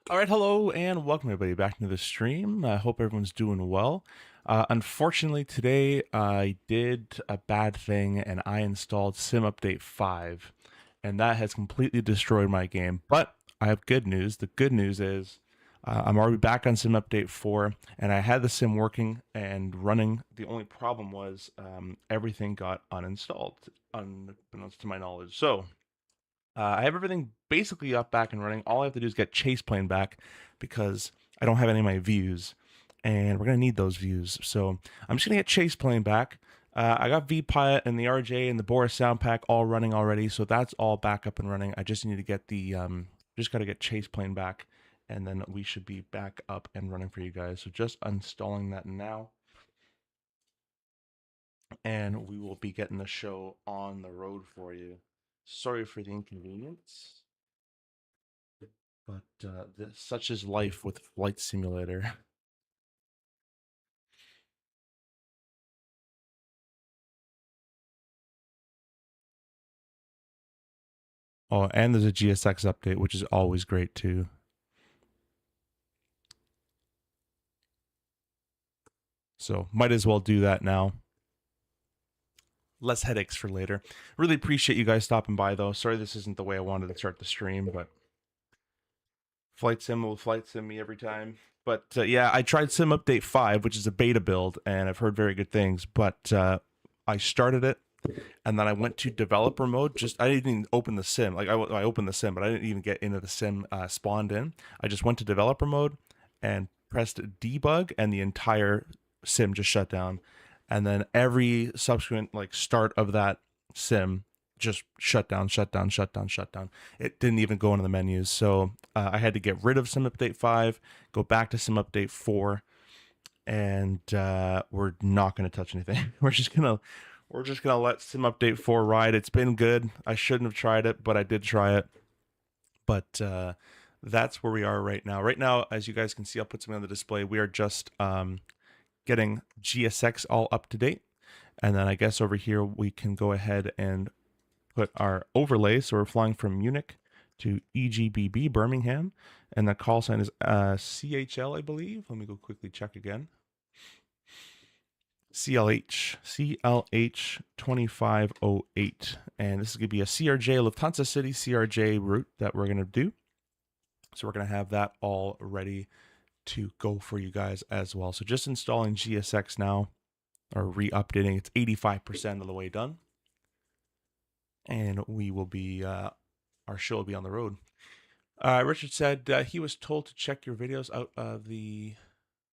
All right, hello and welcome everybody back to the stream. I hope everyone's doing well. Unfortunately, today I did a bad thing and I installed Sim Update 5, and that has completely destroyed my game. But I have good news. The good news is I'm already back on Sim Update 4, and I had the sim working and running. The only problem was everything got uninstalled, unbeknownst to my knowledge. So I have everything basically up back and running. All I have to do is get Chase Plane back because I don't have any of my views, and we're gonna need those views. So I'm just gonna get Chase Plane back. I got VPilot and the RJ and the Boris Sound Pack all running already, so that's all back up and running. I just need to get the just got to get Chase Plane back, and then we should be back up and running for you guys. So just installing that now, and we will be getting the show on the road for you. Sorry for the inconvenience. But such is life with Flight Simulator. Oh, and there's a GSX update, which is always great too. So might as well do that now. Less headaches for later. Really appreciate you guys stopping by though. Sorry this isn't the way I wanted to start the stream, but Flight Sim will Flight Sim me every time. But yeah, I tried Sim Update 5, which is a beta build, and I've heard very good things. But I started it, and then I went to developer mode. I didn't even open the sim. Like I opened the sim, but I didn't even get into the sim spawned in. I just went to developer mode and pressed debug, and the entire sim just shut down. And then every subsequent like start of that sim just shut down. It didn't even go into the menus. So I had to get rid of Sim Update 5, go back to Sim Update 4, and we're not going to touch anything. We're just gonna let Sim Update 4 ride. It's been good. I shouldn't have tried it, but I did try it. But that's where we are right now. Right now, as you guys can see, I'll put something on the display. We are just getting GSX all up to date. And then I guess over here we can go ahead and put our overlay. So we're flying from Munich to EGBB, Birmingham. And the call sign is CHL, I believe. Let me go quickly check again. CLH 2508. And this is going to be a CRJ Lufthansa City CRJ route that we're going to do. So we're going to have that all ready to go for you guys as well. So just installing GSX now, or re-updating. It's 85% of the way done. And we will be, our show will be on the road. Richard said he was told to check your videos out of the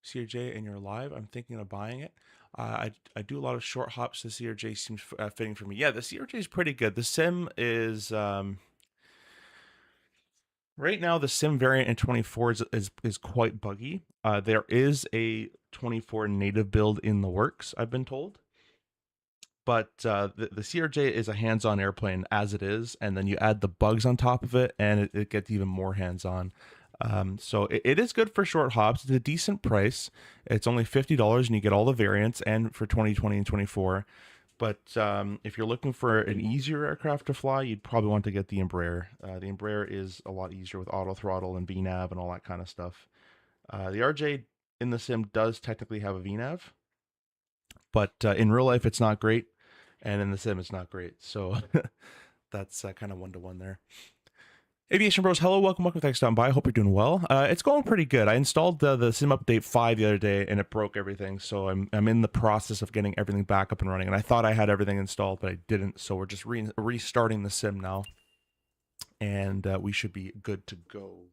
CRJ and you're live. I'm thinking of buying it. I do a lot of short hops. The CRJ seems fitting for me. Yeah, the CRJ is pretty good. The sim is right now the sim variant in 24 is quite buggy. There is a 24 native build in the works, I've been told. But the CRJ is a hands-on airplane as it is, and then you add the bugs on top of it, and it gets even more hands-on. So it is good for short hops. It's a decent price. It's only $50, and you get all the variants, and for 2020 and 24. But if you're looking for an easier aircraft to fly, you'd probably want to get the Embraer. The Embraer is a lot easier with auto throttle and VNAV and all that kind of stuff. The RJ in the sim does technically have a VNAV, but in real life it's not great, and in the sim it's not great. So that's kind of one-to-one there. Aviation Bros, hello, welcome, thanks for stopping by. I hope you're doing well. It's going pretty good. I installed the Sim Update 5 the other day, and it broke everything, so I'm in the process of getting everything back up and running, and I thought I had everything installed, but I didn't, so we're just restarting the sim now, and we should be good to go.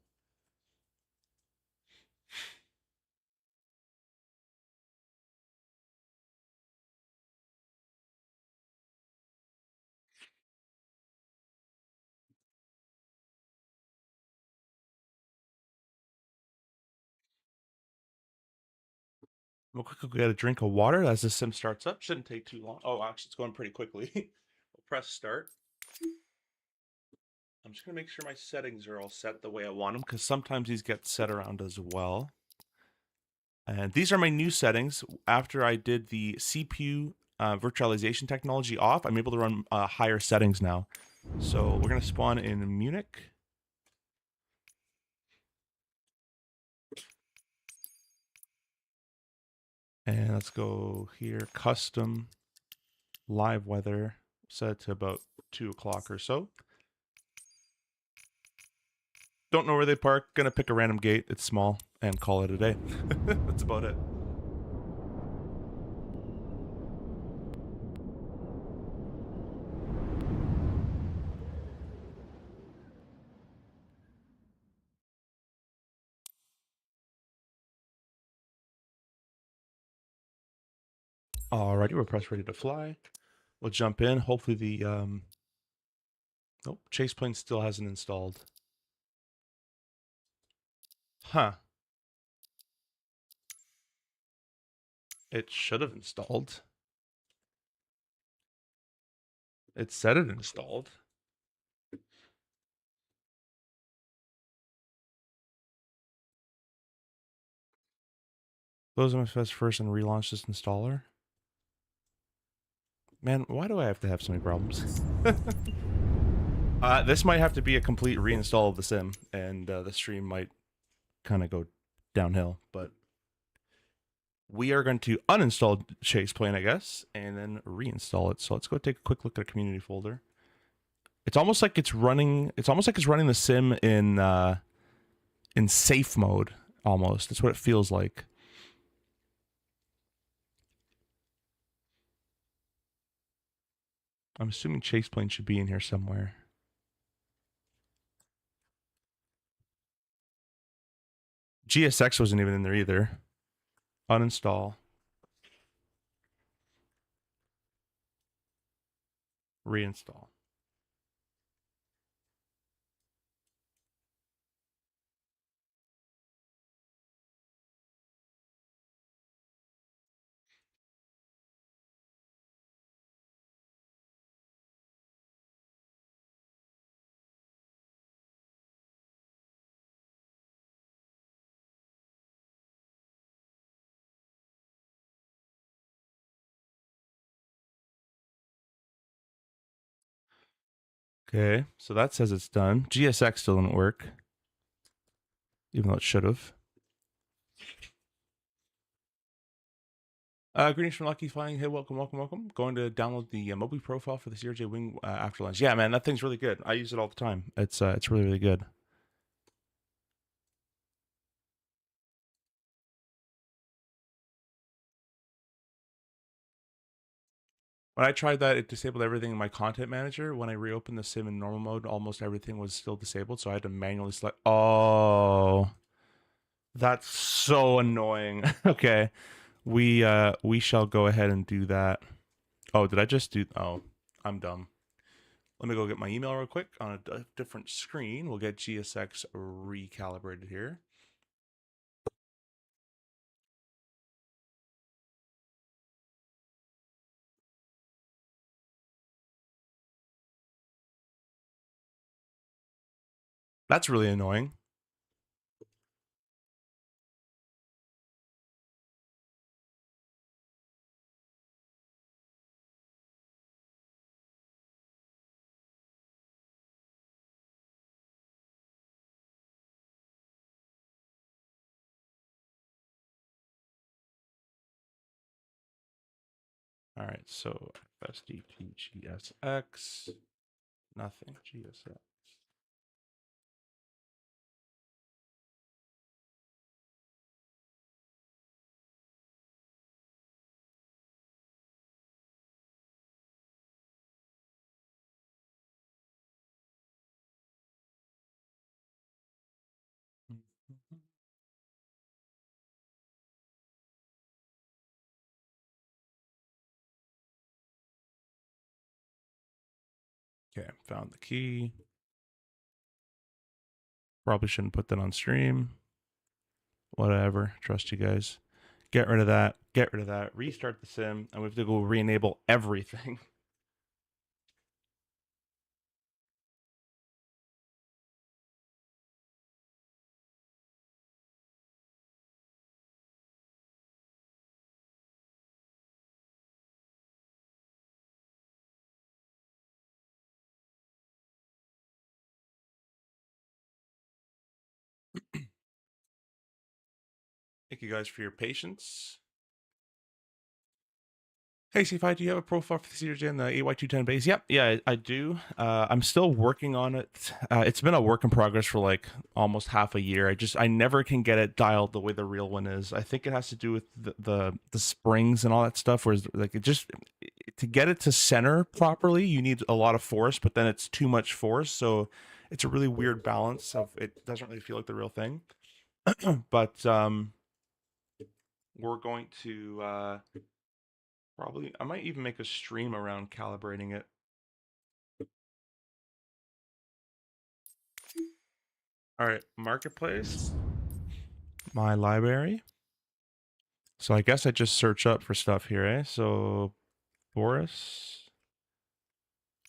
We'll quickly get a drink of water as the sim starts up. Shouldn't take too long. Oh, actually, it's going pretty quickly. We'll press start. I'm just going to make sure my settings are all set the way I want them, because sometimes these get set around as well. And these are my new settings. After I did the CPU virtualization technology off, I'm able to run higher settings now. So we're going to spawn in Munich. And let's go here, custom live weather, set it to about 2 o'clock or so. Don't know where they park, gonna pick a random gate, it's small, and call it a day. That's about it. Alrighty, we're pressed ready to fly. We'll jump in. Hopefully the nope, chase plane still hasn't installed. Huh. It should have installed. It said it installed. Close MSFS first and relaunch this installer. Man, why do I have to have so many problems? This might have to be a complete reinstall of the sim, and the stream might kind of go downhill, but we are going to uninstall Chase Plane, I guess, and then reinstall it. So let's go take a quick look at our community folder. It's almost like it's running. It's almost like it's running the sim in safe mode. Almost, that's what it feels like. I'm assuming Chase Plane should be in here somewhere. GSX wasn't even in there either. Uninstall. Reinstall. Okay, so that says it's done. GSX still didn't work, even though it should have. Greetings from Lucky Flying. Hey, welcome, welcome, welcome. Going to download the Moby profile for the CRJ Wing after lunch. Yeah, man, that thing's really good. I use it all the time. It's really, really good. When I tried that, it disabled everything in my content manager. When I reopened the sim in normal mode, almost everything was still disabled, so I had to manually select. Oh, that's so annoying. Okay, we shall go ahead and do that. Oh, did I just do? Oh, I'm dumb. Let me go get my email real quick on a different screen. We'll get GSX recalibrated here. That's really annoying. All right, so FSDP nothing, GSX. Okay, found the key. Probably shouldn't put that on stream. Whatever, trust you guys. Get rid of that, get rid of that, restart the sim, and we have to go re-enable everything. Thank you guys for your patience. Hey, C5, do you have a profile for the CRJ and the AY210 base? Yep, yeah, I do. I'm still working on it. It's been a work in progress for like almost half a year. I never can get it dialed the way the real one is. I think it has to do with the springs and all that stuff. Whereas like to get it to center properly, you need a lot of force, but then it's too much force, so it's a really weird balance of it doesn't really feel like the real thing. But we're going to probably, I might even make a stream around calibrating it. All right, marketplace, my library. So I guess I just search up for stuff here, eh? So Boris.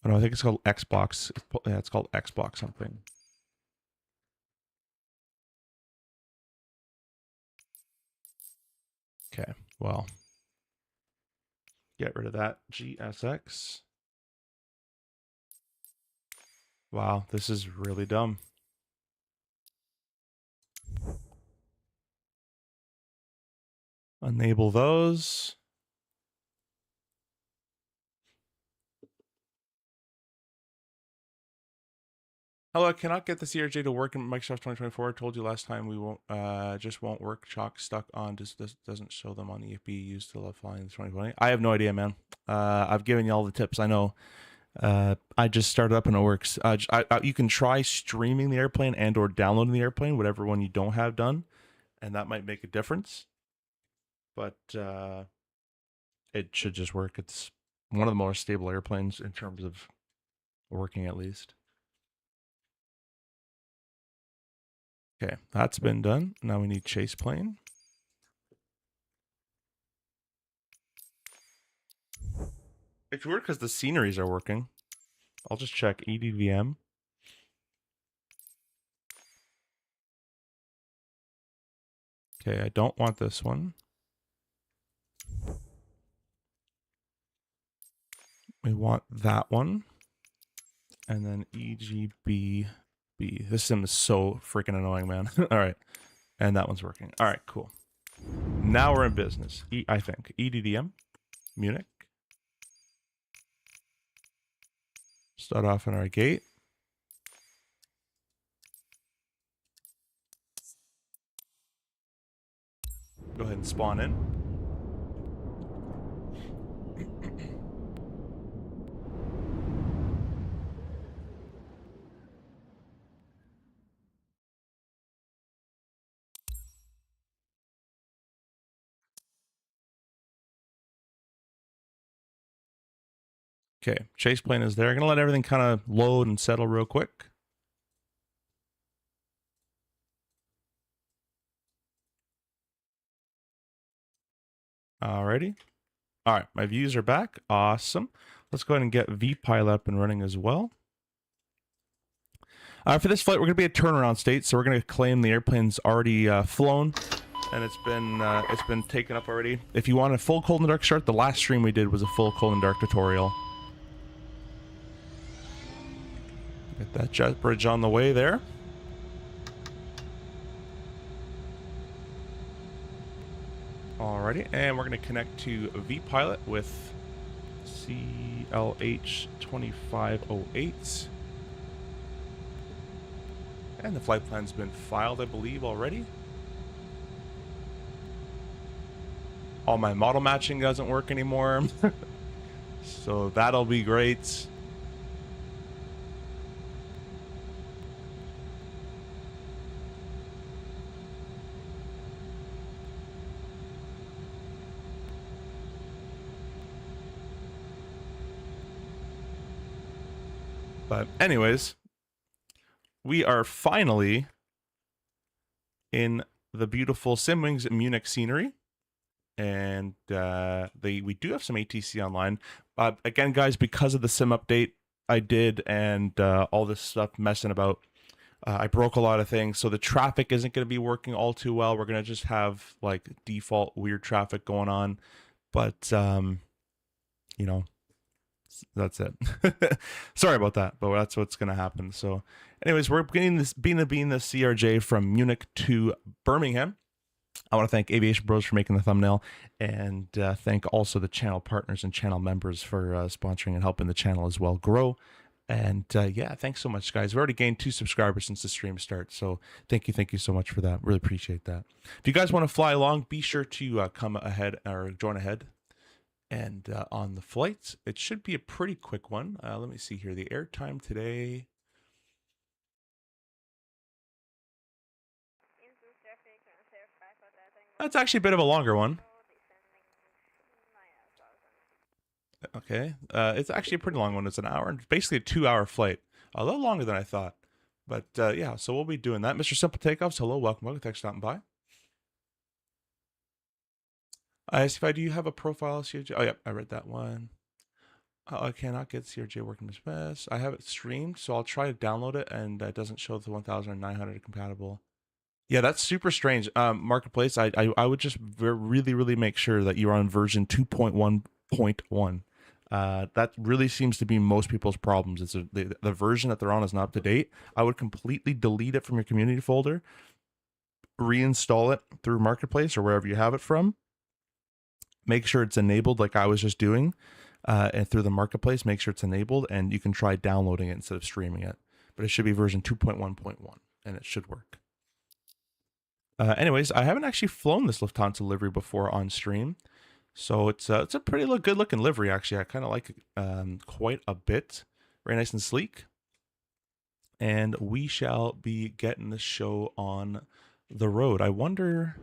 Oh, no, I think it's called Xbox. Yeah, it's called Xbox something. Okay, well, get rid of that. GSX. Wow, this is really dumb. Enable those. Hello, I cannot get the CRJ to work in Microsoft 2024. I told you last time we won't, just won't work. Chalk stuck on, just doesn't show them on EFB used to love flying in 2020. I have no idea, man. I've given you all the tips. I know. I just started up and it works. You can try streaming the airplane and or downloading the airplane, whatever one you don't have done, and that might make a difference. But it should just work. It's one of the more stable airplanes in terms of working, at least. Okay, that's been done. Now we need chase plane. It's weird because the sceneries are working. I'll just check EDDM. Okay, I don't want this one. We want that one. And then EGBB. This sim is so freaking annoying, man. All right. And that one's working. All right, cool. Now we're in business. I think. EDDM. Munich. Start off in our gate. Go ahead and spawn in. Okay, chase plane is there. I'm going to let everything kind of load and settle real quick. Alrighty. All right, my views are back. Awesome. Let's go ahead and get VPilot up and running as well. For this flight, we're going to be at turnaround state, so we're going to claim the airplane's already flown, and it's been taken up already. If you want a full cold and dark start, the last stream we did was a full cold and dark tutorial. Get that jet bridge on the way there. Alrighty, and we're going to connect to VPilot with CLH2508. And the flight plan's been filed, I believe, already. All my model matching doesn't work anymore. So that'll be great. But anyways, we are finally in the beautiful Simwings Munich scenery. And we do have some ATC online. Again, guys, because of the sim update I did and all this stuff messing about, I broke a lot of things. So the traffic isn't going to be working all too well. We're going to just have like default weird traffic going on. But, you know, that's it. Sorry about that, but that's what's going to happen. So anyways, we're being the CRJ from Munich to Birmingham. I want to thank Aviation Bros for making the thumbnail, and thank also the channel partners and channel members for sponsoring and helping the channel as well grow. And yeah, thanks so much, guys. We've already gained 2 subscribers since the stream starts, so thank you so much for that. Really appreciate that. If you guys want to fly along, be sure to come ahead or join ahead. And on the flights, it should be a pretty quick one. Let me see here. The airtime today. That's actually a bit of a longer one. Okay, it's actually a pretty long one. It's an hour, and basically a 2-hour flight. A little longer than I thought. But yeah, so we'll be doing that. Mr. Simple Takeoffs, hello, welcome. Thanks for stopping by. ISFI, do you have a profile CRJ? Oh, yeah, I read that one. I cannot get CRJ working as best. I have it streamed, so I'll try to download it, and it doesn't show the 1900 compatible. Yeah, that's super strange. Marketplace, I would just really make sure that you're on version 2.1.1. That really seems to be most people's problems. It's the version that they're on is not up to date. I would completely delete it from your community folder, reinstall it through Marketplace or wherever you have it from. Make sure it's enabled like I was just doing, and through the Marketplace, make sure it's enabled, and you can try downloading it instead of streaming it. But it should be version 2.1.1, and it should work. Anyways, I haven't actually flown this Lufthansa livery before on stream. So it's a pretty good looking livery, actually. I kind of like it quite a bit. Very nice and sleek. And we shall be getting this show on the road. I wonder...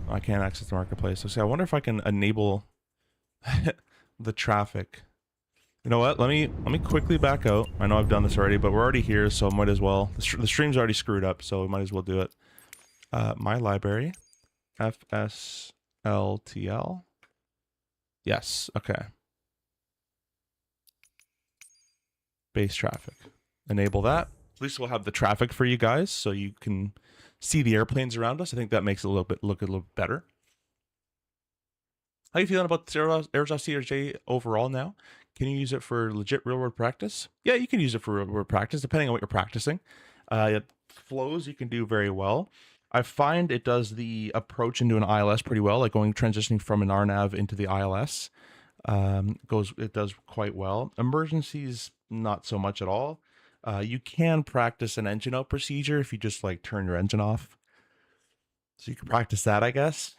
I can't access the Marketplace. So I wonder if I can enable the traffic. You know what? Let me quickly back out. I know I've done this already, but we're already here, so might as well. The stream's already screwed up, so we might as well do it. My library, FSLTL. Yes, okay. Base traffic. Enable that. At least we'll have the traffic for you guys, so you can see the airplanes around us. I think that makes it look a little better. How are you feeling about the Aerosoft CRJ overall now? Can you use it for legit real-world practice? Yeah, you can use it for real-world practice, depending on what you're practicing. Flows you can do very well. I find it does the approach into an ILS pretty well, like transitioning from an RNAV into the ILS. It does quite well. Emergencies, not so much at all. You can practice an engine out procedure if you just like turn your engine off. So you can practice that, I guess.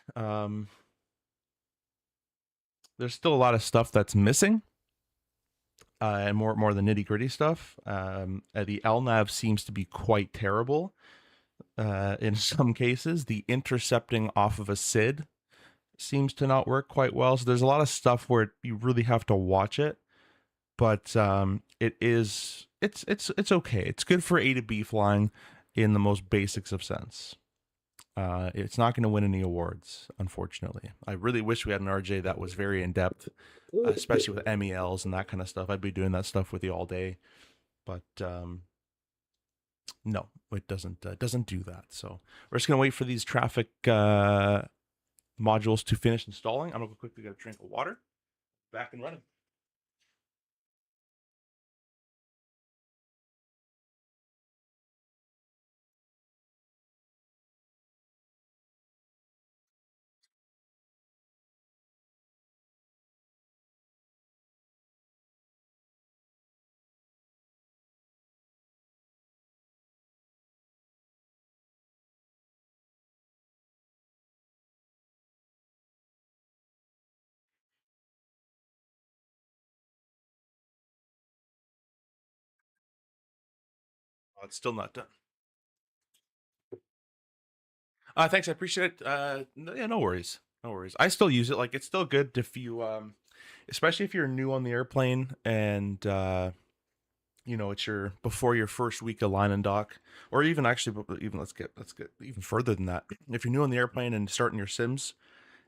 There's still a lot of stuff that's missing. And more the nitty gritty stuff. The LNAV seems to be quite terrible. In some cases, the intercepting off of a SID seems to not work quite well. So there's a lot of stuff where you really have to watch it. But it's okay. It's good for A to B flying in the most basics of sense. It's not going to win any awards, unfortunately. I really wish we had an RJ that was very in depth, especially with MELs and that kind of stuff. I'd be doing that stuff with you all day, but no, it doesn't do that. So we're just going to wait for these traffic modules to finish installing. I'm going to quickly get a drink of water. Back and running. Oh, it's still not done. Thanks, I appreciate it. Yeah, no worries. No worries. I still use it. Like, it's still good if you, especially if you're new on the airplane and, you know, it's before your first week of line and dock, or even actually, let's get even further than that. If you're new on the airplane and starting your sims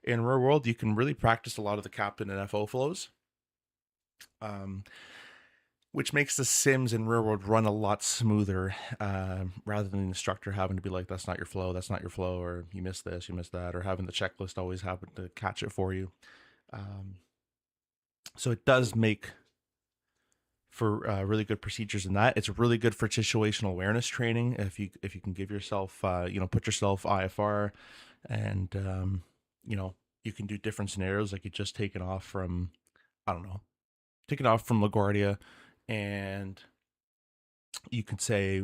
in real world, you can really practice a lot of the captain and FO flows. Which makes the sims in real world run a lot smoother, rather than the instructor having to be like, that's not your flow, or you missed this, you missed that, or having the checklist always happen to catch it for you. So it does make for really good procedures in that. It's really good for situational awareness training. If you can give yourself, put yourself IFR, and you know, you can do different scenarios, like you just taken off from, I don't know, taken off from LaGuardia, and you can say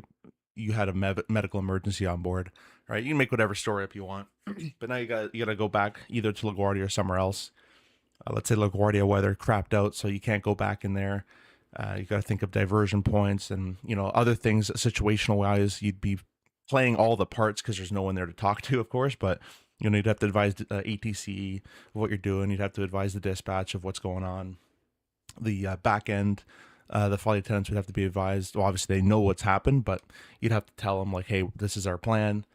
you had a medical emergency on board, right? You can make whatever story up you want, but now you gotta go back either to LaGuardia or somewhere else. Let's say LaGuardia weather crapped out, so you can't go back in there. You got to think of diversion points and, you know, other things situational wise. You'd be playing all the parts because there's no one there to talk to, of course, but you know, you'd have to advise ATC of what you're doing. You'd have to advise the dispatch of what's going on. The back end, the flight attendants would have to be advised. Well, obviously they know what's happened, but you'd have to tell them like, hey, this is our plan.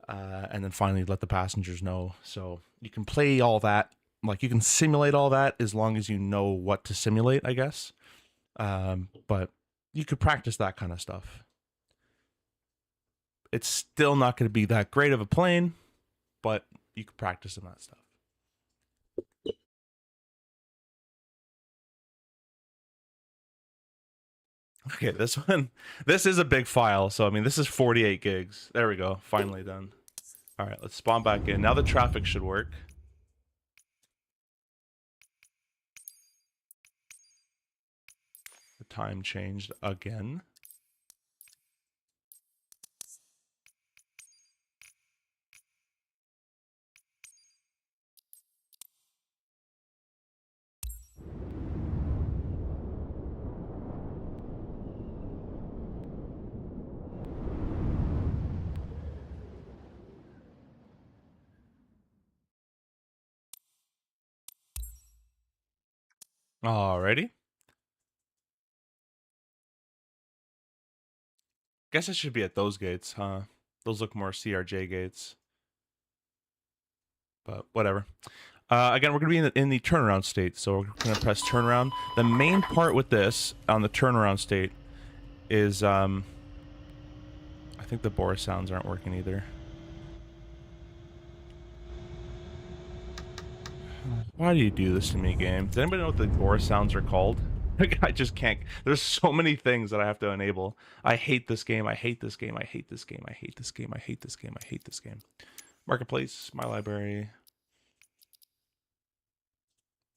And then finally let the passengers know. So you can play all that. Like you can simulate all that as long as you know what to simulate, I guess. But you could practice that kind of stuff. It's still not going to be that great of a plane, but you could practice on that stuff. Okay, this is a big file. So, I mean, this is 48 gigs. There we go. Finally done. All right, let's spawn back in. Now the traffic should work. The time changed again. Alrighty. Guess it should be at those gates, huh? Those look more CRJ gates. But whatever. Again, we're going to be in the turnaround state, so we're going to press turnaround. The main part with this on the turnaround state is, I think the Boris sounds aren't working either. Why do you do this to me, game? Does anybody know what the Boris sounds are called? Like, I just can't. There's so many things that I have to enable. I hate this game. I hate this game. I hate this game. I hate this game. I hate this game. I hate this game. Marketplace, my library.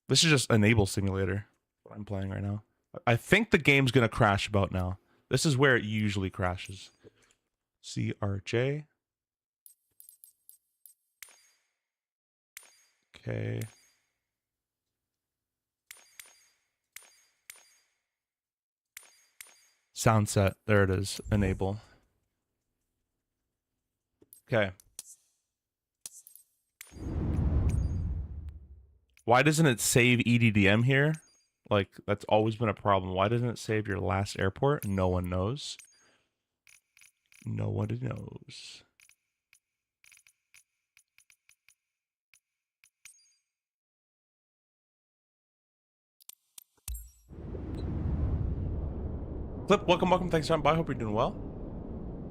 This is just Enable Simulator, what I'm playing right now. I think the game's going to crash about now. This is where it usually crashes. CRJ. Okay. Sound set. There it is. Enable. Okay. Why doesn't it save EDDM here? Like, that's always been a problem. Why doesn't it save your last airport? No one knows. Nobody knows. Clip, welcome. Thanks for coming by. Hope you're doing well.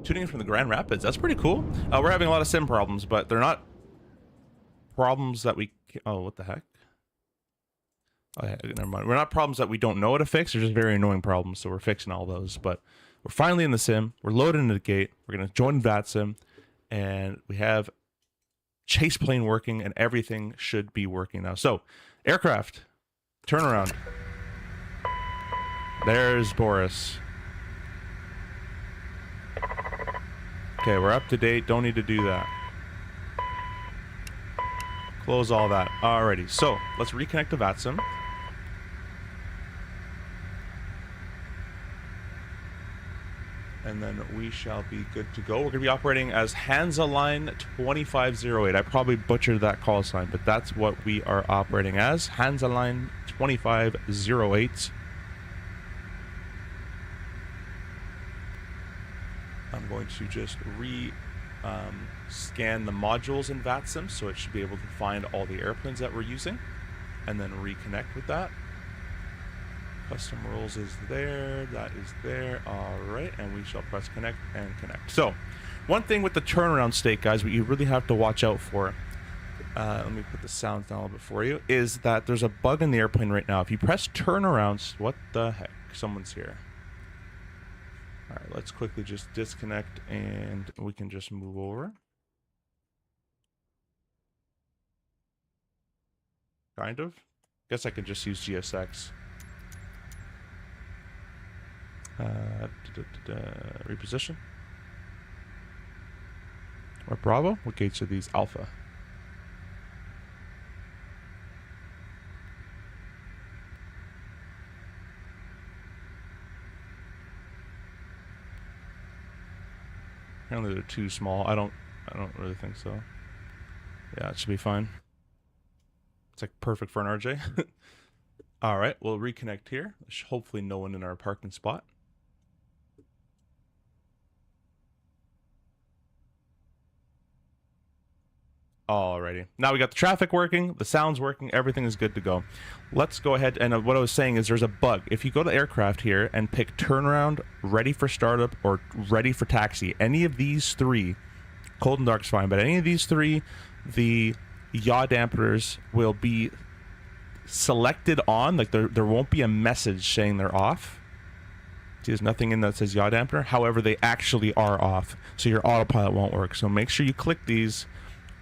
Tuning in from the Grand Rapids. That's pretty cool. We're having a lot of sim problems, but they're not problems that we... Oh, what the heck? Oh, yeah, never mind. We're not problems that we don't know how to fix. They're just very annoying problems, so we're fixing all those. But we're finally in the sim. We're loaded into the gate. We're going to join VATSIM, and we have chase plane working, and everything should be working now. So, aircraft, turn around. There's Boris. Okay, we're up to date. Don't need to do that. Close all that. Alrighty, so let's reconnect to VATSIM. And then we shall be good to go. We're going to be operating as Hansa Line 2508. I probably butchered that call sign, but that's what we are operating as. Hansa Line 2508. I'm going to just scan the modules in VATSIM, so it should be able to find all the airplanes that we're using, and then reconnect with that. Custom rules is there, that is there, alright, and we shall press connect and connect. So, one thing with the turnaround state, guys, what you really have to watch out for, let me put the sound down a little bit for you, is that there's a bug in the airplane right now. If you press turnaround, what the heck, someone's here. Alright, let's quickly just disconnect and we can just move over. kind of. Guess I could just use GSX. Reposition. Or Bravo? What gates are these? Alpha. Apparently they're too small. I don't really think so. Yeah, it should be fine. It's like perfect for an RJ. All right, we'll reconnect here. There's hopefully no one in our parking spot. Alrighty. Now we got the traffic working, the sound's working, everything is good to go. Let's go ahead, and what I was saying is there's a bug. If you go to aircraft here and pick turnaround, ready for startup, or ready for taxi, any of these three, cold and dark's fine, but any of these three, the yaw dampeners will be selected on, like there won't be a message saying they're off. See, there's nothing in that says yaw dampener. However, they actually are off, so your autopilot won't work. So make sure you click these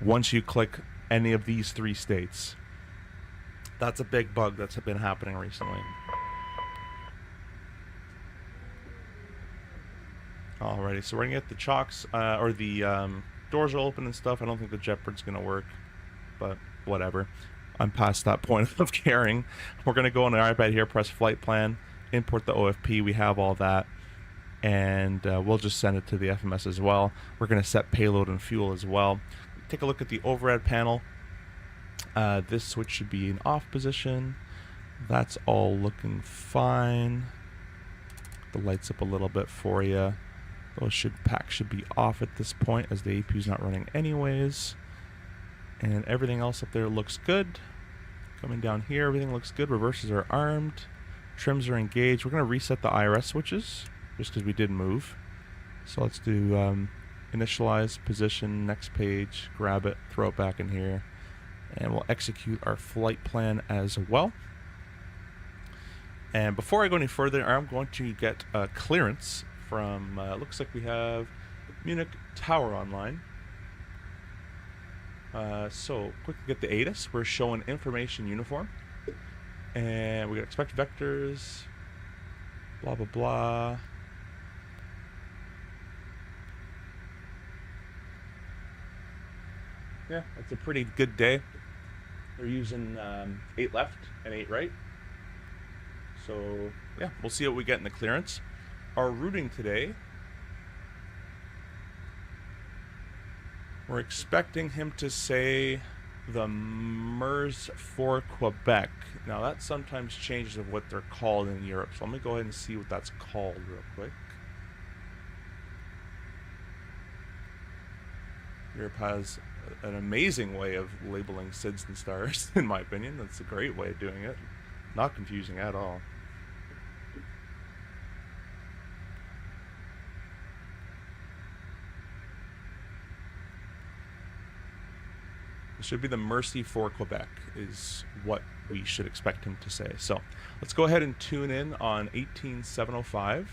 once you click any of these three states. That's a big bug that's been happening recently. Alrighty, so we're gonna get the chocks, or the doors are open and stuff. I don't think the jetbird's gonna work, but whatever. I'm past that point of caring. We're gonna go on the iPad here, press flight plan, import the OFP, we have all that, and we'll just send it to the FMS as well. We're gonna set payload and fuel as well. Take a look at the overhead panel. This switch should be in off position. That's all looking fine. The lights up a little bit for you. Those packs should be off at this point as the APU is not running anyways. And everything else up there looks good. Coming down here, everything looks good. Reversers are armed. Trims are engaged. We're going to reset the IRS switches just because we did move. So let's do initialize, position, next page, grab it, throw it back in here, and we'll execute our flight plan as well. And before I go any further, I'm going to get clearance from, looks like we have Munich Tower online. So quickly get the ATIS. We're showing information uniform, and we got expect vectors, blah blah blah. Yeah, it's a pretty good day. They're using 8 left and 8 right. So yeah, we'll see what we get in the clearance. Our routing today, we're expecting him to say the MERS for Quebec. Now that sometimes changes of what they're called in Europe. So let me go ahead and see what that's called real quick. Europe has an amazing way of labeling SIDS and stars, in my opinion. That's a great way of doing it. Not confusing at all. It should be the Mercy for Quebec is what we should expect him to say. So let's go ahead and tune in on 18705.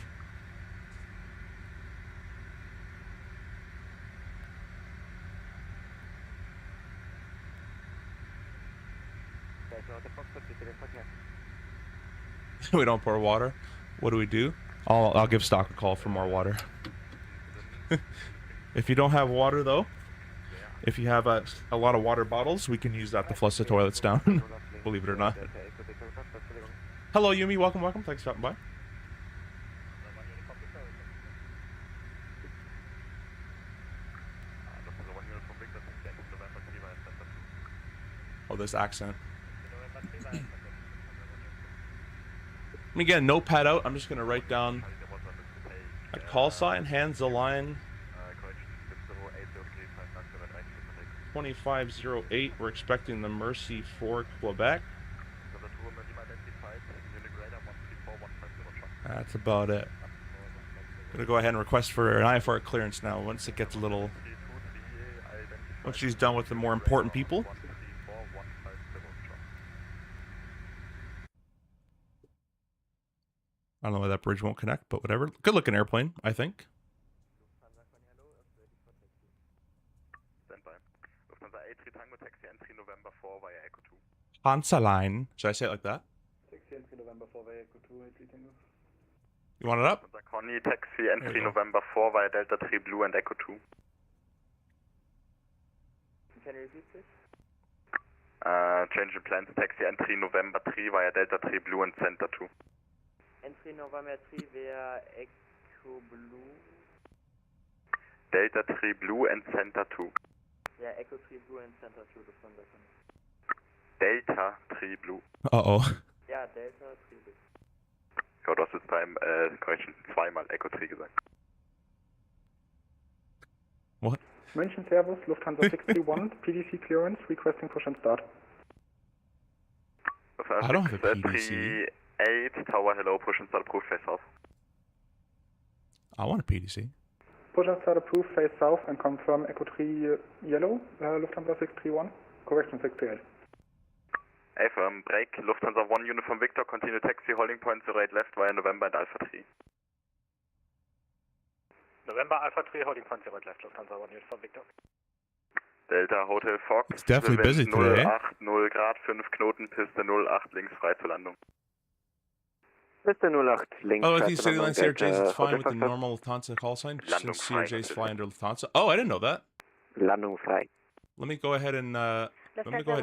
We don't pour water. What do? I'll give stock a call for more water. If you don't have water though, if you have a lot of water bottles, we can use that to flush the toilets down. Believe it or not. Hello Yumi, welcome. Thanks for stopping by. Oh, this accent. Let me get a notepad out. I'm just going to write down a call sign, hands the line. 2508, we're expecting the Mercy for Quebec. That's about it. I'm going to go ahead and request for an IFR clearance now once it gets a little... Once she's done with the more important people. I don't know why that bridge won't connect, but whatever. Good looking airplane, I think. Lufthansa-Line. Should I say it like that? Taxi November 4 via Echo 2, You want it up? Connie, taxi entry November 4 via Delta 3 Blue and Echo 2. Can you repeat this? Change in plans, taxi entry November 3 via Delta 3 Blue and Center 2. Entry November 3 via Echo Blue. Delta 3 Blue and Center 2. Yeah, Echo 3 Blue and Center 2, das waren das. Delta 3 Blue. Uh-oh. Ja, Delta 3 Blue. Ja, du hast jetzt beim Correction zweimal Echo 3 gesagt. What? München Servus, Lufthansa 631, PDC clearance, requesting push and start. I don't have a PDC. 8 Tower, hello, push and start, approved, face south. I want a PDC. Push and start approved, face south and confirm Echo 3 yellow, Lufthansa 631, correction 638. Affirm, break, Lufthansa 1 Uniform Victor, continue taxi, holding point 08 left via November and Alpha 3. November Alpha 3, holding point 08 left, Lufthansa 1 Uniform Victor. Delta Hotel Fox. It's definitely busy today. 080 Grad, 5 Knoten, Piste 08 links frei zur Landung. Piste 08 links. Oh, with these city line CRJs, it's fine with the normal Lufthansa call sign since CRJs fly under Lufthansa. Oh, I didn't know that. Landung frei. Let me go ahead and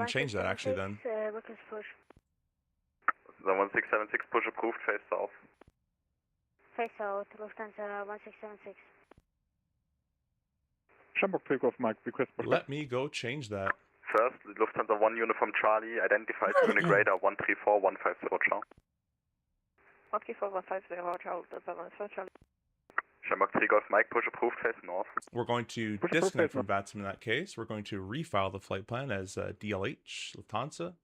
change that actually then. The 1676 push approved, face south. Face south, Lufthansa 1676. Shamrock takeoff, Mike, request push. Let me go change that. First, Lufthansa 1 Uniform Charlie, identified unit radar 134150, ciao. 134 ciao, Lufthansa Charlie. Shamrock 3 Golf Mike, push approved, face north. We're going to disconnect from VATSIM in that case. We're going to refile the flight plan as DLH, Lufthansa.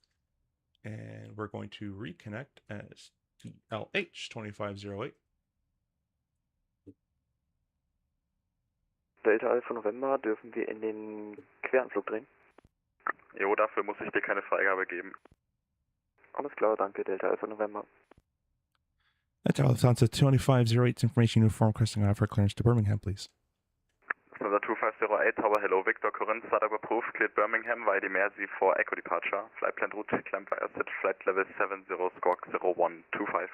And we're going to reconnect as DLH 2508. Delta Alpha November, dürfen wir in den Queranflug drehen? Jo, dafür muss ich dir keine Freigabe geben. Alles klar, danke, Delta Alpha November. Delta Lufthansa 2508, information uniform requesting offer clearance to Birmingham, please. Lufthansa 2508, Tower, hello, Victor, Corinth, startup approved, cleared Birmingham via the Mersey for Echo departure. Flight plan route, climb via set, flight level 70, squawk 0125.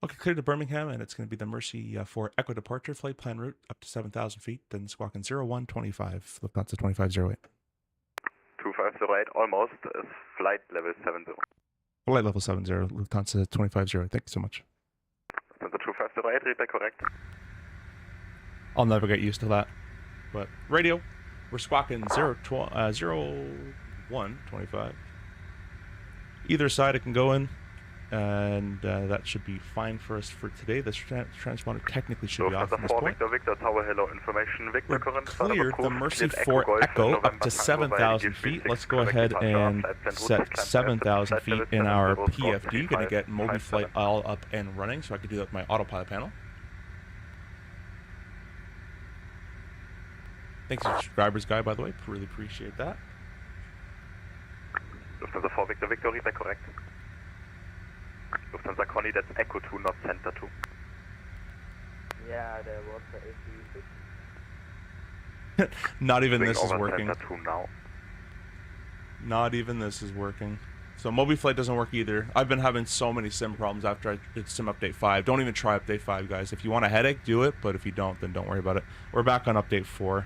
Okay, clear to Birmingham, and it's going to be the Mercy for Echo departure, flight plan route up to 7,000 feet, then squawking 0125, Lufthansa 2508. 2508, almost, is flight level 70. Flight level 70, Lufthansa 2508, thank you so much. Lufthansa 2508, read back correct. I'll never get used to that. But radio, we're squawking 0125. Either side it can go in. And that should be fine for us for today. This transponder technically should be off at this point. Victor, Tower, hello, information. Victor, We're cleared the Mercy for Echo up to 7,000 feet. Let's go ahead and set 7,000 feet in our PFD. Going to get Mobi Flight all up and running, so I can do that with my autopilot panel. Thanks to the subscribers guy, by the way. Really appreciate that. Lufthansa 4 Victor, Victor, read that correct. Lufthansa Connie, that's Echo 2, not Center 2. Yeah, there was the issue. Not even this is working. Center 2 now. Not even this is working. So Mobi Flight doesn't work either. I've been having so many sim problems after I did sim update 5. Don't even try update 5, guys. If you want a headache, do it. But if you don't, then don't worry about it. We're back on update 4.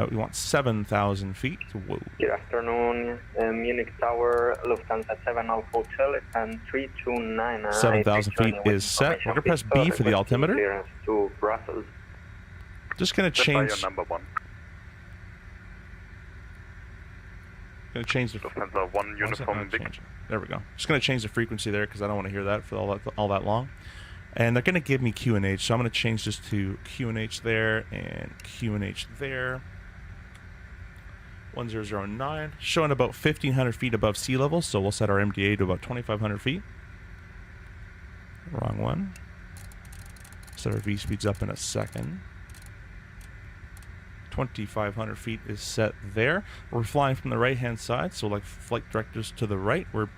We want 7,000 feet. Whoa. Good afternoon, Munich Tower, Lufthansa 7 Alpha Hotel, and 329. 7,000 feet is set. We're going to press B for the altimeter. Clearance to Brussels. Just going to change. Number 1. Going to change the. Lufthansa 1 Uniform Victor. There we go. Just going to change the frequency there because I don't want to hear that for all that long. And they're going to give me QNH, so I'm going to change this to QNH there and QNH there. 1009, showing about 1,500 feet above sea level, so we'll set our MDA to about 2,500 feet. Wrong one. Set our V speeds up in a second. 2,500 feet is set there. We're flying from the right-hand side, so like flight directors to the right. We're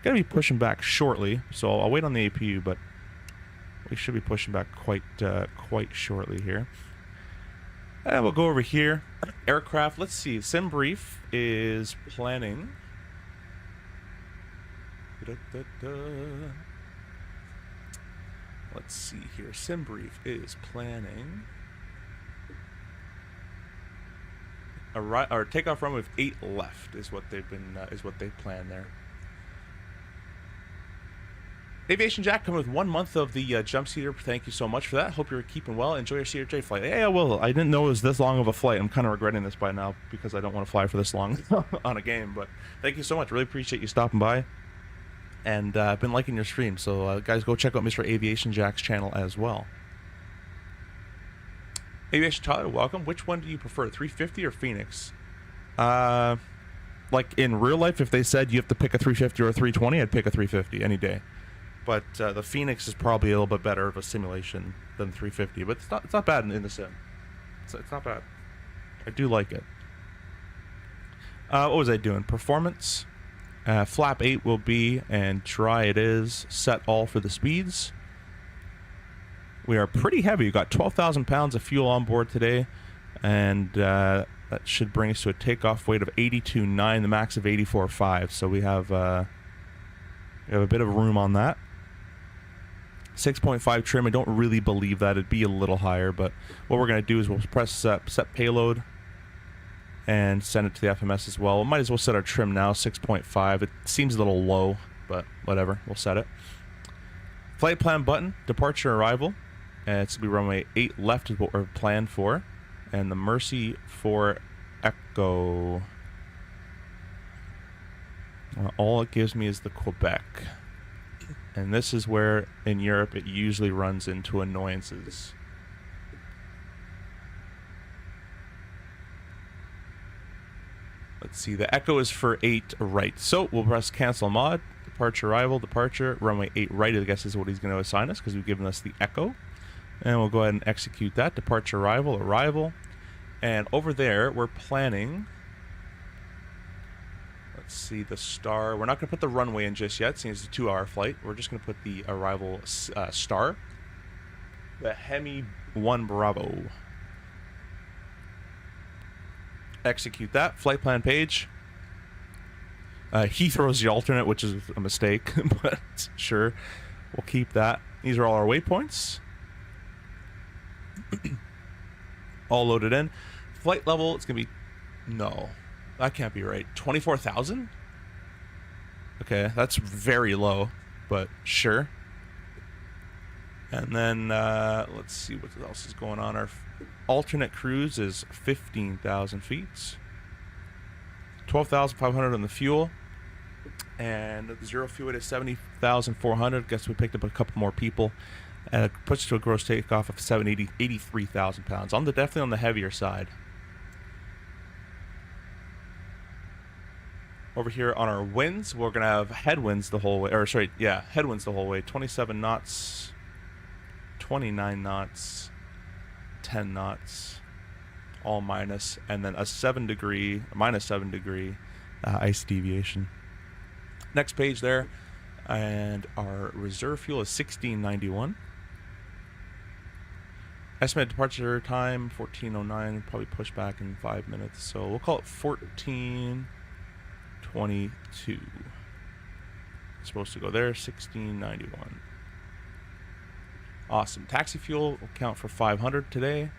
going to be pushing back shortly, so I'll wait on the APU, but we should be pushing back quite shortly here. And we'll go over here. Aircraft, let's see. SimBrief is planning. Let's see here. SimBrief is planning a takeoff run with 8 left is what they've been is what they planned there. Aviation Jack coming with 1 month of the jump seater. Thank you so much for that. Hope you're keeping well. Enjoy your CRJ flight. Yeah, I will. I didn't know it was this long of a flight. I'm kind of regretting this by now because I don't want to fly for this long on a game. But thank you so much. Really appreciate you stopping by. And I've been liking your stream. So guys, go check out Mr. Aviation Jack's channel as well. Aviation Tyler, welcome. Which one do you prefer, 350 or Phoenix? Like in real life, if they said you have to pick a 350 or a 320, I'd pick a 350 any day. But the Phoenix is probably a little bit better of a simulation than 350. But it's not bad in the sim. It's not bad. I do like it. What was I doing? Performance. Flap 8 will be, and dry it is. Set all for the speeds. We are pretty heavy. We've got 12,000 pounds of fuel on board today. And that should bring us to a takeoff weight of 82.9, the max of 84.5. So we have a bit of room on that. 6.5 trim. I don't really believe that. It'd be a little higher, but what we're going to do is we'll press set payload and send it to the FMS as well. We might as well set our trim now, 6.5. It seems a little low, but whatever. We'll set it. Flight plan button, departure arrival. And it's going to be runway 8 left is what we're planned for. And the Mercy for Echo. All it gives me is the Quebec. And this is where, in Europe, it usually runs into annoyances. Let's see, the Echo is for 8 right. So we'll press cancel mod, departure arrival, departure, runway 8 right, I guess is what he's going to assign us because we've given us the Echo. And we'll go ahead and execute that, departure arrival, arrival. And over there, we're planning... Let's see, the star. We're not going to put the runway in just yet, since it's a 2-hour flight. We're just going to put the arrival star. The Hemi 1 Bravo. Execute that. Flight plan page. Heathrow's the alternate, which is a mistake, but sure. We'll keep that. These are all our waypoints. All loaded in. Flight level, it's going to be... No. That can't be right. 24,000? Okay, that's very low, but sure. And then, let's see what else is going on. Our alternate cruise is 15,000 feet. 12,500 on the fuel. And the zero fuel weight is 70,400. Guess we picked up a couple more people. And it puts to a gross takeoff of 83,000 pounds. Definitely on the heavier side. Over here on our winds, we're going to have headwinds the whole way. Or, sorry, yeah, headwinds the whole way. 27 knots, 29 knots, 10 knots, all minus. And then a minus 7 degree ice deviation. Next page there. And our reserve fuel is 1691. Estimated departure time, 14:09. Probably push back in 5 minutes. So we'll call it 14:22. Supposed to go there, 1691. Awesome. Taxi fuel will count for 500 today.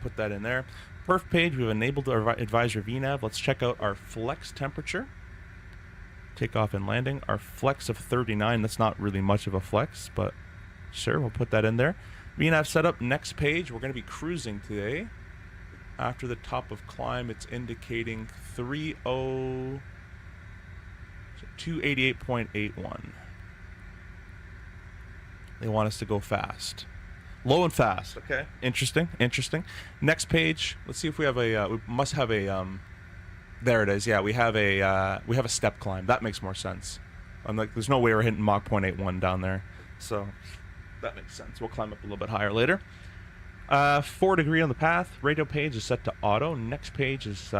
Put that in there. Perf page, we've enabled our advisor VNAV. Let's check out our flex temperature. Takeoff and landing. Our flex of 39, that's not really much of a flex, but sure, we'll put that in there. VNAV setup, next page, we're going to be cruising today. After the top of climb, it's indicating 288.81. They want us to go fast. Low and fast, okay. Interesting, interesting. Next page, let's see if we have a, we must have a, there it is, yeah, we have a step climb. That makes more sense. I'm like, there's no way we're hitting Mach 0.81 down there. So, that makes sense. We'll climb up a little bit higher later. 4 degree on the path. Radio page is set to auto. Next page is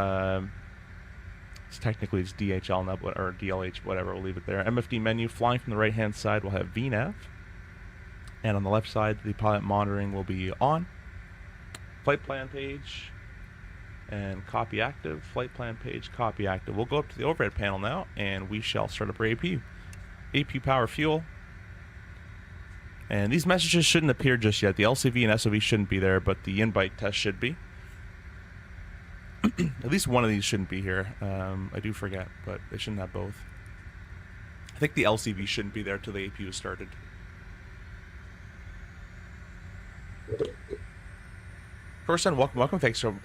technically it's DHL now, or DLH, whatever. We'll leave it there. MFD menu. Flying from the right hand side, we'll have VNAV, and on the left side, the pilot monitoring will be on. flight plan page, and copy active, flight plan page, copy active. We'll go up to the overhead panel now, and we shall start up our APU. APU power fuel. And these messages shouldn't appear just yet. The LCV and SOV shouldn't be there, but the in-bite test should be. At least one of these shouldn't be here. I do forget, but they shouldn't have both. I think the LCV shouldn't be there till the APU is started. Corson, welcome. Thank you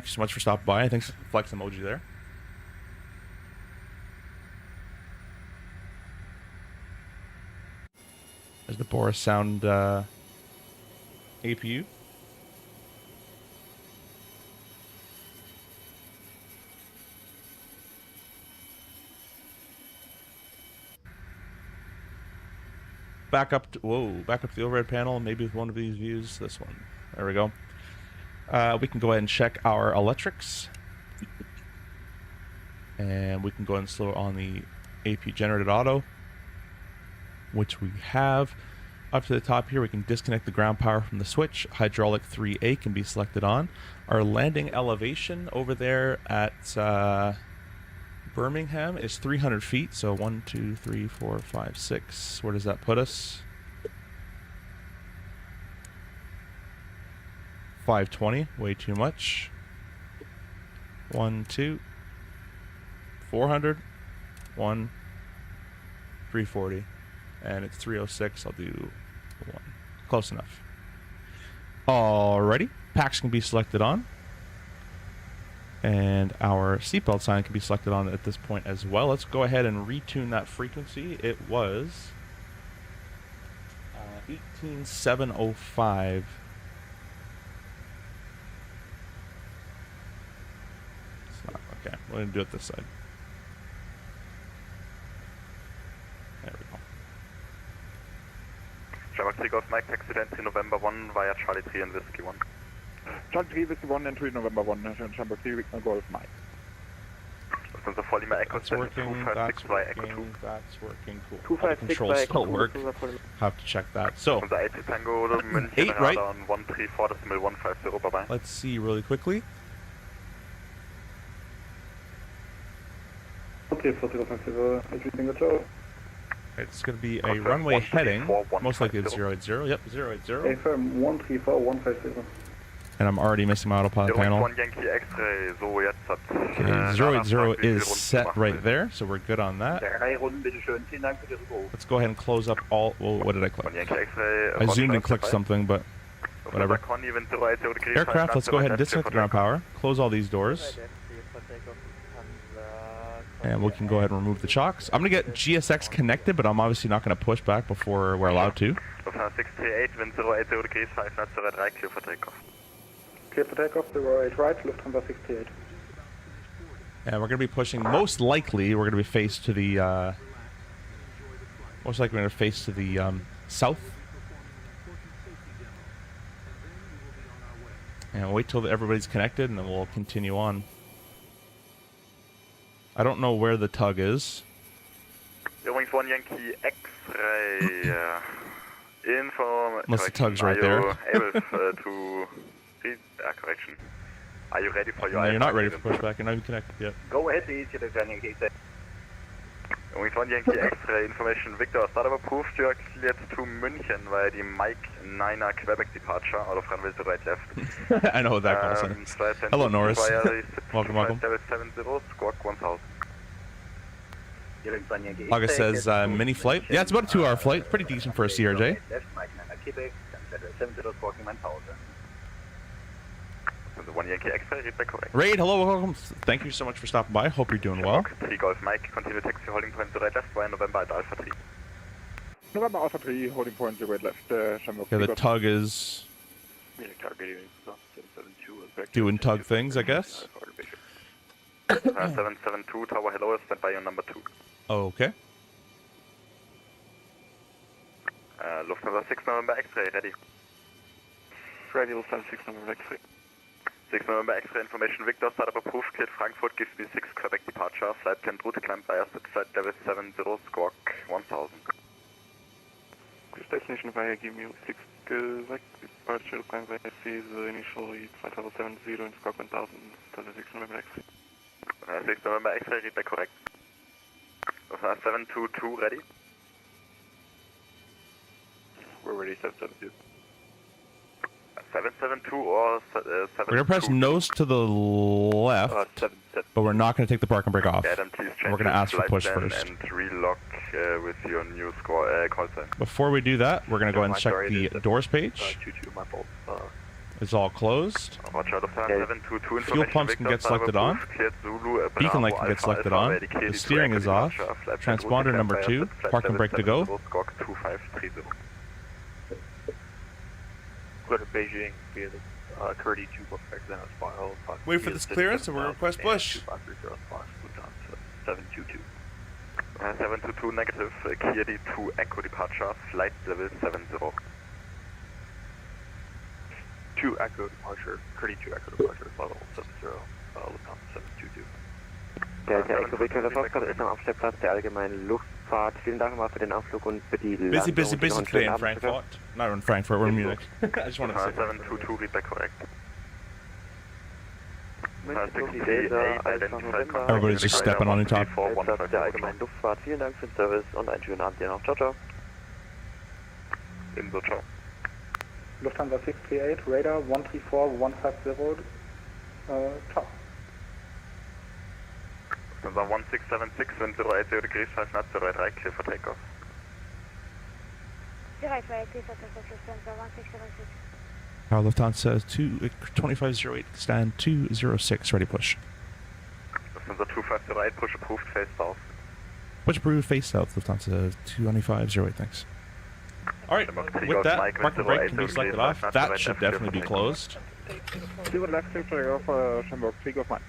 so much for stopping by. Thanks for the flex emoji there. There's the Boris Sound APU. Back up to the overhead panel, maybe with one of these views. This one. There we go. We can go ahead and check our electrics. And we can go ahead and slow on the APU generated auto, which we have. Up to the top here, we can disconnect the ground power from the switch. Hydraulic 3A can be selected on. Our landing elevation over there at Birmingham is 300 feet. So 1, 2, 3, 4, 5, 6. Where does that put us? 520. Way too much. 1, 2. 400. 1. 340. And it's 306. I'll do 1. Close enough. Alrighty. Packs can be selected on. And our seatbelt sign can be selected on at this point as well. Let's go ahead and retune that frequency. It was 18705. It's not okay. We're gonna do it this side. There we go. Shamrock Takeoff, Mike, taxi to entry November 1 via Charlie 3 and Whiskey 1. Charlie 3, Whiskey 1, entry November 1, Shamrock 3, Victor Golf, Mike. Lufthansa Vorlima Echo That's working, that's 256 via Echo 2. working, that's working, cool. 256 All the controls by still Echo work. 2. Have to check that. So, Lufthansa 8 Tango, München, 8, right? radar on 134.150, bye-bye. Let's see really quickly. Okay, 40 everything at all. It's going to be a Confirm runway heading. 134, Most likely it's 150. 080. Yep, 080. AFM 134-150. And I'm already missing my autopilot panel. 1 Yankee X-ray, so jetzt hat... Okay, 080 is set right there, so we're good on that. Let's go ahead and close up all... Well, what did I click? 1 Yankee X-ray... I zoomed and clicked something, but whatever. Aircraft, let's go ahead and disconnect the ground power. Close all these doors. And we can go ahead and remove the chocks. I'm going to get GSX connected, but I'm obviously not going to push back before we're allowed to. Lufthansa 638, wind 080 degrees, 5903, clear for takeoff. Clear for takeoff, 08 right, Lufthansa 68. And we're going to be pushing, most likely, we're going to be faced to the, most likely we're going to face to the south. And wait till everybody's connected, and then we'll continue on. I don't know where the tug is. Wings 1 Yankee X-ray, info... Unless the tug's right there. Are you able to read... correction. Are you ready for your... No, you're not ready for pushback. You're not even connected yet. Go ahead, please. You're the Yankee X-ray. Wings 1 Yankee X-ray, information Victor, startup approved, you are cleared to München via the Mike 9er Quebec departure, out of runway right left. I know what that calls it. Hello, Norris. welcome. Level 70, squawk 1000. August says mini flight. Yeah, it's about a 2-hour flight. Pretty decent for a CRJ. The 1 Yankee X-ray, read back correct. Raid, hello, welcome. Thank you so much for stopping by. Hope you're doing well. 3 Golf Mike, continue taxi holding point 0 right left via November at Alpha 3. November Alpha 3, holding point 0 left, Shamrock. Yeah, the tug is doing tug things, I guess. 772, tower hello, stand by on number 2. Okay. Lufthansa 6 November X-ray, ready. Ready, Lufthansa 6 November X-ray. 6 November X-ray information, Victor, startup approved, cleared Frankfurt, gives me 6 Quebec departure, flight plan route, climb bias at flight level 70, squawk 1000. Destination via give me 6 Geweckt, departure time by is initially flight level 70 in squawk 1000, 6 November X. 6 November X-ray, read back correct. 722 ready? We're ready, 772. 772 or 722? We're gonna press nose to the left, but we're not gonna take the park and brake off. Adam, please change We're gonna ask for flight push plan first. and relock with your new score call sign. Before we do that, we're gonna go ahead and check the doors page. 22, my fault. It's all closed. Roger, Lufthansa 722 Fuel pumps can get selected on. Beacon light can get selected on. The steering is off. Transponder number 2. Park and brake to go. Go to 2530. Go to Beijing via the CRJ 2 Pushback, then it's file. Wait for this clearance and we'll request push. 722. 722 negative, Kirdi 2 Echo departure, flight level 70. 2 Echo departure, CRJ 2 Echo departure, level 70, Lufthansa 722. Der Echo Victor Foxtrot ist am Abstellplatz der allgemeinen Luftfahrt. Vielen Dank nochmal für den Anflug und für die Landung. Busy today in Frankfurt. Not in Frankfurt, we're in Munich. I just wanted to say 722 read back correct. Everybody's just stepping on each other. Platz der allgemeinen Luftfahrt. Vielen Dank für den Service und einen schönen Abend dir noch. Ciao, ciao. Ebenso, ciao. Lufthansa 638, radar 134150, ciao. Lufthansa 1676, wind 080 degrees 5 knots, 083, clear for takeoff. 083, clear for takeoff, Lufthansa 1676. Our Lufthansa 2508, stand 206, ready push. Lufthansa 2508, push approved, face south. Push approved, face south, Lufthansa 2508, thanks. Alright, with that, park and brake can be selected off. That should definitely be closed. Zero left, clear for Hamburg, Takeoff 1.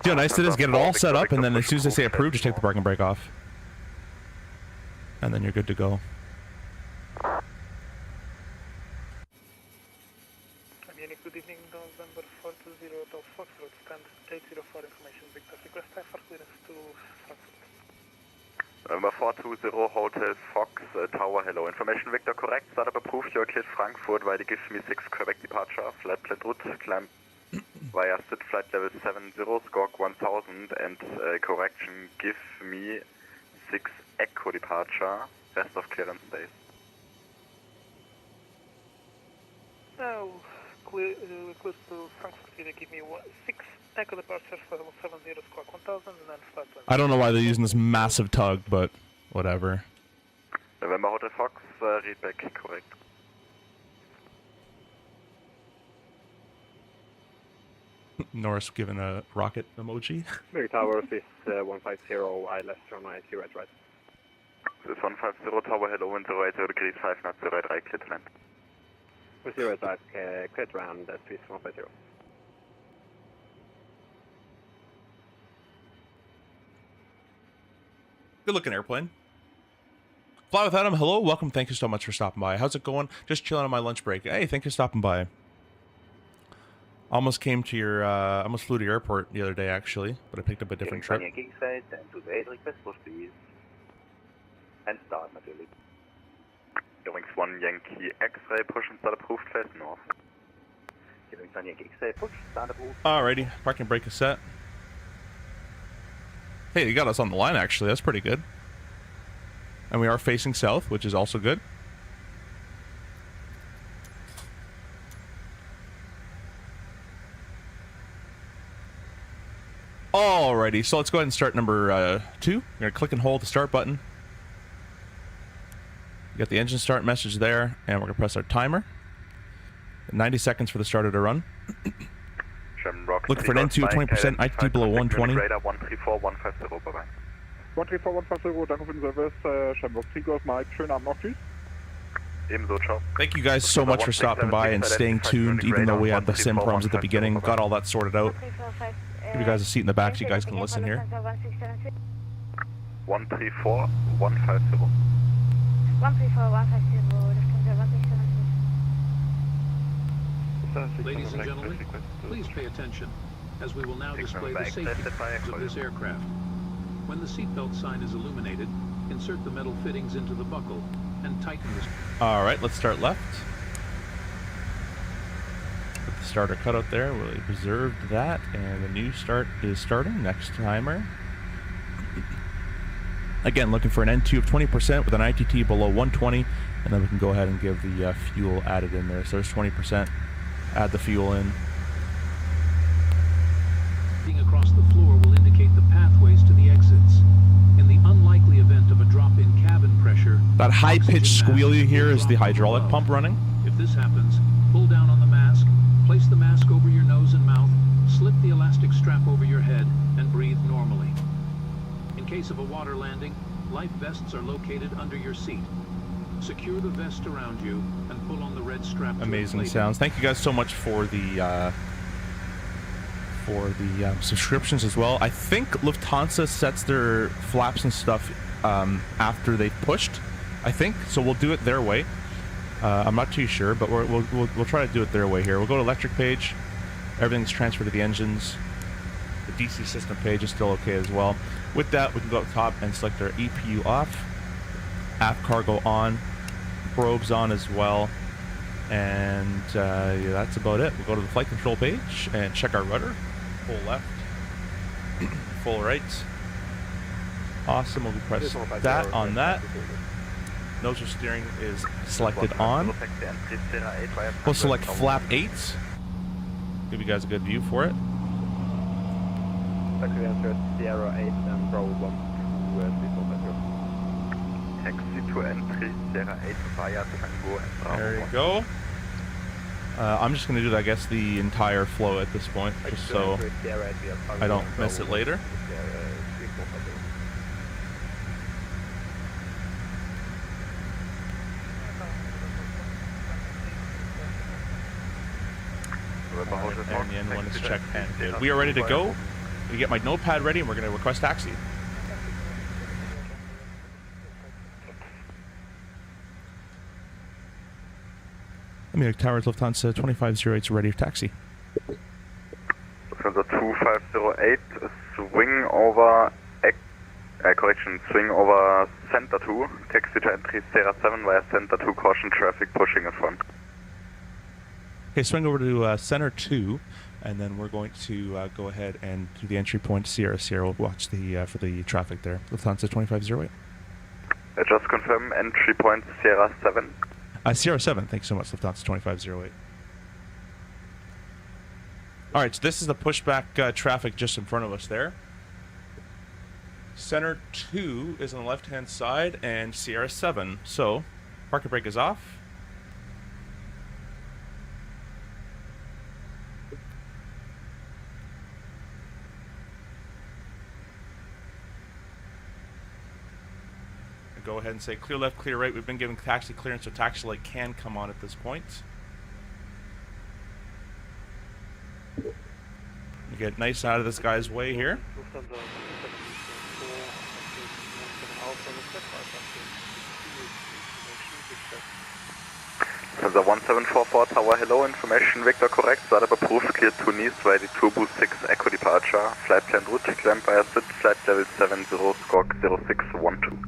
See how nice it is? Get it all set up, and then as soon as they say approved, just take the park and brake off. And then you're good to go. Good evening, November 420 to Foxtrot, stand 804 information, Victor. Request time for clearance to Frankfurt. November 420, Hotel Fox, Tower, hello. Information Victor, correct. Startup approved, you're cleared Frankfurt via gives me 6 Quebec departure, flight plan route, climb via sit flight level 70, squawk 1000, and correction, give me 6 Echo departure, rest of clearance days. Now, clear to Frankfurt, either give me 6 Echo departure for 70, squawk 1000, and then flight plan. I don't know why they're using this massive tug, but whatever. November Hotel Fox, read back, correct. Norris giving a rocket emoji. Big Tower, this 150, I left runway 0 right. This 150, Tower, hello, wind 080 degrees 5 knots, 083, clear to land. With 0 right, clear to land, please 150. Good looking airplane. Fly with Adam, hello, welcome, thank you so much for stopping by. How's it going? Just chilling on my lunch break. Hey, thank you for stopping by. Almost came to your, almost flew to your airport the other day actually, but I picked up a different trip. And start natürlich. Wings 1 Yankee X-ray, push and start approved, face north. Wings 1 Yankee X-ray, push, start approved. Alrighty, park and brake is set. Hey, you got us on the line actually, that's pretty good. And we are facing south, which is also good. Alrighty, so let's go ahead and start number 2. We're going to click and hold the start button. You got the engine start message there, and we're going to press our timer. 90 seconds for the starter to run. Look for an N2, 20%, ITT below 120. Radar 134150, bye-bye. 134150, danke für den Service, Hamburg Takeoff, Mike, schönen Abend noch, tschüss. Ebenso, ciao. Thank you guys so much for stopping by and staying tuned, even though we had the sim problems at the beginning. Got all that sorted out. Give you guys a seat in the back so you guys can listen here. 134 150. 134 150, Lufthansa 1676. Ladies and gentlemen, please pay attention, as we will now display the safety of this aircraft. When the seatbelt sign is illuminated, insert the metal fittings into the buckle and tighten this. All right, let's start left. Put the starter cutout there. We preserved that, and the new start is starting. Next timer. Again, looking for an N2 of 20% with an ITT below 120, and then we can go ahead and give the fuel added in there. So there's 20%. Add the fuel in. Across the floor will indicate the pathways to the exits. In the unlikely event of a drop in cabin pressure, that high-pitched squeal you hear is the hydraulic pump running. If this happens, pull down on the mask, place the mask over your nose and mouth, slip the elastic strap over your head, and breathe normally. In case of a water landing, life vests are located under your seat. Secure the vest around you and pull on the red strap. Amazing sounds. Thank you guys so much for the subscriptions as well. I think Lufthansa sets their flaps and stuff after they've pushed. I think so. We'll do it their way. I'm not too sure, but we'll try to do it their way here. We'll go to electric page. Everything's transferred to the engines. The DC system page is still okay as well. With that, we can go up top and select our EPU off, aft cargo on, probes on as well, and yeah, that's about it. We'll go to the flight control page and check our rudder. Full left, full right. Awesome. We'll press that on that. Nose of steering is selected on. We'll select flap 8. Give you guys a good view for it. Sierra 8 and Bravo 1 to Taxi to entry, Sierra 8 via Tango and Bravo. There you go. I'm just going to do, I guess, the entire flow at this point, just so I don't miss it later. And the N1 is checked and good. We are ready to go. We get my notepad ready, and we're going to request taxi. Munich Towers, Lufthansa 2508 is ready for taxi. Lufthansa 2508, swing over, swing over Center 2, taxi to entry Sierra 7 via Center 2, caution traffic pushing in front. Okay, swing over to Center 2, and then we're going to go ahead and do the entry point Sierra. We'll watch the for the traffic there. Lufthansa 2508. Just confirm entry point Sierra 7. Sierra 7, thanks so much, Lufthansa 2508. Alright, so this is the pushback traffic just in front of us there. Center 2 is on the left-hand side, and Sierra 7. So, parking brake is off. Go ahead and say clear left, clear right. We've been given taxi clearance, so taxi light can come on at this point. You get nice out of this guy's way here. The 1744 tower, hello, information Victor correct, startup approved, clear to Nice, ready to boost 6 echo departure, flight plan route, climb by a sit, flight level 70, squawk 0612.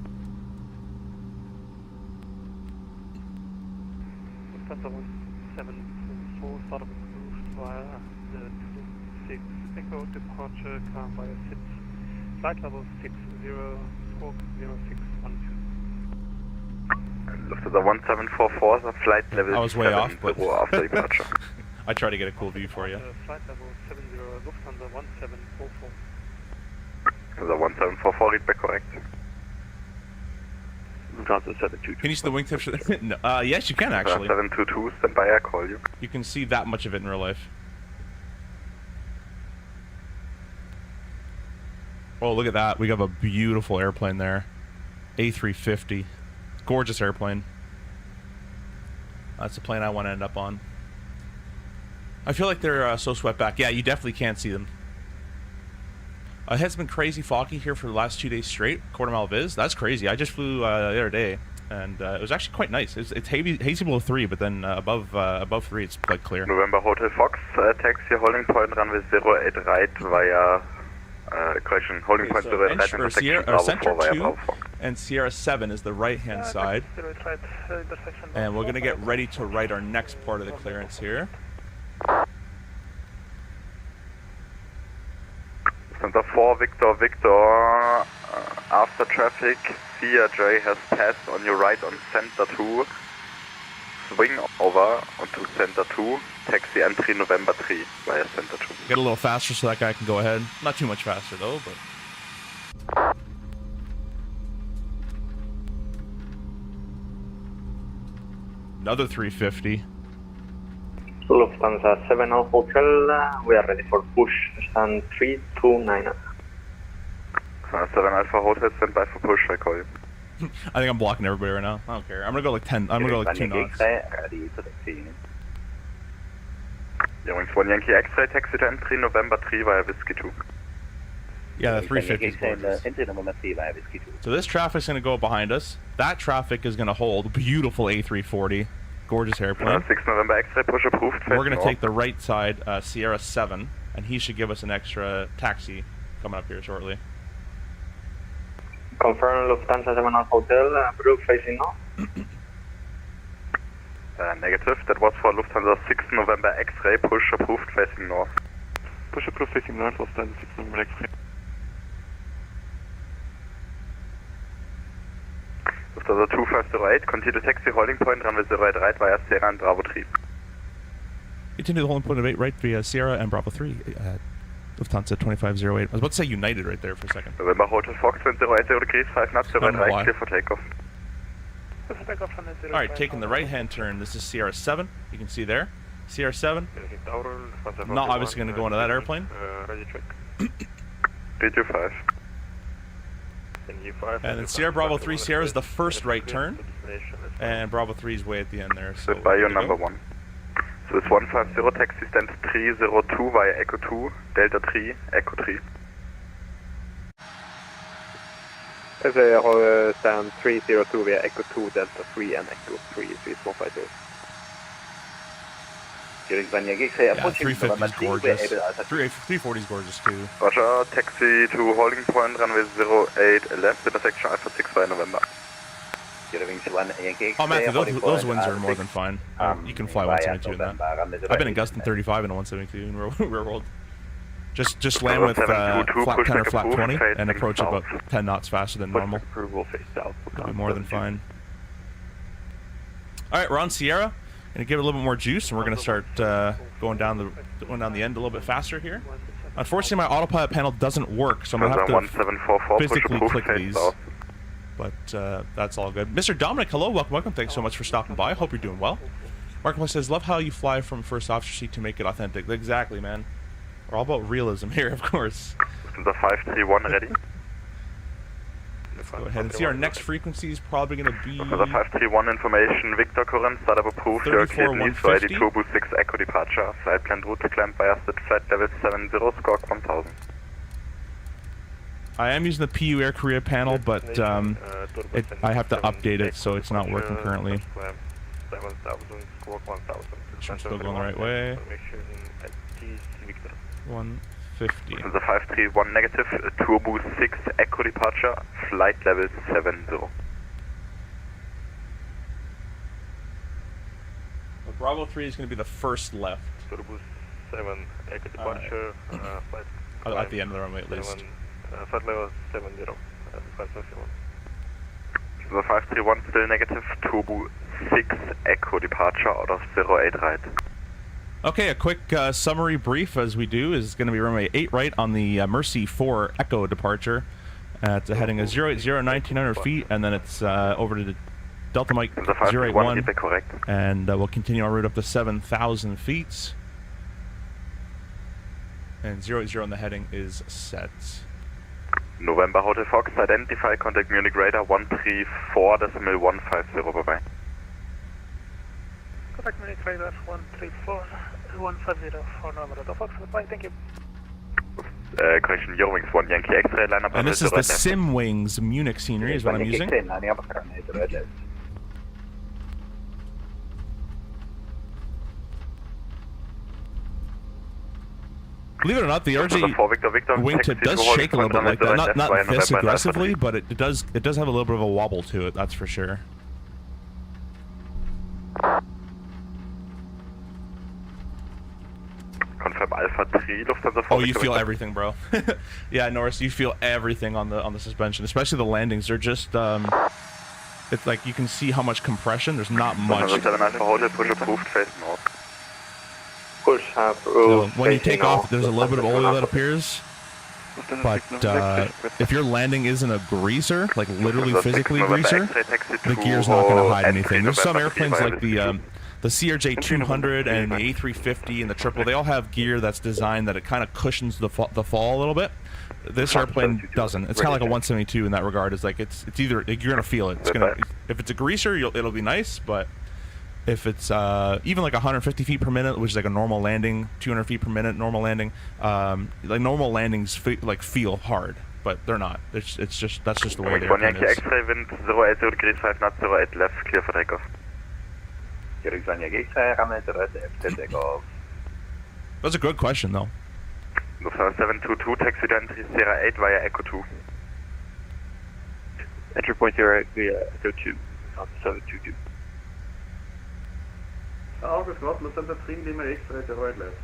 Lufthansa 174, startup approved via the 26 Echo departure, climb by a sit, flight level 60, squawk 0612. Lufthansa 1744, the flight level I was way off, but after departure. I try to get a cool view for you. Flight level 70, Lufthansa 1744. The 1744 read back correct. Lufthansa 722. Can you see the wingtips? No, yes, you can actually. 722, stand by, I call you. You can see that much of it in real life. Oh, look at that. We have a beautiful airplane there. A350. Gorgeous airplane. That's the plane I want to end up on. I feel like they're so swept back. Yeah, you definitely can't see them. It has been crazy foggy here for the last 2 days straight. Quarter mile viz. That's crazy. I just flew the other day, and it was actually quite nice. It's hazy below 3, but then above 3 it's quite clear. November Hotel Fox, taxi holding point runway 08 right via correction, holding point 08 right Center 2 and Sierra 7 is the right-hand side. And we're going to get ready to write our next part of the clearance here. Center 4, Victor, Victor. After traffic, CRJ has passed on your right on Center 2. Swing over onto Center 2. Taxi entry November 3 via Center 2. Get a little faster so that guy can go ahead. Not too much faster though, but... Another 350. Lufthansa 70 Hotel, we are ready for push, stand 329. 7 Alpha Hotel, stand by for push, I call you. I think I'm blocking everybody right now. I don't care. I'm gonna go like 10. I'm gonna go like 2 knots. Wings 1 Yankee X-ray, taxi to entry November 3 via Whiskey 2. Yeah, the 350 is gorgeous. So this traffic's gonna go behind us. That traffic is gonna hold. Beautiful A340. Gorgeous airplane. 6 November X-ray, push approved. We're going to take the right side, Sierra 7, and he should give us an extra taxi coming up here shortly. Confirm Lufthansa 70 Hotel, approved facing north. Negative, that was for Lufthansa 6 November X-ray, push approved facing north. Push approved facing north, Lufthansa 6 November X-ray. Lufthansa 2508, continue taxi holding point, runway 08 right via Sierra and Bravo 3. Continue the holding point of 8 right via Sierra and Bravo 3. Lufthansa 2508. I was about to say United right there for a second. November Hotel Fox, 2080 degrees, 5 knots, 08 right, clear for takeoff. Alright, taking the right-hand turn, this is Sierra 7. You can see there. Sierra 7. Not obviously going to go into that airplane. 325. And then Sierra Bravo 3, Sierra is the first right turn. And Bravo 3 is way at the end there. So by your number 1. So it's 150, taxi stand 302 via Echo 2, Delta 3, Echo 3. Stand 302 via Echo 2, Delta 3 and Echo 3, 3450. Yeah, 350 is gorgeous. 340 is gorgeous too. Roger, taxi to holding point, runway 08 left, intersection Alpha 6 via November. Oh, Matthew, those winds are more than fine. You can fly 172 in that. I've been in gust in 35 and a 172 in real world. Just land with flat 10 or flat 20 and approach about 10 knots faster than normal. That'll be more than fine. Alright, we're on Sierra. Gonna give it a little bit more juice, and we're gonna start going down the end a little bit faster here. Unfortunately, my autopilot panel doesn't work, so I'm gonna have to physically click these. But that's all good. Mr. Dominic, hello, welcome. Thanks so much for stopping by. Hope you're doing well. Markiplier says, love how you fly from first officer seat to make it authentic. Exactly, man. We're all about realism here, of course. The 531 ready. Let's go ahead and see our next frequency is probably going to be... The 531 information, Victor current, startup approved, your clear lease for ID Turbo 6 Echo departure. Flight plan route to climb by Asset flight level 70, score 1000. I am using the PU Air Korea panel, but I have to update it, so it's not working currently. Should still going the right way. 150. The 531 negative, Turbo 6 Echo departure, flight level 70. Well, Bravo 3 is going to be the first left. Turbo 7 Echo departure, flight at the end of the runway at least. Flight level 70, 571. The 531 still negative, Turbo 6 Echo departure out of 08 right. Okay, a quick summary brief as we do is going to be runway 8 right on the Mercy 4 Echo departure at a heading of 080, 1900 feet, and then it's over to the Delta Mike 081, and we'll continue our route up to 7,000 feet. And 080 on the heading is set. November Hotel Fox, identify, contact Munich radar 134.150, bye-bye. Contact Munich radar 134.150 for November Hotel Fox, bye, thank you. Correction, Eurowings 1 Yankee X-ray, line up. And this is the Simwings Munich scenery is what I'm using. Believe it or not, the RJ wingtip does shake a little bit like that. Not this aggressively, but it does have a little bit of a wobble to it. That's for sure. Confirm Alpha 3, Lufthansa 4. Oh, you feel everything, bro. Yeah, Norris, you feel everything on the suspension, especially the landings. They're just it's like you can see how much compression. There's not much. So when you take off, there's a little bit of oil that appears. But if your landing isn't a greaser, like literally physically greaser, the gear's not going to hide anything. There's some airplanes like the CRJ9 and the A350 and the triple. They all have gear that's designed that it kind of cushions the fall a little bit. This airplane doesn't. It's kind of like a 172 in that regard. It's like it's either you're going to feel it. It's gonna, if it's a greaser, it'll be nice, but if it's even like 150 feet per minute, which is like a normal landing, 200 feet per minute normal landing, like normal landings feel hard, but they're not. It's just that's just the way the airplane is. X-ray wind 08 degrees 5 knots 08 left, clear for takeoff. That's a good question though. Lufthansa 722 taxi to entry Sierra 8 via Echo 2. Entry point Sierra 8 via Echo 2 on 722. August Scott, Lufthansa 3 Lima X-ray to right left.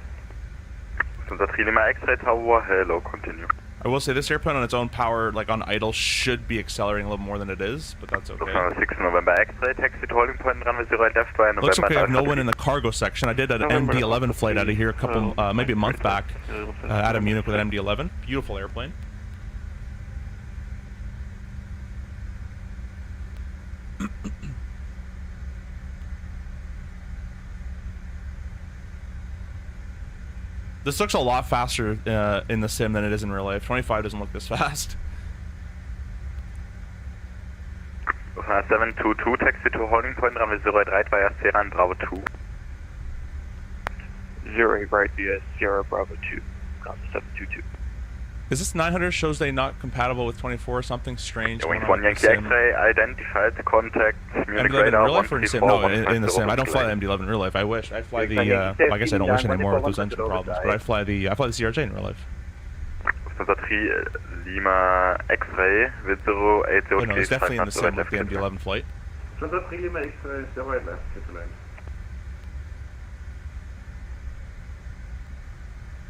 Lufthansa 3 Lima X-ray tower, hello, continue. I will say this airplane on its own power, like on idle, should be accelerating a little more than it is, but that's okay. Lufthansa 6 November X-ray, taxi to holding point, runway 08 left via November. Looks okay, I have no one in the cargo section. I did an MD-11 flight out of here a couple, maybe a month back, out of Munich with an MD-11. Beautiful airplane. This looks a lot faster in the sim than it is in real life. 25 doesn't look this fast. 722 taxi to holding point, runway 08 right via Sierra and Bravo 2. 08 right via Sierra Bravo 2, on 722. Is this 900 shows they not compatible with 24 or something strange? Wings 1 Yankee X-ray, identified the contact, Munich MD-11 in radar real life or in sim? No, in the sim. I don't fly the MD-11 in real life. I wish. I fly the, well, I guess I don't wish anymore with those engine problems, but I fly the CRJ in real life. Lufthansa 3 Lima X-ray with 08 Oh, no, it's definitely in the sim with the MD-11 flight. Lufthansa 3 Lima X-ray to right left, clear to land.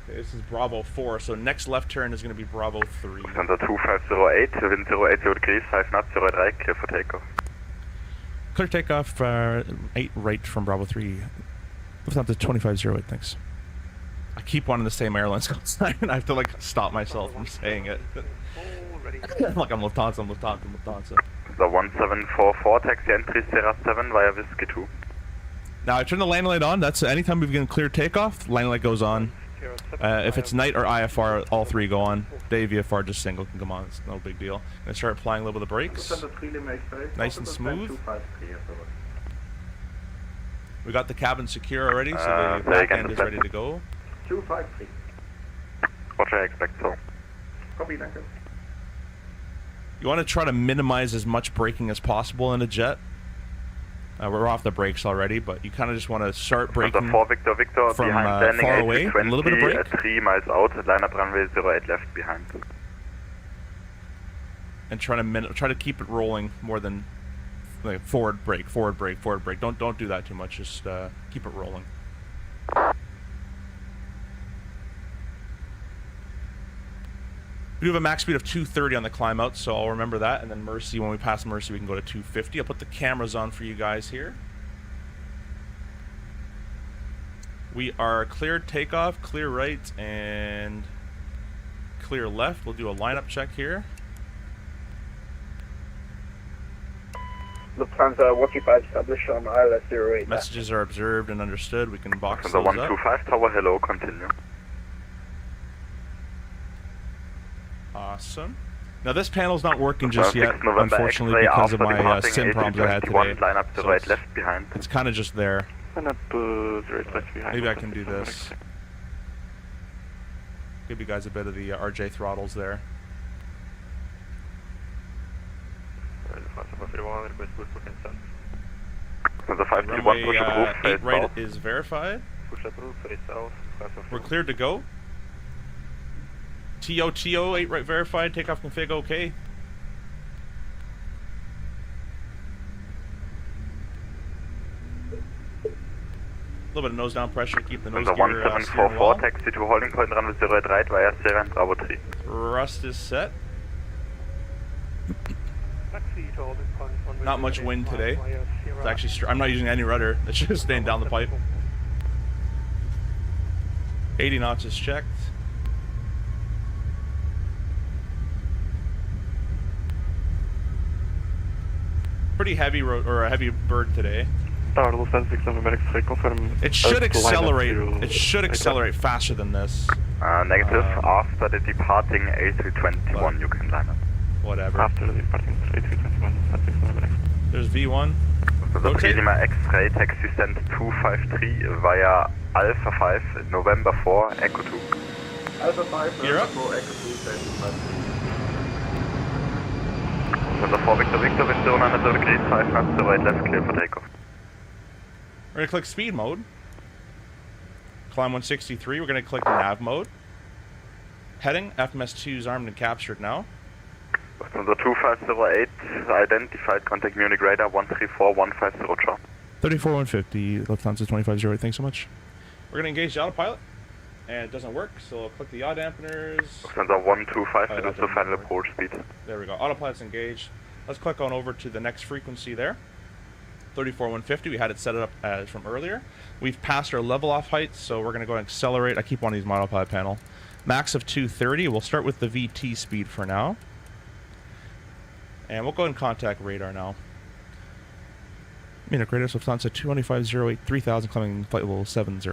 This is Bravo 4, so next left turn is going to be Bravo 3. Lufthansa 2508, wind 08 degrees, 5 knots, 03, clear for takeoff. Clear takeoff, 8 right from Bravo 3. Lufthansa 2508, thanks. I keep wanting to say Maryland's call sign, I have to like stop myself from saying it. Like I'm Lufthansa. The 1744 taxi entry Sierra 7 via Whiskey 2. Now I turn the landing light on, that's anytime we've getting clear takeoff, landing light goes on. If it's night or IFR, all three go on. Day VFR, just single can come on. It's no big deal. I'm gonna start applying a little bit of the brakes. Nice and smooth. We got the cabin secure already, so the back end is ready to go. 253. What I expect so. Copy, thank you. You want to try to minimize as much braking as possible in a jet. We're off the brakes already, but you kind of just want to start braking from far away, a little bit of brake. 3 miles out, line up runway 08 left behind. And try to keep it rolling more than like forward brake, forward brake, forward brake. Don't do that too much. Just keep it rolling. We do have a max speed of 230 on the climb out, so I'll remember that. And then Mercy, when we pass Mercy, we can go to 250. I'll put the cameras on for you guys here. We are cleared takeoff, clear right, and clear left. We'll do a lineup check here. Lufthansa 125 established on ILS 08. Messages are observed and understood. We can box those the up. 125 tower, hello, continue. Awesome. Now this panel's not working just yet, unfortunately, because of my sim problems I had today. So left behind. It's kind of just there. Left behind. Maybe I can do this. Give you guys a bit of the RJ throttles there. Runway 8 right is verified. We're cleared to go. TO, 8 right verified, takeoff config okay. A little bit of nose down pressure, keep the nose gear steering 1744, well. taxi to holding point runway 08 via Sierra and Bravo 3. Thrust is set. Taxi to holding point runway Not much 08 wind today. via Sierra. It's actually I'm not using any rudder. It's just staying down the pipe. 80 knots is checked. Pretty heavy or a heavy bird today. It should accelerate. It should accelerate faster than this. Negative. After the departing A321, you can line up. Whatever. After the departing A321, There's V1. So the Prisma X-ray taxi send 253 via Alpha 5, November 4, Echo 2. Alpha 5, You're up. Echo 2, station 5. November 4, Victor, wind 090 degrees, 5 knots to right, left, clear for takeoff. We're gonna click speed mode. Climb 163. We're gonna click nav mode. Heading FMS2 is armed and captured now. Lufthansa 2508, identified, contact Munich radar 134-150, Charlie. 34150, Lufthansa 2508, thanks so much. We're going to engage the autopilot, and it doesn't work, so I'll click the yaw dampeners. Lufthansa 125, reduce the final approach speed. There we go, autopilot's engaged. Let's click on over to the next frequency there. 34150, we had it set up as from earlier. We've passed our level off height, so we're going to go and accelerate. I keep wanting to use my autopilot panel. Max of 230, we'll start with the VT speed for now. And we'll go ahead and contact radar now. Munich radar, Lufthansa 22508, 3000, climbing flight level 70.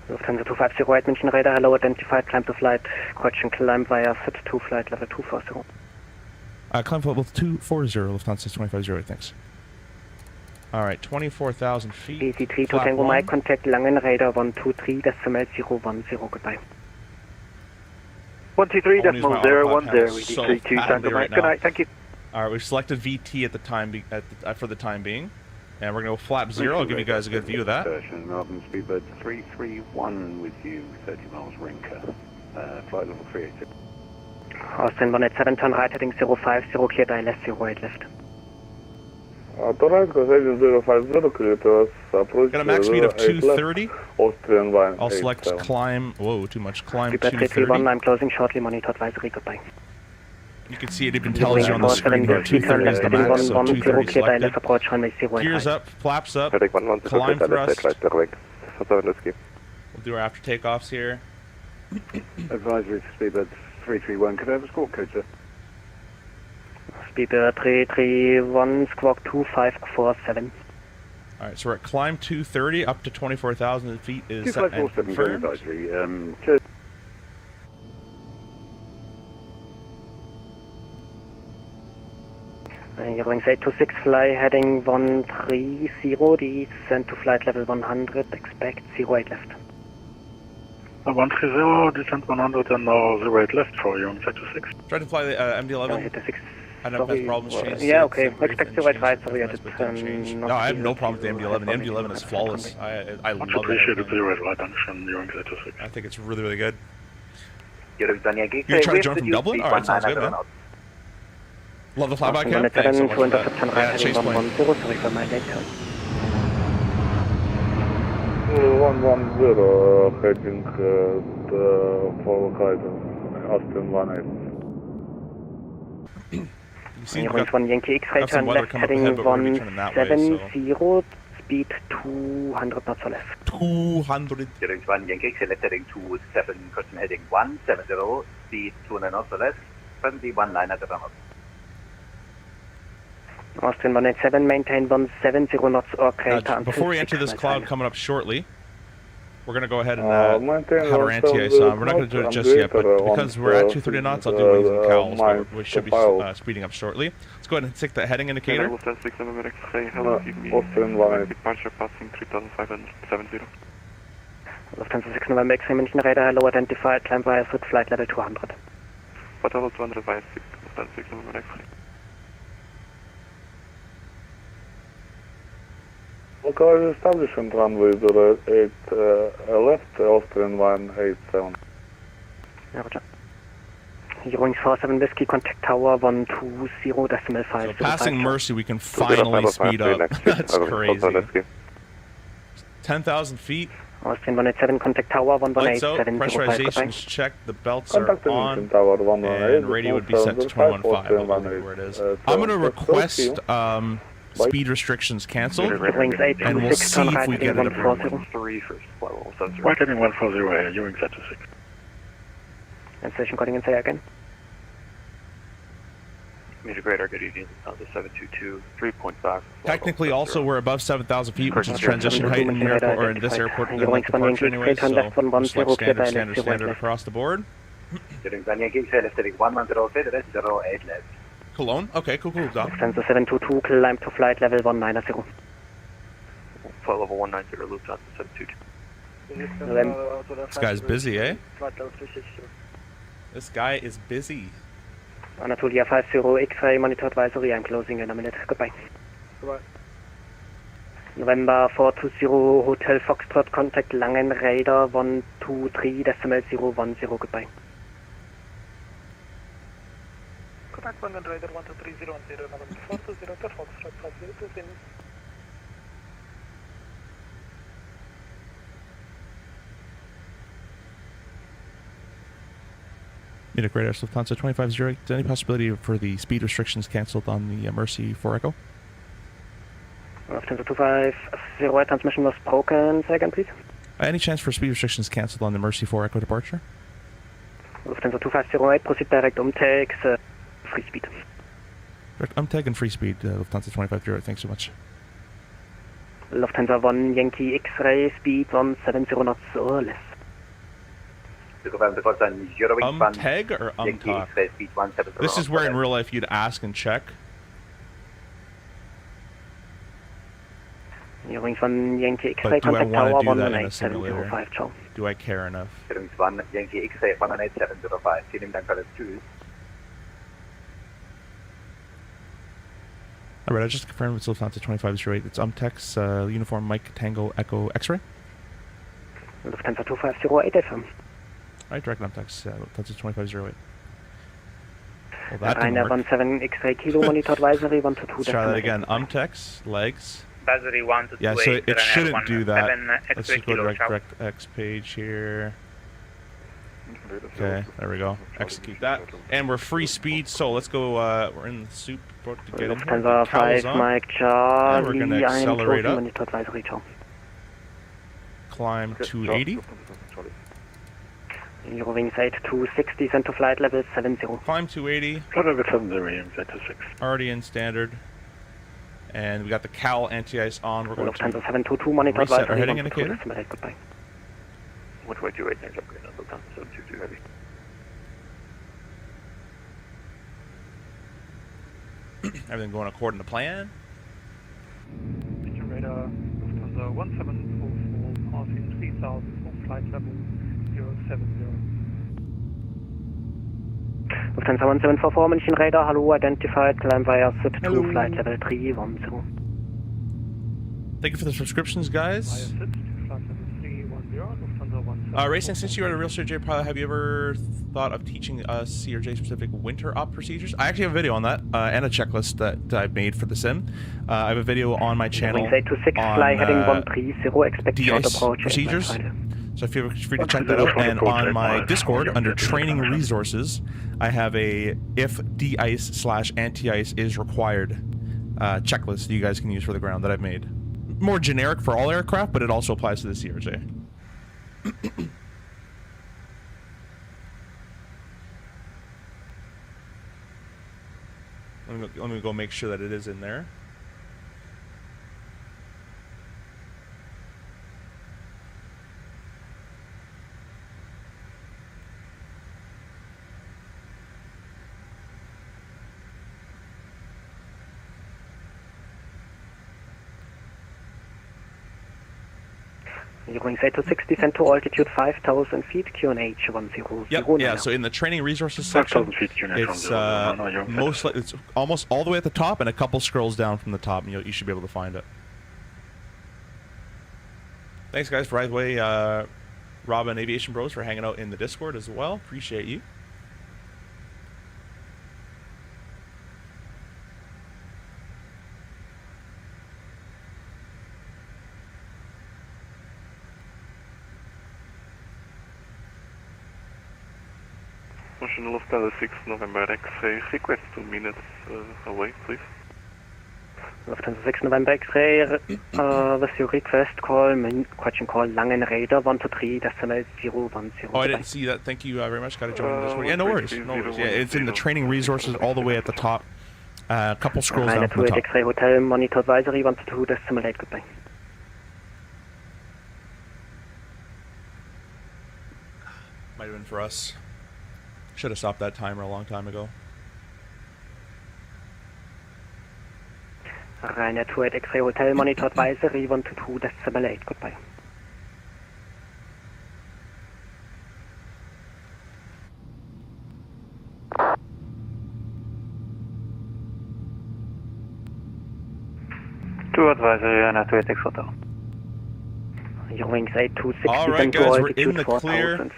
Lufthansa 2508, München radar, hello, identified, climb to flight, correction climb via SIT2 flight level 240. Climb flight level 240, Lufthansa 2508, thanks. Alright, 24,000 feet. EC3 to Tango Mike, contact Langen radar 123, decimal 010, goodbye. 123, decimal 010, EC3 to Tango Mike, good night, thank you. Alright, we've selected VT at the time for the time being. And we're going to go flap 0, I'll give you guys a good view of that. Melbourne Speedbird 331 with you, 30 miles Rinker, flight level 386. Austin 187, turn right, heading 050, cleared eye left, 08 left. Got a max speed of 230. Austrian line. I'll select climb. Whoa, too much. Climb Speedbird 331, 230. I'm closing shortly, monitor advisory, goodbye. You can see it even tells you on the screen here. 230 is the max, so 230 selected. Gears up, flaps up, climb thrust. We'll do our after takeoffs here. Advisory for Speedbird 331, could I have a squawk code, sir? Speedbird 331, squawk 2547. Alright, so we're at climb 230 up to 24,000 feet is set and confirmed. Advisory, Eurowings 826, fly heading 130, descend to flight level 100, expect 08 left. 130, descent 100 and now 08 left for Eurowings 826. Try to fly the MD-11. I don't know if problems changed. Yeah, okay, expect 08 right, sorry, I did no, I have no problem with the MD-11. The MD-11 is flawless. I love it. Much appreciated, 08 right, thanks from Eurowings 826. I think it's really, really good. You're You're trying to join from Dublin? Alright, sounds good, man. Love the flyby cam. Thanks so much for that. Yeah, chase plane. Sorry for my late turn. 110, heading for Austin 18. Eurowings 1 Yankee X-ray, turn left, heading 170, speed 200 knots or left. 200. Eurowings 1 Yankee X-ray, left heading 27, custom heading 170, speed 200 knots or less, 71 line at the run. Austin 187, maintain 170 knots or crater. Before we enter this cloud coming up shortly, we're going to go ahead and have our anti-ice on. We're not going to do it just yet, but because we're at 230 knots, I'll do wings and cowls, but we should be speeding up shortly. Let's go ahead and take that heading indicator. Departure passing 3,570. Lufthansa 6 November X-ray, München radar, hello, identified, climb via SIT, flight level 200. Level 200 via Lufthansa 6 November X-ray. Local establishment runway 08 left, Austrian 187. Roger. Eurowings 47 Whiskey, contact tower 120.5. So passing Mercy, we can finally speed up. That's crazy. 10,000 feet. Austrian 187, contact tower Lights out, 118.705. pressurization's checked, the belts are Contact on, tower 118, and radio would be set to 21.5. Where it is. I'm going to request speed restrictions canceled, and we'll see if we get it approved. 3 first level sensor. White heading 140, Ewing set to 6. And station calling in, say again. Meter radar, good evening. Down to 722, 3.5. Technically, also, we're above 7,000 feet, which is transition height in the airport, or in this airport, in like departure anyway, so just like standard across the board. Cologne? Okay, cool, Doc. Lufthansa 722, climb to flight level 190. Flight level 190, Lufthansa 722. This guy's busy, eh? This guy is busy. Anatolia 50, X-ray, monitor advisory, I'm closing in a minute. Goodbye. Goodbye. November 420, Hotel Foxtrot, contact Langen Radar 123.010, goodbye. Contact Langen Radar 123.010, November 420, Foxtrot, Foxtrot, Munich Radar, Lufthansa 2508. Any possibility for the speed restrictions cancelled on the Mercy 4 Echo? Lufthansa 250, transmission was broken. Say again, please. Any chance for speed restrictions cancelled on the Mercy 4 Echo departure? Lufthansa 2508, proceed direct umtags, free speed. Direct umtag and free speed, Lufthansa 2508. Thanks so much. Lufthansa 1 Yankee X-ray, speed 170 knots or less. Umtag or umtalk? This is where in real life you'd ask and check. Eurowings 1 Yankee But X-ray, do I contact want tower to do that in a simulator? 18705, Do I care enough? Eurowings 1 Yankee X-ray 18705. Vielen Dank, alles. Tschüss. Alright, I just confirmed it's Lufthansa 2508. It's umtex, uniform Mike Tango Echo X-ray. Lufthansa 2508 FM. Alright, direct umtex, Lufthansa 2508. Well, that didn't Rainer work. 17 X-ray kilo, monitor advisory 122. Let's try that again. Umtex, legs. Advisory 1 to 2. Yeah, so it shouldn't do that. 7 Let's just go kilo, direct X page here. Okay, there we go. Execute that. And we're free speed, so let's go, we're in the soup, about to get in here. Lufthansa 5 Mike Charlie, And we're going to accelerate up. monitor advisory, ciao. Climb 280. Eurowings 8 260, send to flight level 70. Climb 280. Flight level 70, Ewing set to 6. Already in standard. And we got the CAL anti-ice on. We're going Lufthansa to 722, monitor reset advisory our heading 122, indicator. goodbye. 128, next upgrade on Lufthansa 722 heavy. Everything going according to plan. Meter radar, Lufthansa 1744, passing 3000 for flight level 070. Lufthansa 1744, München radar, hello, identified, climb via SIP 2, flight level 310. Thank you for the subscriptions, guys. Via SIP to flight level 310, Lufthansa 1744. Racing, since you are the real CRJ pilot, have you ever thought of teaching us CRJ-specific winter op procedures? I actually have a video on that, and a checklist that I've made for the sim. I have a video on my channel on fly heading 130, expect short de-ice approach. procedures. So if you're free to check that out. And on my Discord, under training resources, I have a if de-ice / anti-ice is required checklist you guys can use for the ground that I've made. More generic for all aircraft, but it also applies to the CRJ. Let me go make sure that it is in there. Eurowings 8 to 60, send to altitude 5,000 feet, QNH 100. Yep, yeah, so in the training resources section, it's it's almost all the way at the top and a couple scrolls down from the top, and you should be able to find it. Thanks, guys. By the way, Robin Aviation Bros for hanging out in the Discord as well. Appreciate you. Motion Lufthansa 6 November X-ray, request 2 minutes away, please. Lufthansa 6 November X-ray, with your request call, question call Langen Radar 123.010. Oh, I didn't see that. Thank you very much. Got to join the Discord. Yeah, no worries. No worries. Yeah, it's in the training resources all the way at the top. A couple scrolls down from the top. X-ray Hotel, monitor advisory 122.8, goodbye. Might have been for us. Should have stopped that timer a long time ago. Ryanair 28 X-ray Hotel, monitor advisory 122.8, goodbye. To advisory Ryanair 28 X Hotel. Your wings 826. All right, guys, we're in the clear.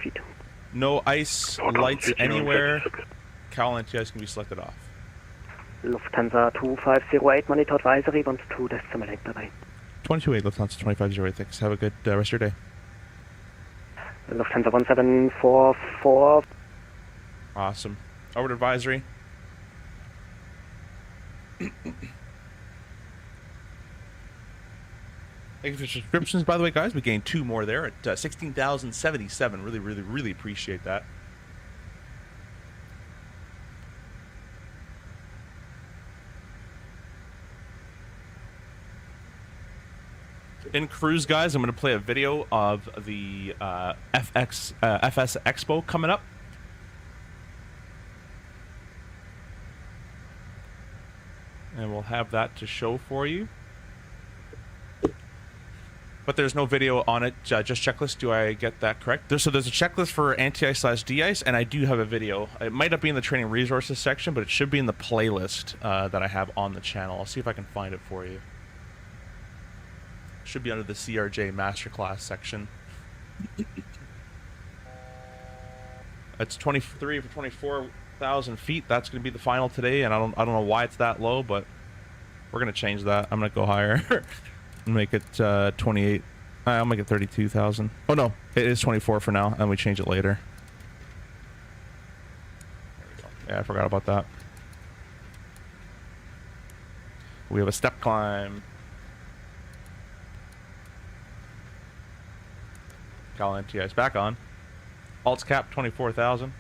No ice lights anywhere. Cal and NTIs can be selected off. Lufthansa 2508, monitor advisory 122.8, bye-bye. 228 Lufthansa 2508, thanks. Have a good rest of your day. Lufthansa 1744. Awesome. Over advisory. Thank you for subscriptions, by the way, guys. We gained 2 more there at 16,077. Really appreciate that. In cruise, guys, I'm going to play a video of the FS Expo coming up. And we'll have that to show for you. But there's no video on it, just checklist. Do I get that correct? So there's a checklist for anti-ice/de-ice, and I do have a video. It might not be in the training resources section, but it should be in the playlist that I have on the channel. I'll see if I can find it for you. Should be under the CRJ Masterclass section. It's 23 for 24,000 feet. That's going to be the final today, and I don't know why it's that low, but we're going to change that. I'm going to go higher. Make it 28. I'll make it 32,000. Oh no, it is 24 for now, and we change it later. There we go. Yeah, I forgot about that. We have a step climb. Cal NTI's back on. Alts cap 24,000.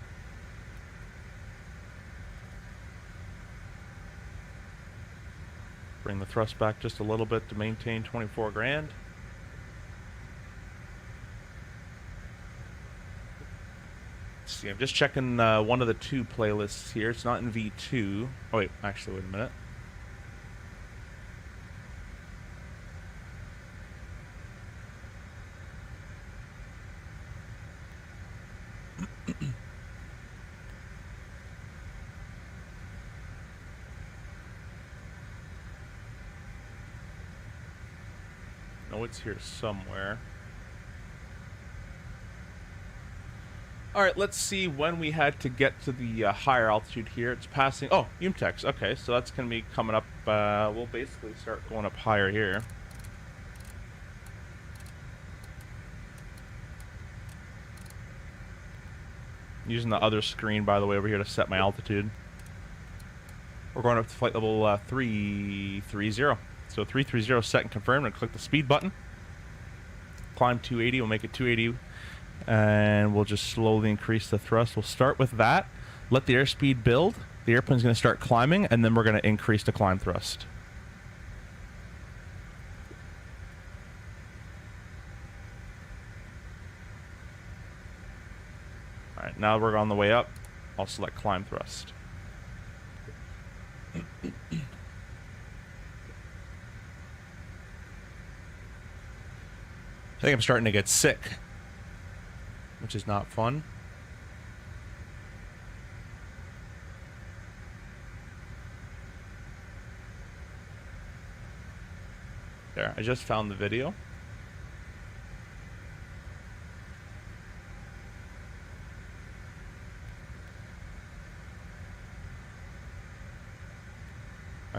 Bring the thrust back just a little bit to maintain 24 grand. Let's see, I'm just checking one of the 2 playlists here. It's not in V2. Oh wait, actually, wait a minute. No, it's here somewhere. Alright, let's see when we had to get to the higher altitude here. It's passing... Oh, Umtex. Okay, so that's going to be coming up... we'll basically start going up higher here. Using the other screen, by the way, over here to set my altitude. We're going up to flight level 330. So 330 set and confirmed, and click the speed button. Climb 280, we'll make it 280, and we'll just slowly increase the thrust. We'll start with that, let the airspeed build, the airplane's going to start climbing, and then we're going to increase the climb thrust. Alright, now we're on the way up. I'll select climb thrust. I think I'm starting to get sick, which is not fun. There, I just found the video.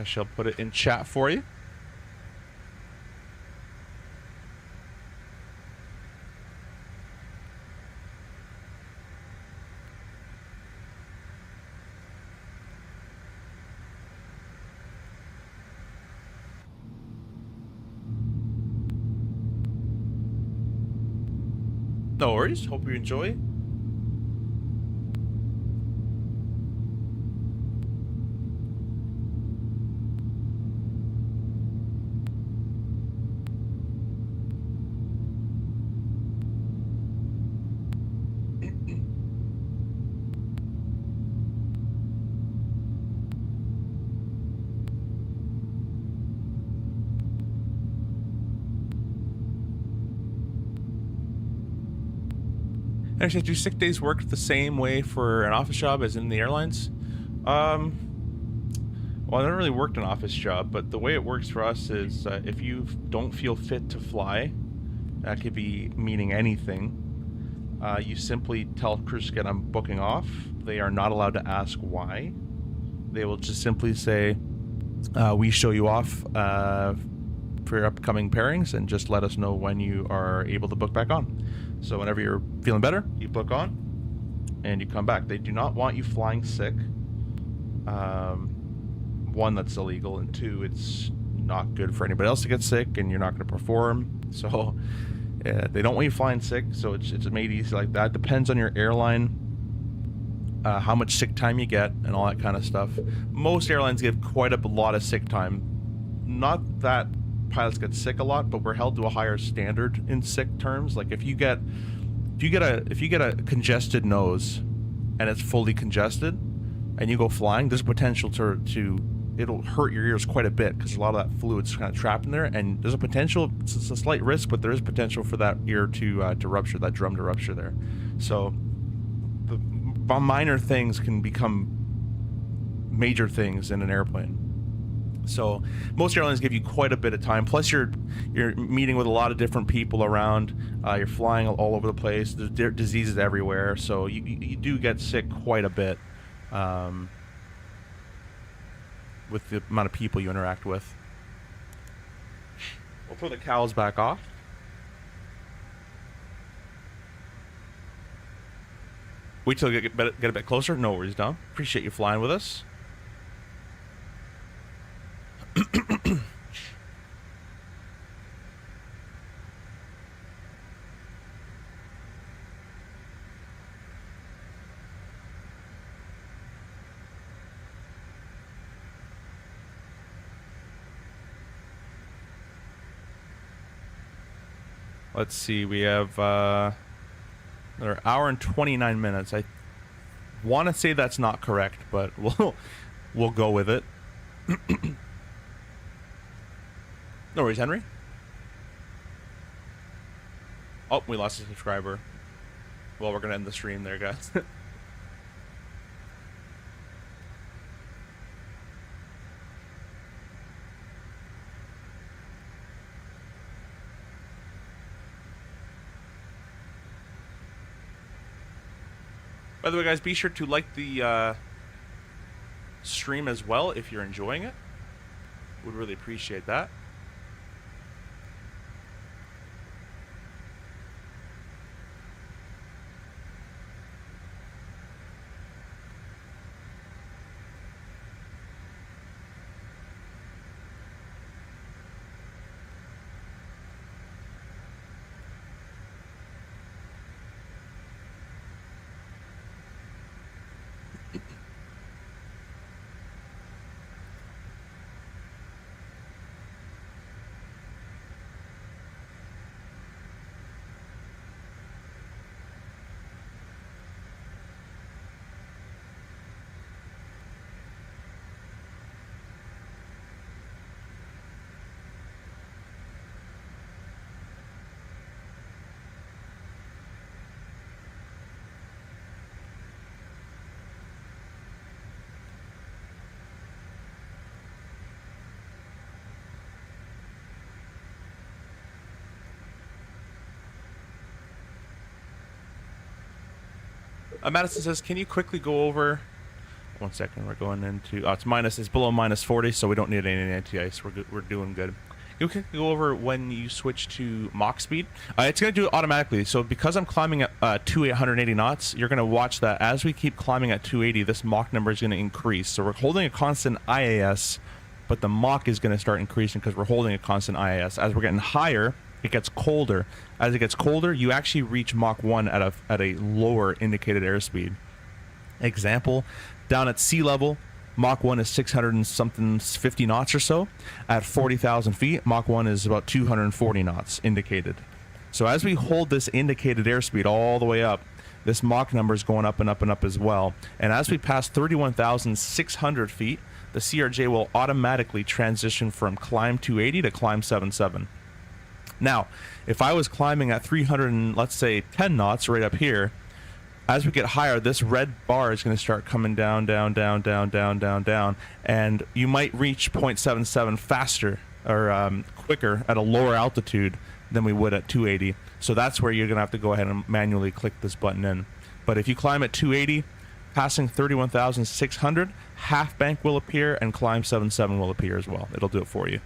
I shall put it in chat for you. No worries. Hope you enjoy. Actually, do sick days work the same way for an office job as in the airlines? Well, I never really worked an office job, but the way it works for us is if you don't feel fit to fly, that could be meaning anything, you simply tell crew skid I'm booking off. They are not allowed to ask why. They will just simply say, we show you off for your upcoming pairings, and just let us know when you are able to book back on. So whenever you're feeling better, you book on and you come back. They do not want you flying sick. One, that's illegal, and two, it's not good for anybody else to get sick, and you're not going to perform. So they don't want you flying sick, so it's made easy like that. Depends on your airline, how much sick time you get, and all that kind of stuff. Most airlines give quite a lot of sick time. Not that pilots get sick a lot, but we're held to a higher standard in sick terms. Like if you get a congested nose and it's fully congested and you go flying, there's potential to it'll hurt your ears quite a bit because a lot of that fluid's kind of trapped in there, and there's a potential, it's a slight risk, but there is potential for that ear to rupture, that drum to rupture there. So the minor things can become major things in an airplane. So most airlines give you quite a bit of time. Plus you're meeting with a lot of different people around. You're flying all over the place. There's diseases everywhere. So you do get sick quite a bit with the amount of people you interact with. We'll throw the cowls back off. Wait till you get a bit closer. No worries, Dom. Appreciate you flying with us. Let's see, we have another hour and 29 minutes. I want to say that's not correct, but we'll go with it. No worries, Henry. Oh, we lost a subscriber. Well, we're going to end the stream there, guys. By the way, guys, be sure to like the stream as well if you're enjoying it. Would really appreciate that. Madison says, can you quickly go over 1 second. We're going into... it's below -40, so we don't need any anti-ice. We're good. We're doing good. You can go over when you switch to Mach speed. It's going to do it automatically. So because I'm climbing at 180 knots, you're going to watch that as we keep climbing at 280, this Mach number is going to increase. So we're holding a constant IAS, but the Mach is going to start increasing because we're holding a constant IAS. As we're getting higher, it gets colder. As it gets colder, you actually reach Mach 1 at a lower indicated airspeed. Example, down at sea level, Mach 1 is 600 and something 50 knots or so. At 40,000 feet, Mach 1 is about 240 knots indicated. So as we hold this indicated airspeed all the way up, this Mach number is going up and up and up as well. And as we pass 31,600 feet, the CRJ will automatically transition from climb 280 to climb 77. Now, if I was climbing at 300 and let's say 10 knots right up here, as we get higher, this red bar is going to start coming down, down, down, down, down, down, down, and you might reach 0.77 faster or quicker at a lower altitude than we would at 280. So that's where you're going to have to go ahead and manually click this button in. But if you climb at 280, passing 31,600, half bank will appear and climb 77 will appear as well. It'll do it for you.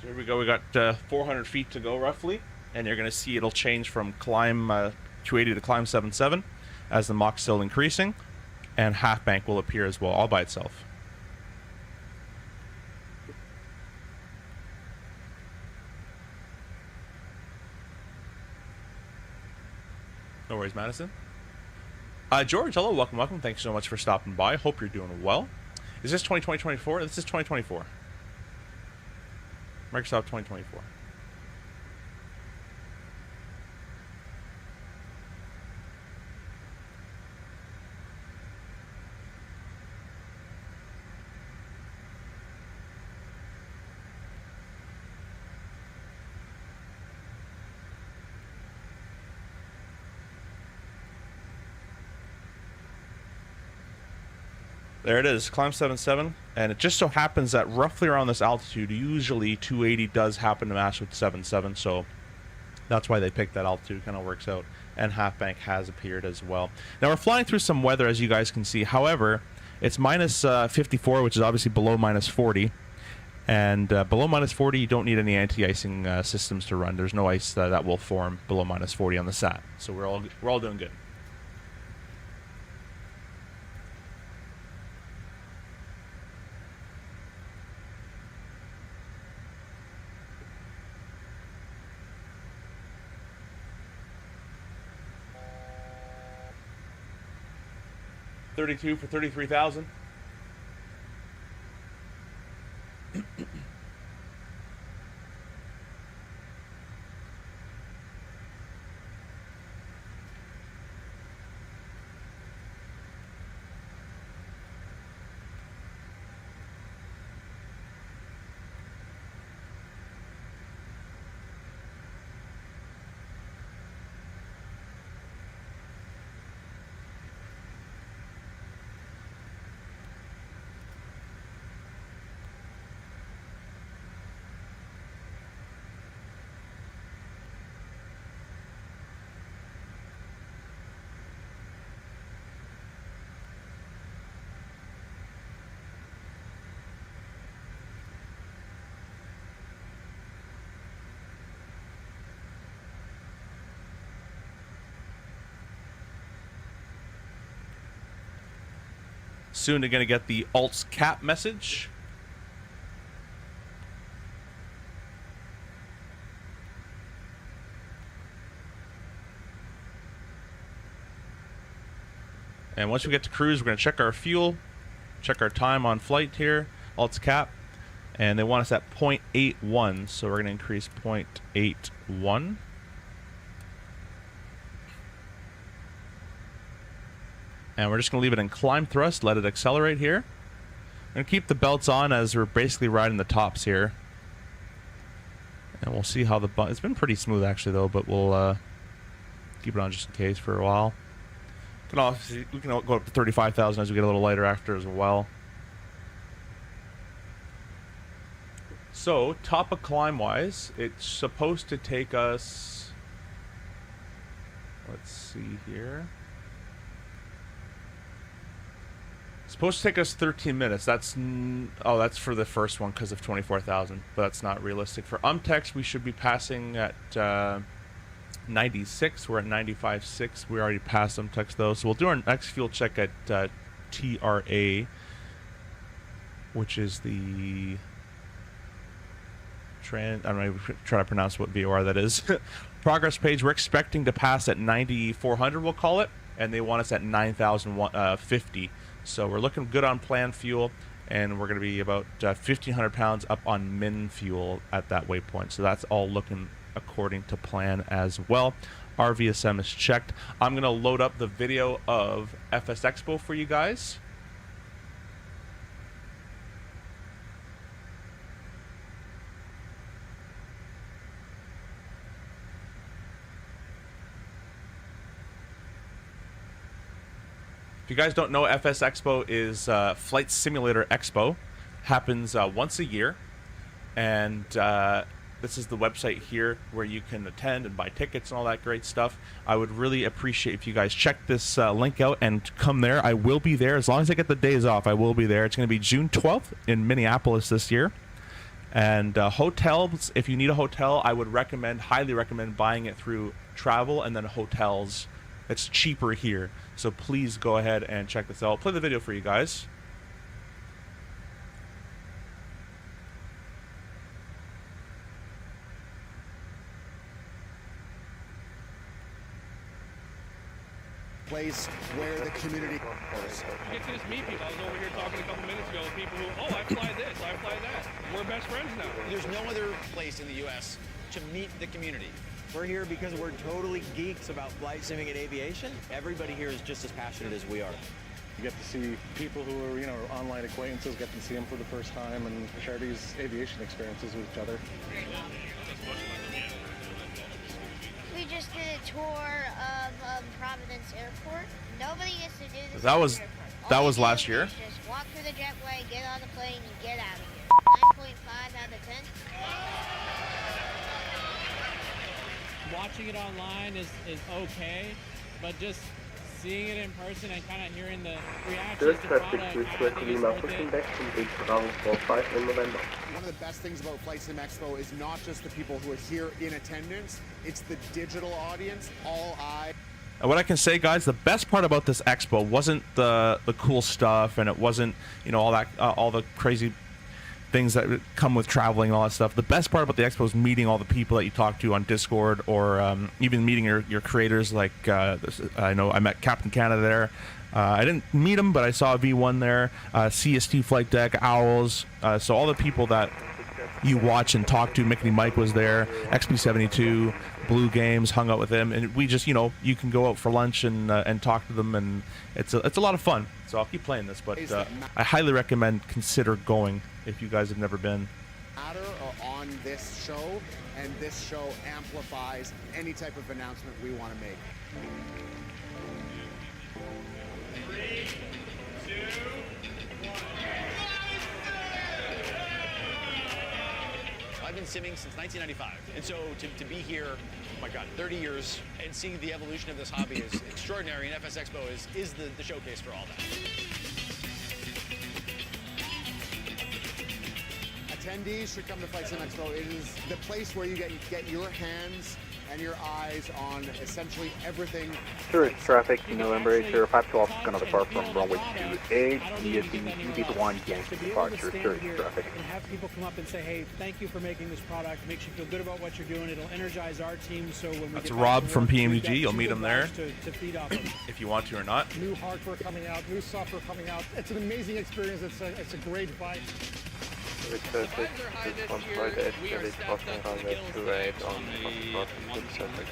So here we go. We got 400 feet to go roughly, and you're going to see it'll change from climb 280 to climb 77 as the Mach's still increasing, and half bank will appear as well, all by itself. No worries, Madison. George, hello, welcome. Thanks so much for stopping by. Hope you're doing well. Is this 2024? This is 2024. Microsoft 2024. There it is, climb 77, and it just so happens that roughly around this altitude, usually 280 does happen to match with 77, so that's why they picked that altitude. Kind of works out, and half bank has appeared as well. Now we're flying through some weather, as you guys can see. However, it's minus 54, which is obviously below minus 40, and below minus 40, you don't need any anti-icing systems to run. There's no ice that will form below minus 40 on the SAT, so we're all doing good. $32 for 33,000. Soon they're going to get the alts cap message. And once we get to cruise, we're going to check our fuel, check our time on flight here, alts cap, and they want us at 0.81, so we're going to increase 0.81. And we're just going to leave it in climb thrust, let it accelerate here. We're going to keep the belts on as we're basically riding the tops here. And we'll see how it's been pretty smooth actually though, but we'll keep it on just in case for a while. We can go up to 35,000 as we get a little lighter after as well. So, top of climb wise, it's supposed to take us, let's see here. It's supposed to take us 13 minutes. That's for the first one because of 24,000, but that's not realistic. For Umtex, we should be passing at 96. We're at 95.6. We already passed Umtex though, so we'll do our next fuel check at TRA, which is the I'm going to try to pronounce what VOR that is. Progress page. We're expecting to pass at 9,400. We'll call it, and they want us at 9,050. So we're looking good on planned fuel, and we're going to be about 1,500 pounds up on min fuel at that waypoint. So that's all looking according to plan as well. RVSM is checked. I'm going to load up the video of FS Expo for you guys. If you guys don't know, FS Expo is Flight Simulator Expo. Happens once a year, and this is the website here where you can attend and buy tickets and all that great stuff. I would really appreciate if you guys check this link out and come there. I will be there. As long as I get the days off, I will be there. It's going to be June 12th in Minneapolis this year. And hotels, if you need a hotel, I would highly recommend buying it through travel and then hotels. It's cheaper here. So please go ahead and check this out. I'll play the video for you guys. Place where the community goes. You get to just meet people. I was over here talking a couple minutes ago with people who, oh, I fly this, I fly that. We're best friends now. There's no other place in the U.S. to meet the community. We're here because we're totally geeks about flight simming and aviation. Everybody here is just as passionate as we are. You get to see people who are, online acquaintances, get to see them for the first time and share these aviation experiences with each other. We just did a tour of Providence Airport. Nobody gets to do this. That was last year. Just walk through the jetway, get on the plane, and get out of here. 9.5 out of 10. Watching it online is okay, but just seeing it in person and kind of hearing the reactions to product, One of the best things about Flight Sim Expo is not just the people who are here in attendance, it's the digital audience, all eyes. And what I can say, guys, the best part about this expo wasn't the cool stuff, and it wasn't, all that all the crazy things that come with traveling and all that stuff. The best part about the expo is meeting all the people that you talk to on Discord, or even meeting your creators. Like I know I met Captain Canada there. I didn't meet him, but I saw a V1 there. CST Flight Deck, Owls. So all the people that you watch and talk to. Mickey Mike was there. XP72, Blue Games, hung out with him, and we just, you can go out for lunch and talk to them, and it's a lot of fun. So I'll keep playing this, but I highly recommend consider going if you guys have never been. On this show, and this show amplifies any type of announcement we want to make. 3, 2, 1. I've been simming since 1995, and so to be here, oh my God, 30 years, and seeing the evolution of this hobby is extraordinary, and FS Expo is the showcase for all that. Attendees should come to Flight Sim Expo. It is the place where you get your hands and your eyes on essentially everything. Tourist traffic, November 80512 is going to depart from runway 28, EDDM-EGBB Yankee departure, tourist traffic. And have people come up and say, hey, thank you for making this product. Makes you feel good about what you're doing. It'll energize our team. So when we That's get Rob back to from work, we've PMDG. got You'll two meet him there to feed off of. if you want to or not. New hardware coming out, new software coming out. It's an amazing experience. It's a great vibe. Just on Friday, escalate crossing runway 28 on Pacific.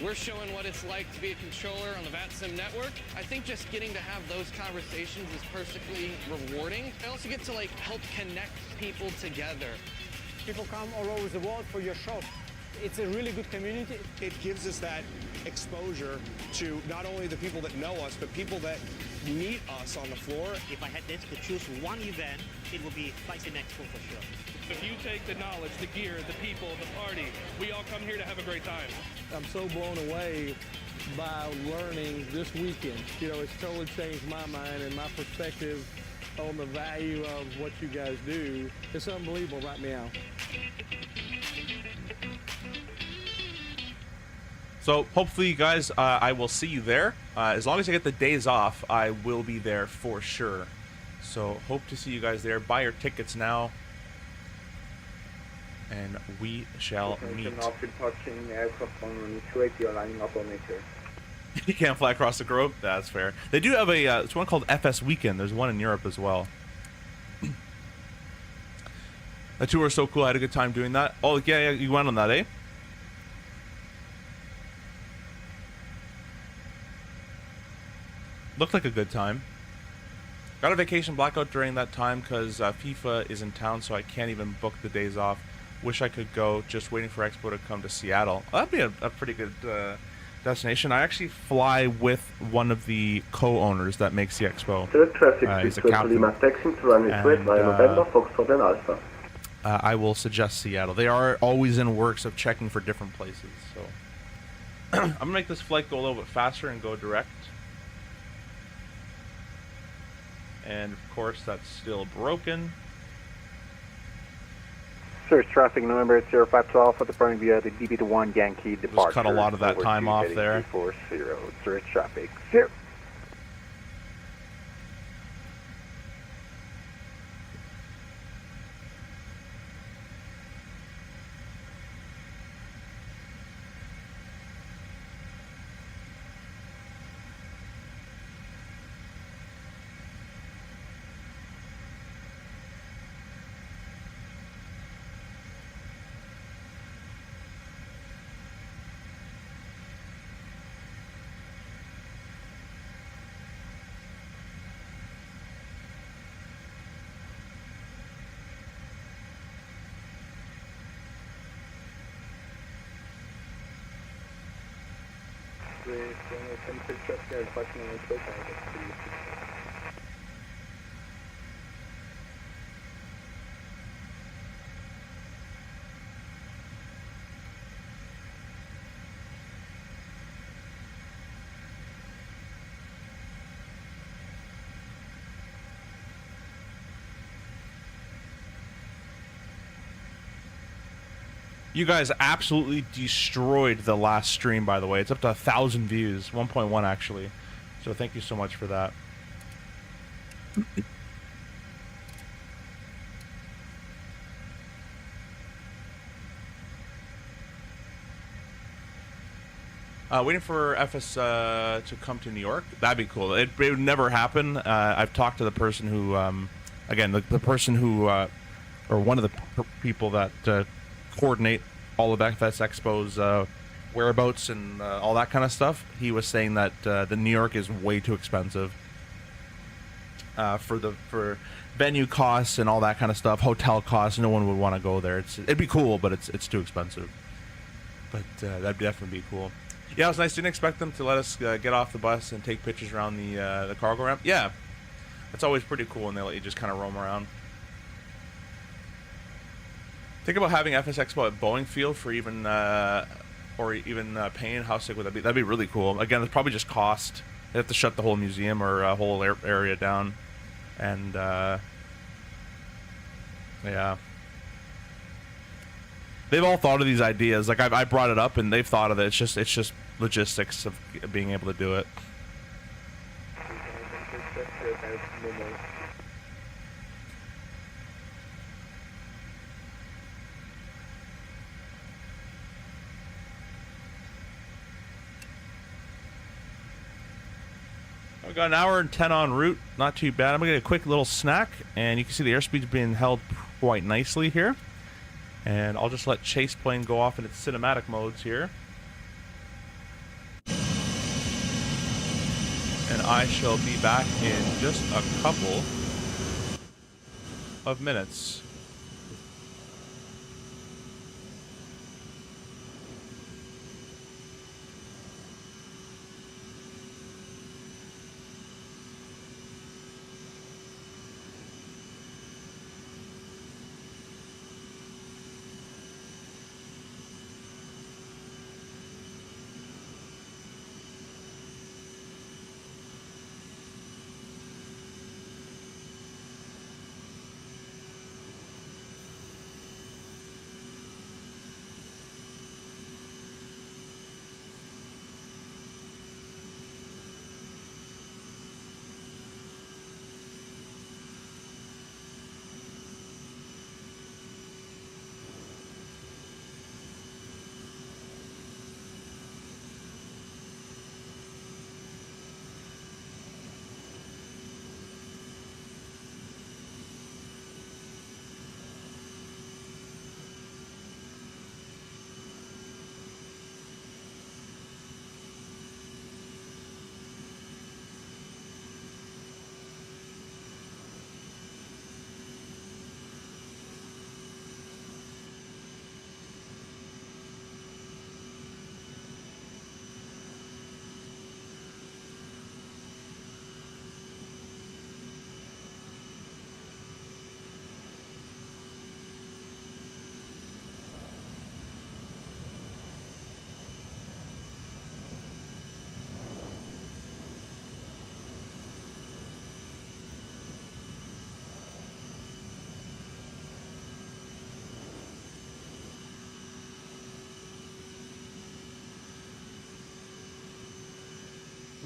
We're showing what it's like to be a controller on the VATSIM network. I think just getting to have those conversations is perfectly rewarding. I also get to like help connect people together. People come all over the world for your show. It's a really good community. It gives us that exposure to not only the people that know us, but people that meet us on the floor. If I had to choose one event, it would be Flight Sim Expo for sure. If you take the knowledge, the gear, the people, the party, we all come here to have a great time. I'm so blown away by learning this weekend. You know, it's totally changed my mind and my perspective on the value of what you guys do. It's unbelievable right now. So hopefully you guys, I will see you there. As long as I get the days off, I will be there for sure. So hope to see you guys there. Buy your tickets now. And we shall meet. You can't fly across the globe? That's fair. They do have a, it's one called FS Weekend. There's one in Europe as well. The tour was so cool. I had a good time doing that. Oh, yeah, you went on that, eh? Looked like a good time. Got a vacation blackout during that time because FIFA is in town, so I can't even book the days off. Wish I could go. Just waiting for Expo to come to Seattle. That'd be a pretty good destination. I actually fly with one of the co-owners that makes the Expo. He's a captain. And, I will suggest Seattle. They are always in works of checking for different places. So I'm gonna make this flight go a little bit faster and go direct. And of course, that's still broken. Search traffic, November 0512 departing via the DB1 Yankee departure. Just cut a lot of that time off there. 240, search traffic 0. You guys absolutely destroyed the last stream, by the way. It's up to 1,000 views, 1.1 actually. So thank you so much for that. Waiting for FS to come to New York. That'd be cool. It would never happen. I've talked to the person who, again, the person who, or one of the people that coordinate all of FS Expo's whereabouts and all that kind of stuff. He was saying that the New York is way too expensive for venue costs and all that kind of stuff, hotel costs. No one would want to go there. It'd be cool, but it's too expensive. But that'd definitely be cool. Yeah, it was nice. Didn't expect them to let us get off the bus and take pictures around the cargo ramp. Yeah, it's always pretty cool when they let you just kind of roam around. Think about having FS Expo at Boeing Field for even, or even paying. How sick would that be? That'd be really cool. Again, it's probably just cost. They have to shut the whole museum or a whole area down, and yeah. they've all thought of these ideas. Like I brought it up and they've thought of it. It's just logistics of being able to do it. I've got an hour and 10 en route. Not too bad. I'm going to get a quick little snack. And you can see the airspeed's being held quite nicely here. And I'll just let Chase plane go off in its cinematic modes here. And I shall be back in just a couple of minutes.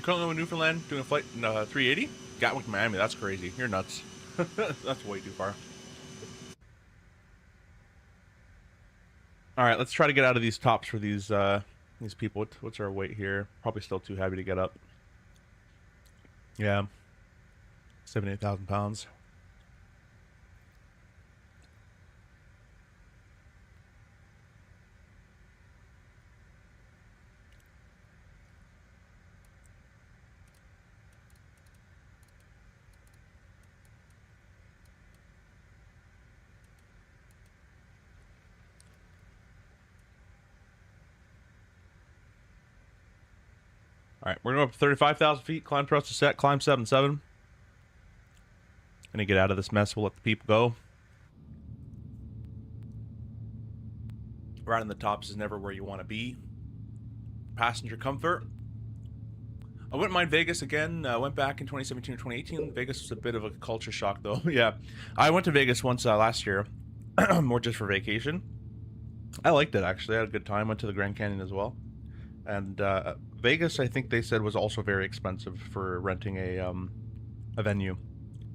Currently in Newfoundland doing a flight 380. Gatwick, Miami. That's crazy. You're nuts. That's way too far. All right, let's try to get out of these tops for these people. What's our weight here? Probably still too heavy to get up. Yeah, 78,000 pounds. All right, we're going up to 35,000 feet, climb thrust to set, climb 7-7. Gonna get out of this mess, we'll let the people go. Right on the tops is never where you want to be. Passenger comfort. I wouldn't mind Vegas again. Went back in 2017 or 2018. Vegas was a bit of a culture shock, though. Yeah, I went to Vegas once last year, more just for vacation. I liked it, actually. I had a good time. Went to the Grand Canyon as well. And Vegas, I think they said, was also very expensive for renting a venue.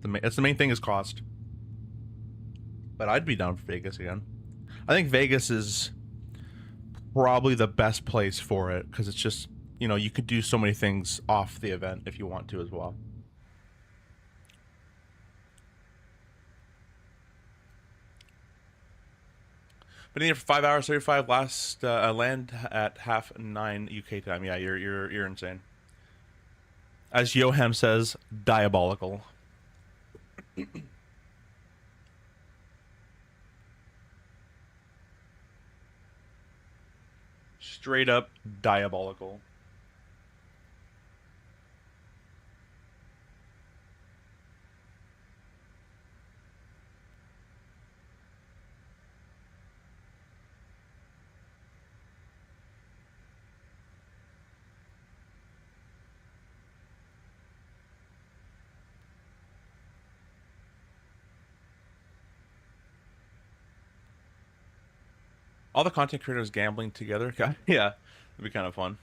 That's the main thing is cost. But I'd be down for Vegas again. I think Vegas is probably the best place for it because it's just, you know, you could do so many things off the event if you want to as well. Been in here for 5 hours 35. Last land at 9:30 UK time. Yeah, you're insane. As Yoham says, diabolical. Straight up diabolical. All the content creators gambling together. Yeah, it'd be kind of fun.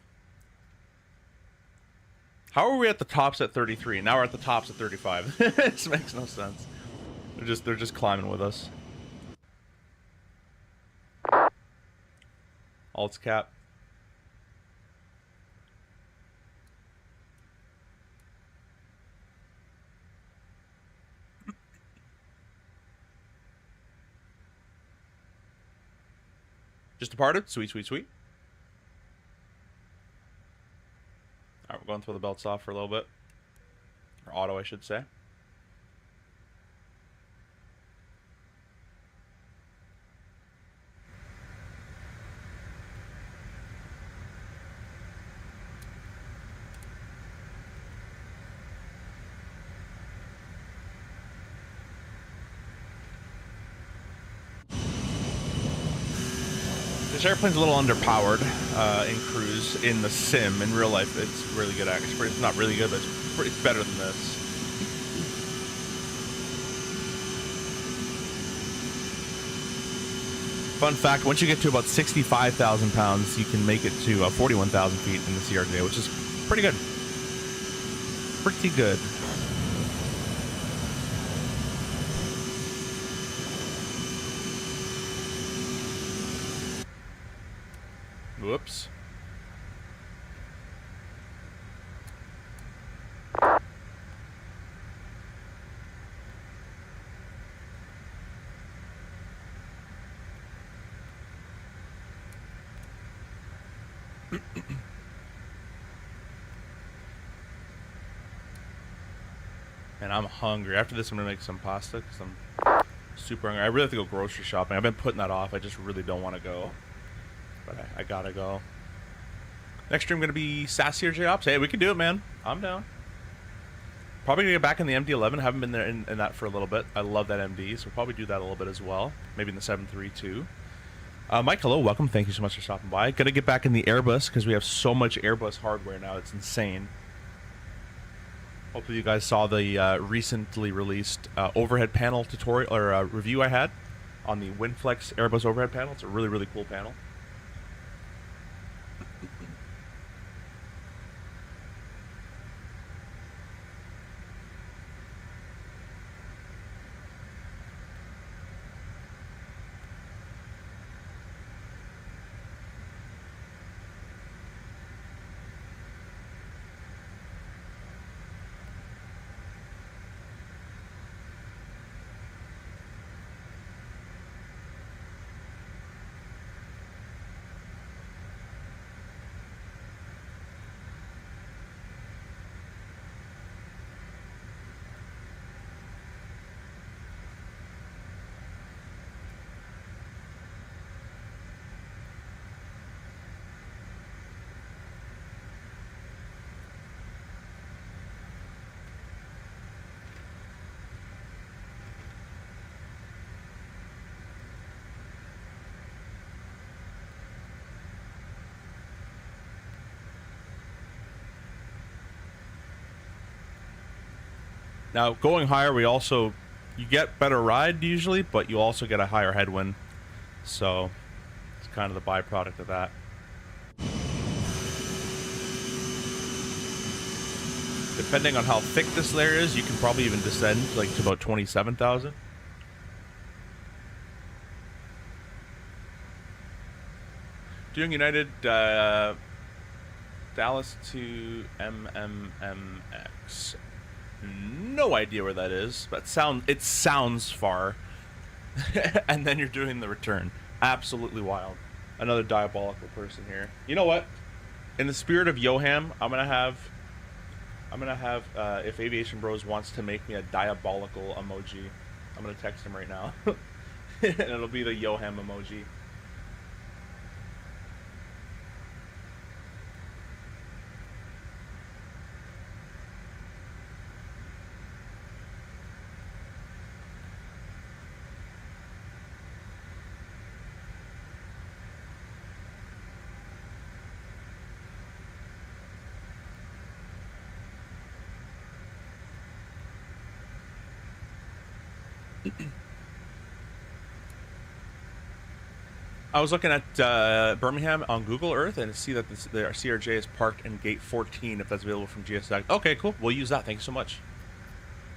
How are we at the tops at 33? Now we're at the tops at 35. This makes no sense. They're just climbing with us. Alts cap. Just departed. Sweet, sweet, sweet. Alright, we're going to throw the belts off for a little bit. Or auto, I should say. This airplane's a little underpowered in cruise. In the sim, in real life, it's really good. Actually, it's not really good, but it's better than this. Fun fact: once you get to about 65,000 pounds, you can make it to 41,000 feet in the CRJ, which is pretty good. Pretty good. Whoops. And I'm hungry. After this, I'm gonna make some pasta because I'm super hungry. I really have to go grocery shopping. I've been putting that off. I just really don't want to go. But I gotta go. Next stream gonna be SAS CRJ Ops. Hey, we can do it, man. I'm down. Probably gonna get back in the MD-11. Haven't been there in that for a little bit. I love that MD, so we'll probably do that a little bit as well. Maybe in the 7.3 too. Mike, hello, welcome. Thank you so much for stopping by. Gonna get back in the Airbus because we have so much Airbus hardware now. It's insane. Hopefully you guys saw the recently released overhead panel tutorial or review I had on the Wingflex Airbus overhead panel. It's a really, really cool panel. Now, going higher, you get better ride usually, but you also get a higher headwind. So, it's kind of the byproduct of that. Depending on how thick this layer is, you can probably even descend like to about 27,000. Doing United Dallas to MMMX. No idea where that is, but it sounds far. And then you're doing the return. Absolutely wild. Another diabolical person here. You know what? In the spirit of Yoham, I'm gonna have if Aviation Bros wants to make me a diabolical emoji, I'm gonna text him right now. And it'll be the Yoham emoji. I was looking at Birmingham on Google Earth and see that the CRJ is parked in gate 14 if that's available from GSX. Okay, cool. We'll use that. Thank you so much.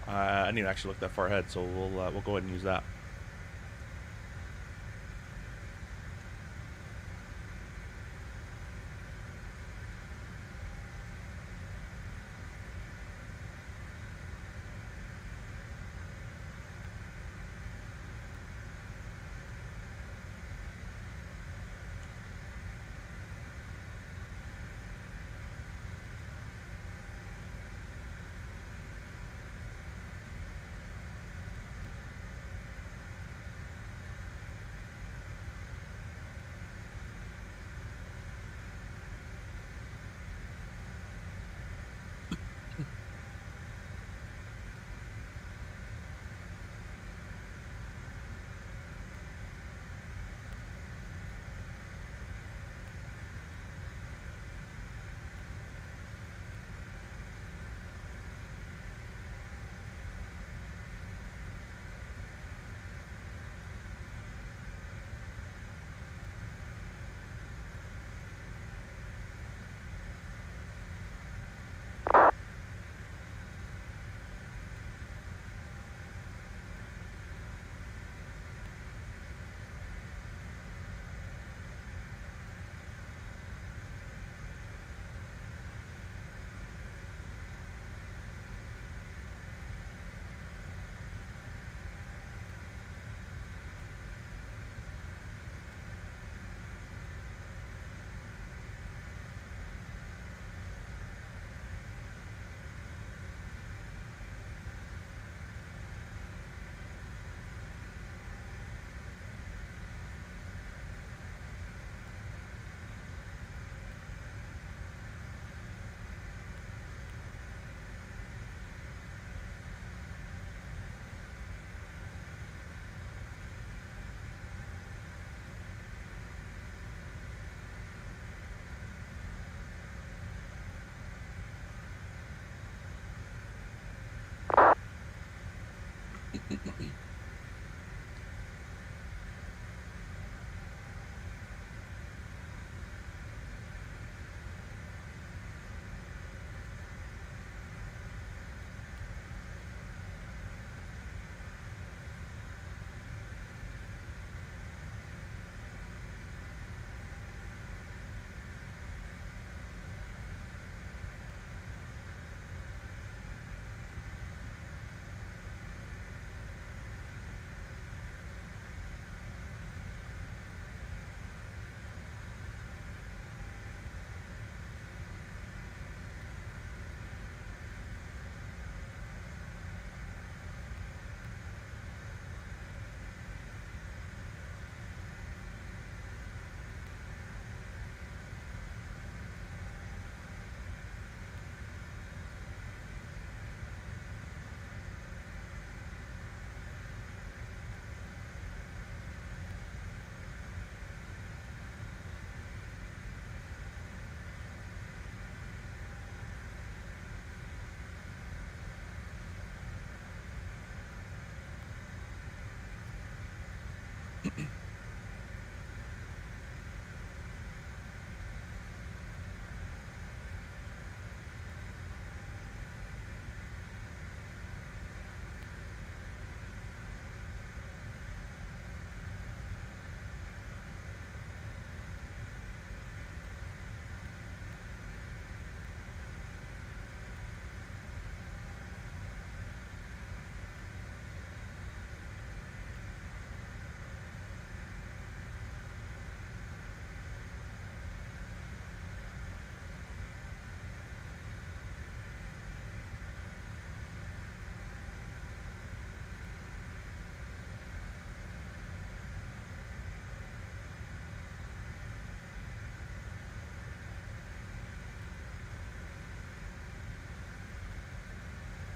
I didn't even actually look that far ahead, so we'll go ahead and use that.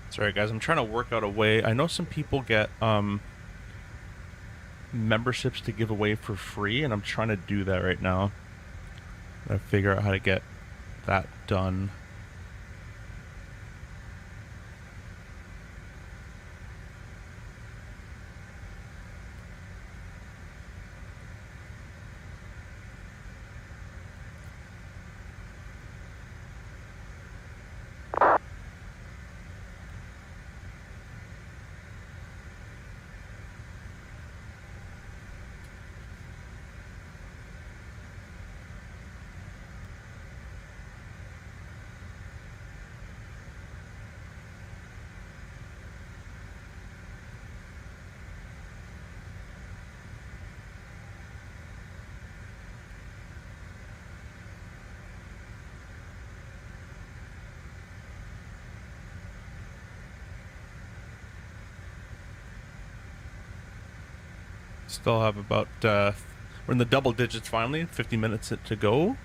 Sorry guys, I'm trying to work out a way. I know some people get memberships to give away for free, and I'm trying to do that right now. I figure out how to get that done. Still have about, we're in the double digits finally, 50 minutes to go.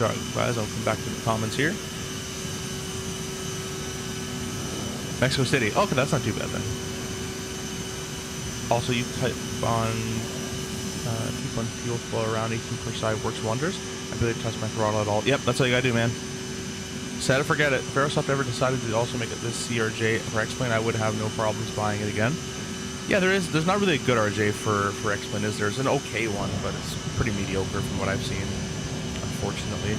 Sorry, guys, I'll come back to the comments here. Mexico City. Okay, that's not too bad then. Also, you type on keep on fuel flow around 18 per side works wonders. I believe touch my throttle at all. Yep, that's all you gotta do, man. Set it, forget it. If Aerosoft ever decided to also make it this CRJ for X-Plane, I would have no problems buying it again. Yeah, there's not really a good RJ for X-Plane, is there? There's an okay one, but it's pretty mediocre from what I've seen, unfortunately.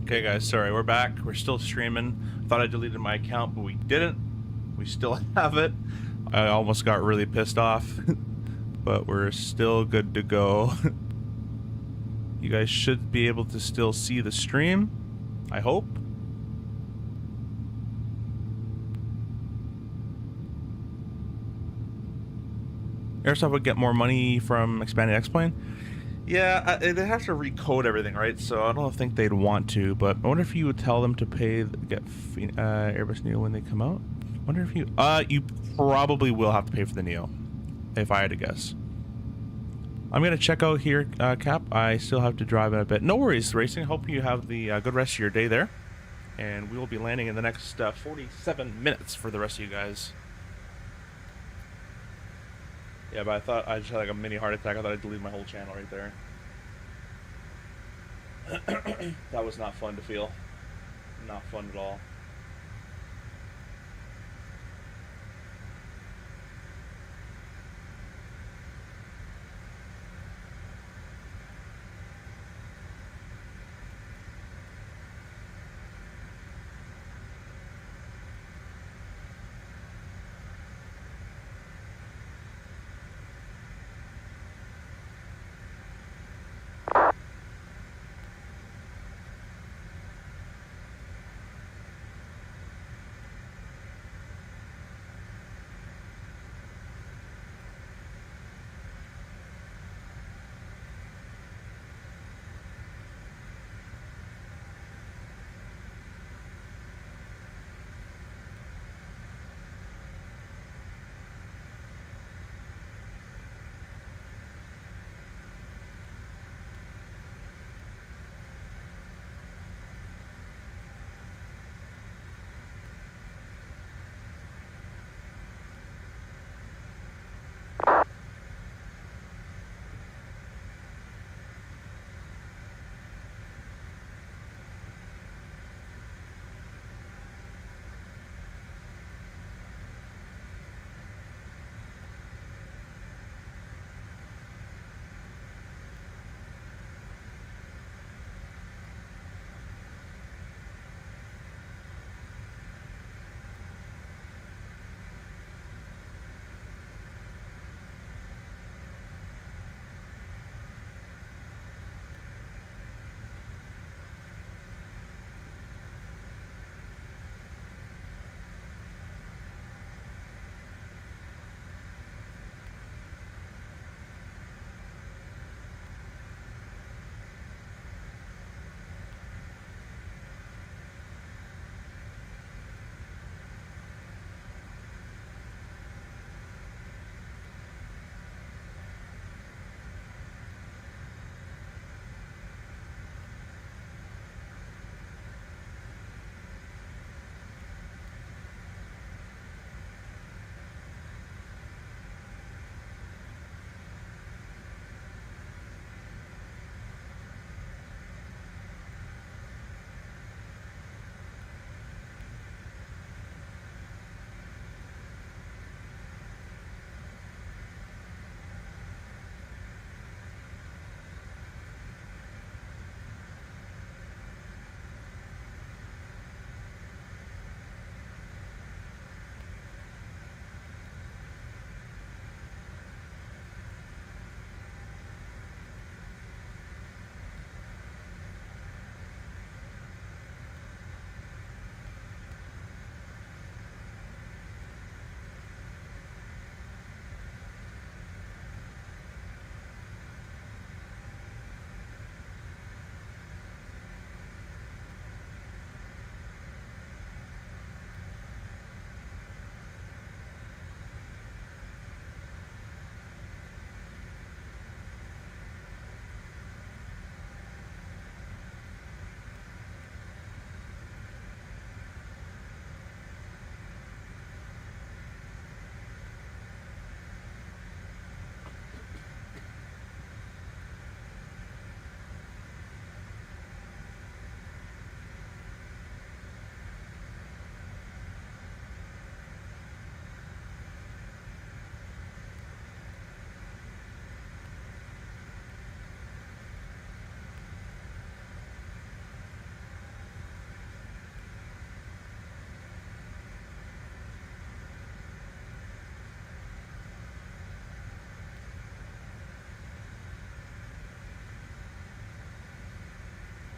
Okay, guys, sorry, we're back. We're still streaming. Thought I deleted my account, but we didn't. We still have it. I almost got really pissed off, but we're still good to go. You guys should be able to still see the stream, I hope. Aerosoft would get more money from expanding X-Plane. Yeah, they have to recode everything, right? So I don't think they'd want to, but I wonder if you would tell them to get Airbus Neo when they come out. I wonder if you probably will have to pay for the Neo, if I had to guess. I'm gonna check out here, Cap. I still have to drive in a bit. No worries, racing. Hope you have the good rest of your day there, and we will be landing in the next 47 minutes for the rest of you guys. Yeah, but I thought I just had like a mini heart attack. I thought I deleted my whole channel right there. That was not fun to feel. Not fun at all.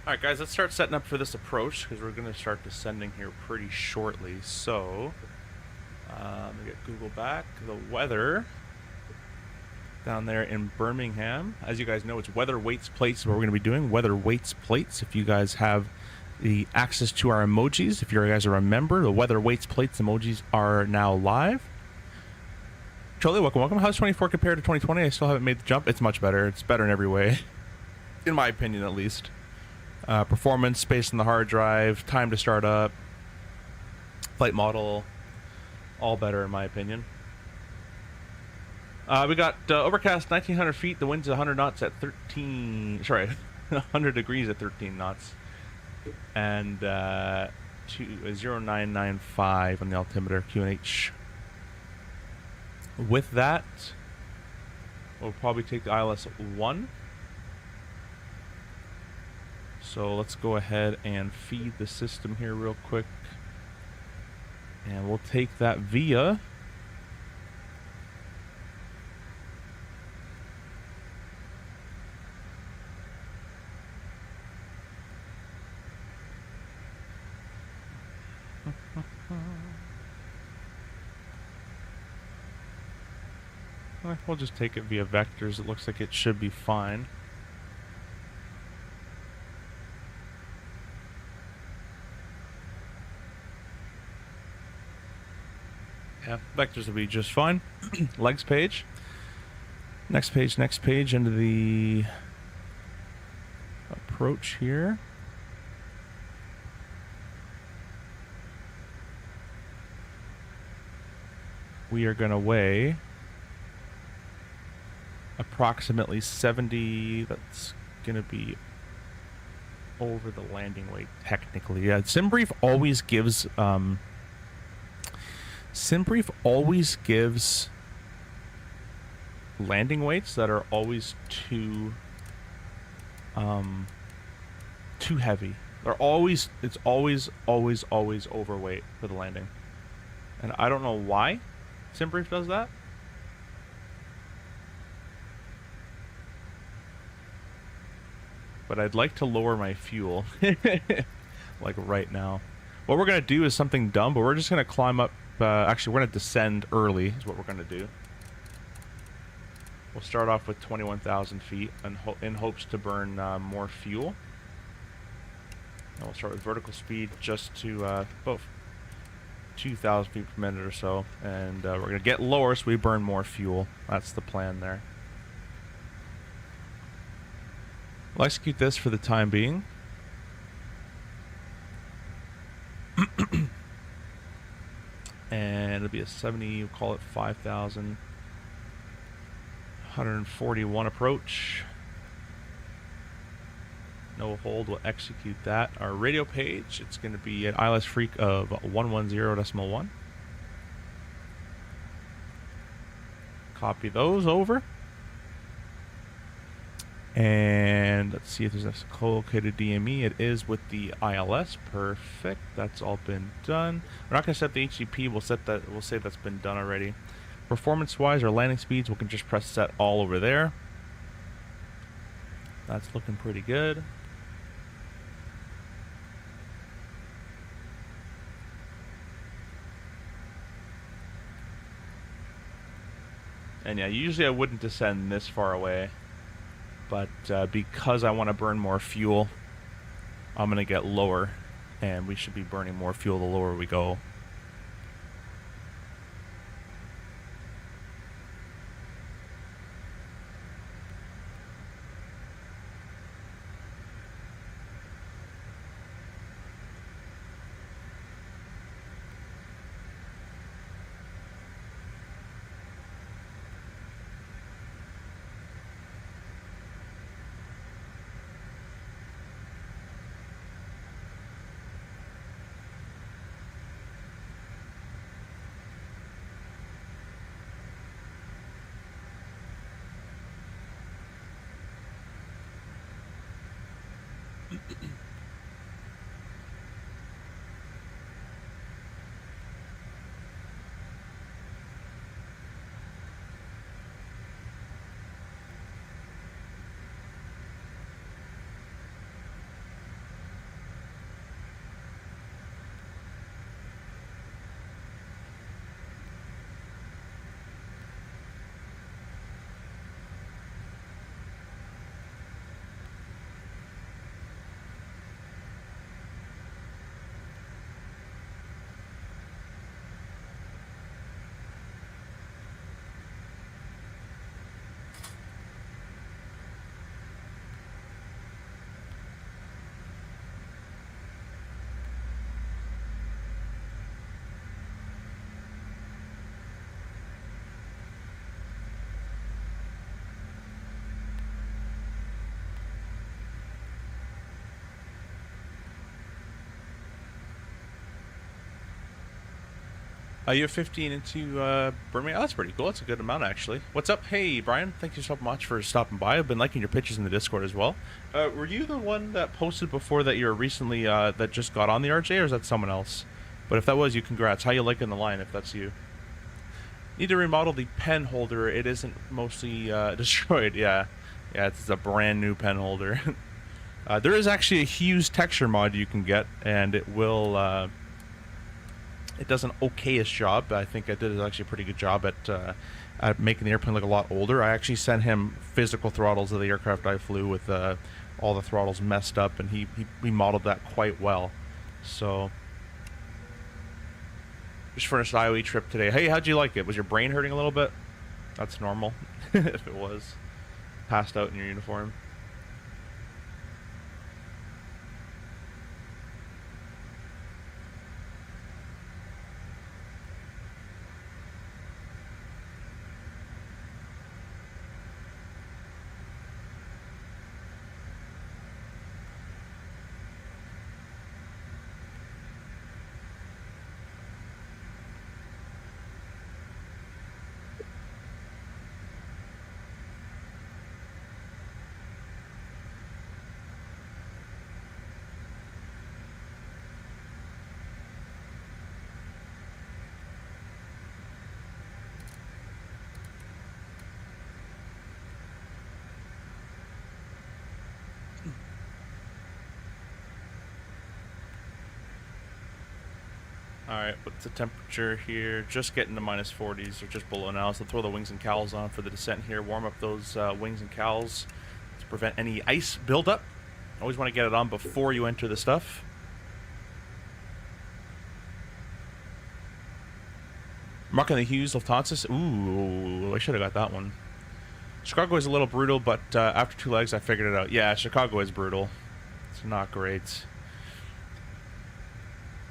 Alright guys, let's start setting up for this approach, because we're going to start descending here pretty shortly. So, let me get Google back. The weather down there in Birmingham. As you guys know, it's weather weights plates is what we're going to be doing. Weather weights plates. If you guys have the access to our emojis, if you guys are a member, the weather weights plates emojis are now live. Charlie, welcome. How's 24 compared to 2020? I still haven't made the jump. It's much better. It's better in every way. In my opinion, at least. Performance, space in the hard drive, time to start up, flight model, all better in my opinion. We got overcast 1900 feet, the wind's 100 knots at 100 degrees at 13 knots. And 0995 on the altimeter, QNH. With that, we'll probably take the ILS 1. So let's go ahead and feed the system here real quick. And we'll take that via we'll just take it via vectors. It looks like it should be fine. Yeah, vectors will be just fine. Legs page. Next page into the approach here. We are going to weigh approximately 70. That's going to be over the landing weight technically. Yeah, SimBrief always gives landing weights that are always too heavy. It's always overweight for the landing. And I don't know why SimBrief does that. But I'd like to lower my fuel like right now. What we're going to do is something dumb, but we're just going to climb up. Actually, we're going to descend early is what we're going to do. We'll start off with 21,000 feet in hopes to burn more fuel. And we'll start with vertical speed just to about 2,000 feet per minute or so. And we're going to get lower so we burn more fuel. That's the plan there. We'll execute this for the time being. And it'll be a 70, we'll call it 5,000. 141 approach. No hold, we'll execute that. Our radio page, it's going to be an ILS freak of 110.1. Copy those over. And let's see if there's a co-located DME. It is with the ILS. Perfect. That's all been done. We're not going to set the HTTP. We'll say that's been done already. Performance-wise, our landing speeds, we can just press set all over there. That's looking pretty good. And yeah, usually I wouldn't descend this far away. But because I want to burn more fuel, I'm going to get lower. And we should be burning more fuel the lower we go. You have 15 into Birmingham. Oh, that's pretty cool. That's a good amount, actually. What's up? Hey, Brian. Thank you so much for stopping by. I've been liking your pictures in the Discord as well. Were you the one that posted before that you're recently, that just got on the RJ, or is that someone else? But if that was you, congrats. How you liking the line if that's you? Need to remodel the pen holder. It isn't mostly destroyed. Yeah. Yeah, it's a brand new pen holder. There is actually a huge texture mod you can get, and it will... it does an okayish job. I think I did actually a pretty good job at making the airplane look a lot older. I actually sent him physical throttles of the aircraft I flew with all the throttles messed up, and he modeled that quite well. So, just finished the IOE trip today. Hey, how'd you like it? Was your brain hurting a little bit? That's normal, if it was. Passed out in your uniform. Alright, what's the temperature here? Just getting to minus 40s, or just below now, so throw the wings and cowls on for the descent here. Warm up those wings and cowls to prevent any ice buildup. Always want to get it on before you enter the stuff. Marking the Hughes Lufthansa. Ooh, I should have got that one. Chicago is a little brutal, but after 2 legs I figured it out. Yeah, Chicago is brutal. It's not great.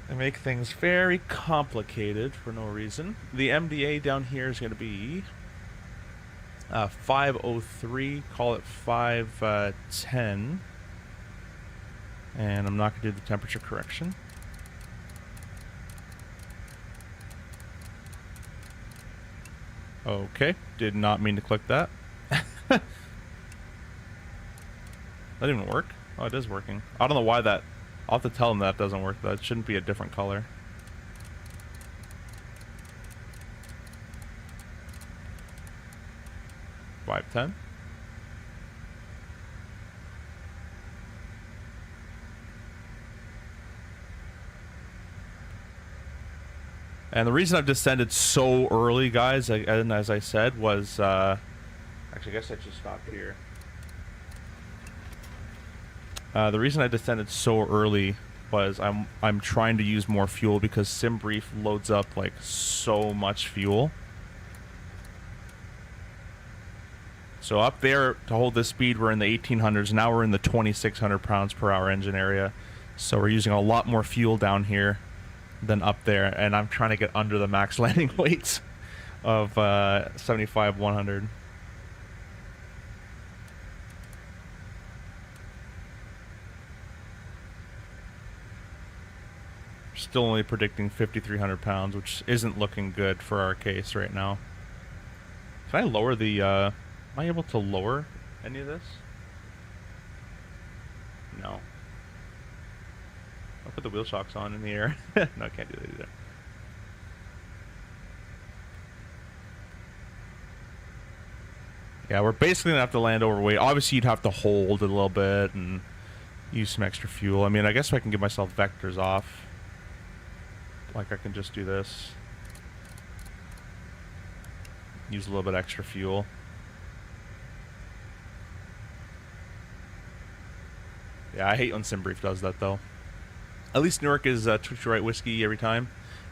They make things very complicated for no reason. The MDA down here is going to be 503, call it 510. And I'm not going to do the temperature correction. Okay, did not mean to click that. That didn't even work? Oh, it is working. I don't know why that... I'll have to tell them that doesn't work, though. It shouldn't be a different color. $510. And the reason I've descended so early, guys, and as I said, was... actually, I guess I should stop here. The reason I descended so early was I'm trying to use more fuel because SimBrief loads up like so much fuel. So up there to hold this speed we're in the 1800s. Now we're in the 2600 pounds per hour engine area. So we're using a lot more fuel down here than up there, and I'm trying to get under the max landing weights of 75-100. Still only predicting 5,300 pounds, which isn't looking good for our case right now. Can I lower the, am I able to lower any of this? No. I'll put the wheel shocks on in the air. No, I can't do that either. Yeah, we're basically gonna have to land overweight. Obviously, you'd have to hold it a little bit and use some extra fuel. I mean, I guess I can give myself vectors off. Like I can just do this. Use a little bit extra fuel. Yeah, I hate when SimBrief does that though. At least Newark is Twitch Right Whiskey every time.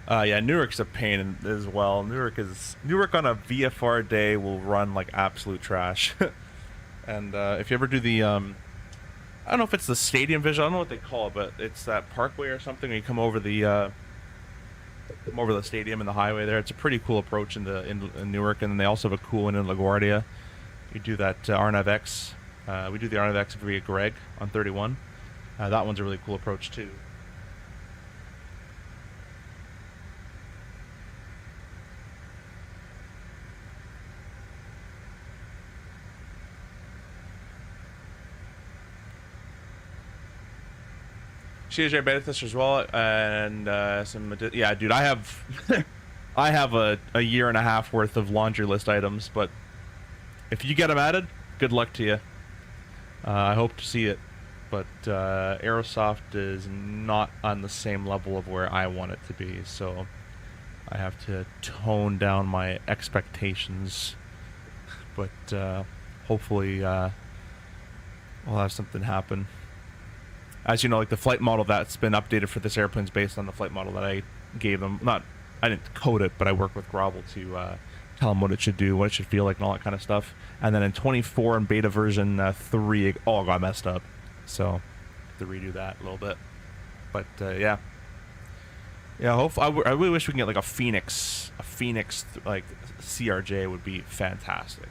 Yeah, Newark's a pain as well. Newark on a VFR day will run like absolute trash. And if you ever do the I don't know if it's the stadium visual, I don't know what they call it, but it's that parkway or something where you come over the stadium and the highway there. It's a pretty cool approach in Newark, and then they also have a cool one in LaGuardia. You do that RNAVX. We do the RNAVX via Greg on 31. That one's a really cool approach too. CRJ beta tester as well, and yeah, dude, I have I have a year and a half worth of laundry list items, but if you get them added, good luck to you. I hope to see it, but Aerosoft is not on the same level of where I want it to be, so I have to tone down my expectations, but hopefully I'll have something happen. As you know, like the flight model that's been updated for this airplane is based on the flight model that I gave them. I didn't code it, but I worked with Grovel to tell them what it should do, what it should feel like, and all that kind of stuff. And then in 24 and beta version 3, it all got messed up. So I have to redo that a little bit. But yeah. Yeah, I really wish we can get like a Phoenix like CRJ would be fantastic.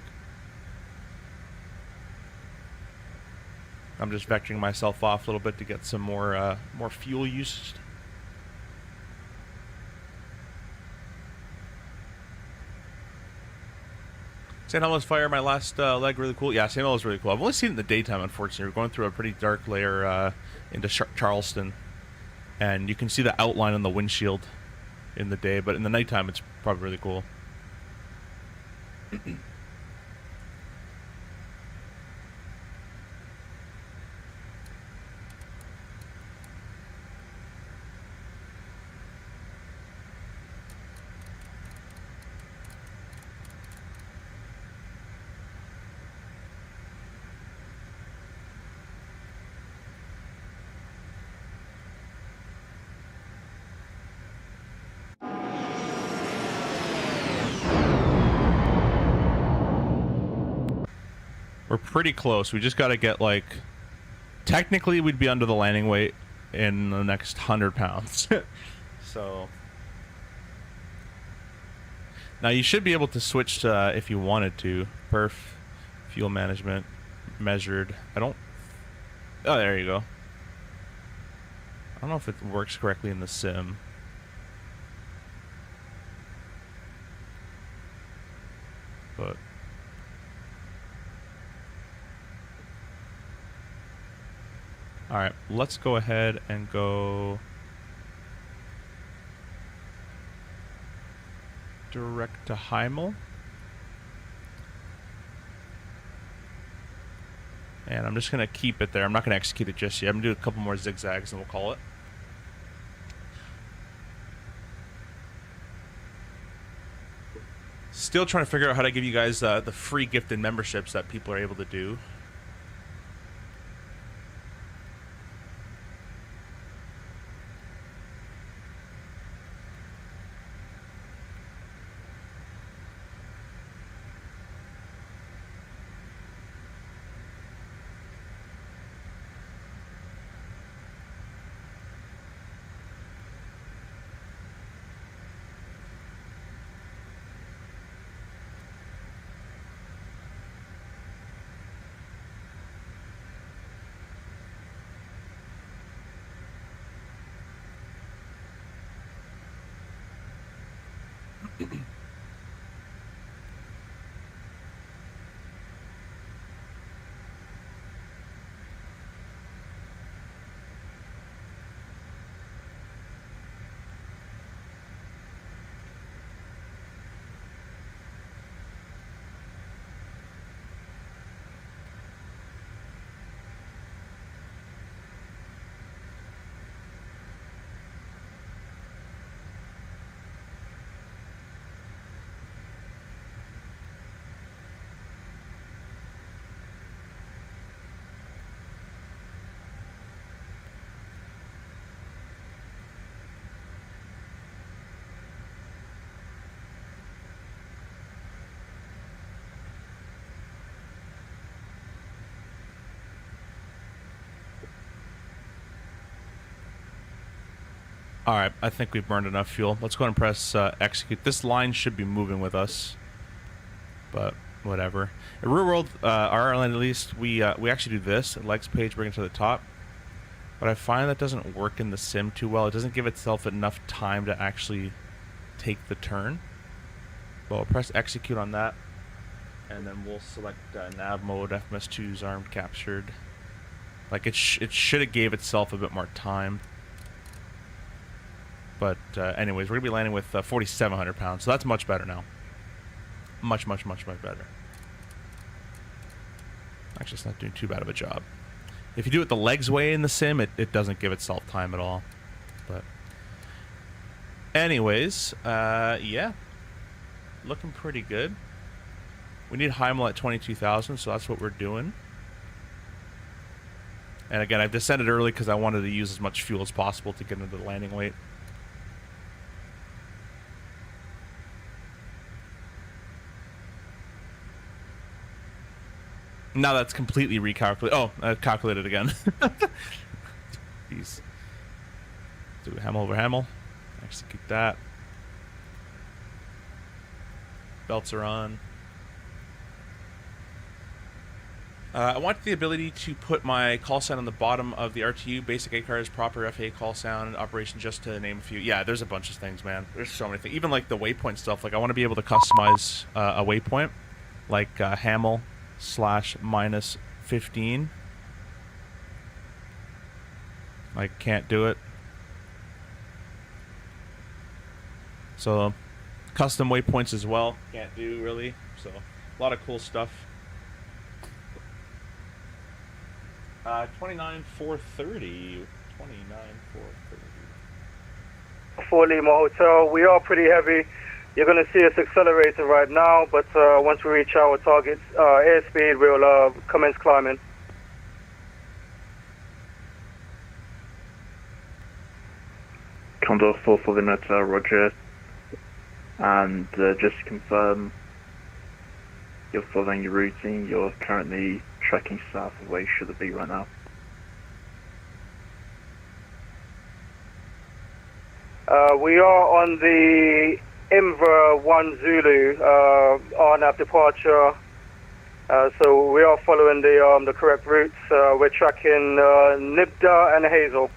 I'm just vectoring myself off a little bit to get some more fuel used. St. Helens Fire, my last leg, really cool. Yeah, St. Helens is really cool. I've only seen it in the daytime, unfortunately. We're going through a pretty dark layer into Charleston, and you can see the outline on the windshield in the day, but in the nighttime, it's probably really cool. We're pretty close. We just got to get, like... Technically, we'd be under the landing weight in the next 100 pounds. So... Now, you should be able to switch to, if you wanted to, perf, fuel management, measured. I don't... Oh, there you go. I don't know if it works correctly in the sim. But... Alright, let's go ahead and go direct to Heimel. And I'm just going to keep it there. I'm not going to execute it just yet. I'm going to do a couple more zigzags and we'll call it. Still trying to figure out how to give you guys the free gifted memberships that people are able to do. Alright, I think we've burned enough fuel. Let's go ahead and press execute. This line should be moving with us, but whatever. In real world, our airline at least, we actually do this. Legs page, bring it to the top. But I find that doesn't work in the sim too well. It doesn't give itself enough time to actually take the turn. But we'll press execute on that, and then we'll select nav mode, FMS2's armed captured. Like it should have gave itself a bit more time But anyways, we're going to be landing with 4,700 pounds, so that's much better now. Much better. Actually, it's not doing too bad of a job. If you do it the legs way in the sim, it doesn't give itself time at all. But anyways, yeah. Looking pretty good. We need Heimel at 22,000, so that's what we're doing. And again, I've descended early because I wanted to use as much fuel as possible to get into the landing weight. Now that's completely recalculated. Oh, I calculated again. Jeez. Do Hamel over Hamel. Execute that. Belts are on. I want the ability to put my call sign on the bottom of the RTU. Basic ACARS, proper FAA call sound, operation, just to name a few. Yeah, there's a bunch of things, man. There's so many things. Even like the waypoint stuff. Like I want to be able to customize a waypoint. Like Hamel /-15. I can't do it. So custom waypoints as well. Can't do really. So a lot of cool stuff. 29,430. 29,430. 4 Lima Hotel. We are pretty heavy. You're going to see us accelerating right now, but once we reach our target airspeed, we'll commence climbing. Condor 4 for Lima Hotel, roger. And just to confirm, you're following your routing. You're currently tracking south of where you should be right now. We are on the Imver 1 Zulu on our departure. So we are following the correct routes. We're tracking Nibda and Hazel.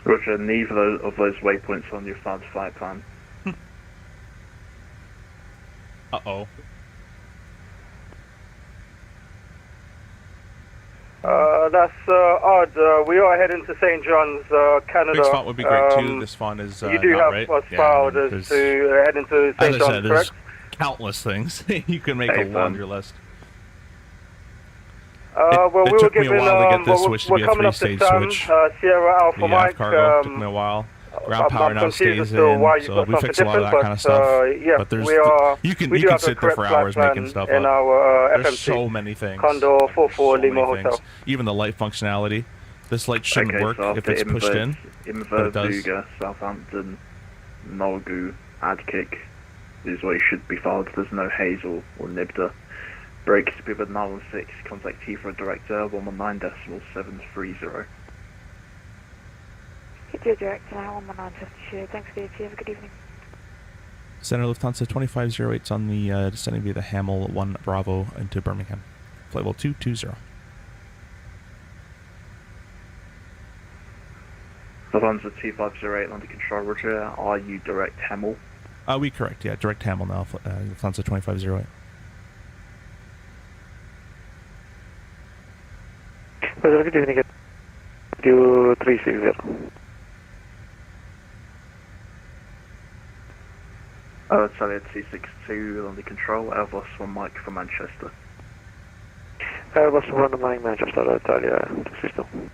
Roger, neither of those waypoints on your flight plan. Uh-oh. That's odd. We are heading to St. John's, Canada. Big font would be great too. This font is you do not have right. us filed as to heading to St. John's, there's correct? countless things. You can make a laundry list. Well, we it were took me given, a while to get this switch to be a coming up to 3-stage Sam, switch. Sierra Alpha The Mike. cargo took me a while. Ground power now stays in, so we fix a lot of that kind of stuff. Yeah, but there's we you do can have sit the there for correct hours flight making stuff in up. our There's FMC. so many things. Condor 44 Lima many Hotel. things. Even the light functionality. This light shouldn't work so if it's pushed in, but it does. Buga, Southampton, Nolgu, Adkick is where you should be filed. There's no Hazel or Nibda. Break speed at 916, contact Heathrow Director 119.730. Heathrow Director now 119.50. Thanks, Dave. You have a good evening. Center Lufthansa 2508's on the descending via the Hamel 1 Bravo into Birmingham. Flight level 220. Lufthansa 2508 under control, roger. Are you direct Hamel? We correct, yeah. Direct Hamel now, Lufthansa 2508. Good evening. 2360. Italian 262 under control, Airbus 1 Mike from Manchester. Airbus 1 Mike, Manchester, Italia, system.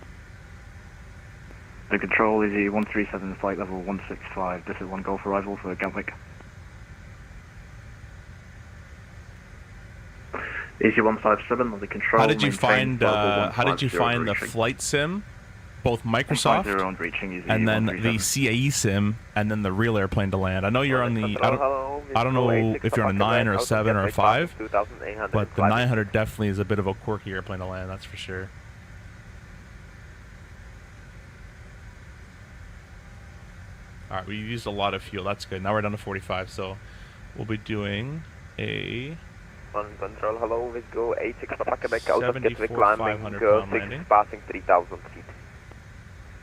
The control is the 137 flight level 165. This is 1 Golf arrival for Gatwick. Easy 157 on the control. How did you find the flight sim? Both Microsoft and then the CAE sim and then the real airplane to land. I know you're on the I don't know if you're on a 9 or a 7 or a 5, but the 900 definitely is a bit of a quirky airplane to land, that's for sure. Alright, we used a lot of fuel, that's good. Now we're down to 45, so we'll be doing a On control, hello, with go 86 Papa Quebec out of Gatwick, climbing 6 passing 3,000 feet.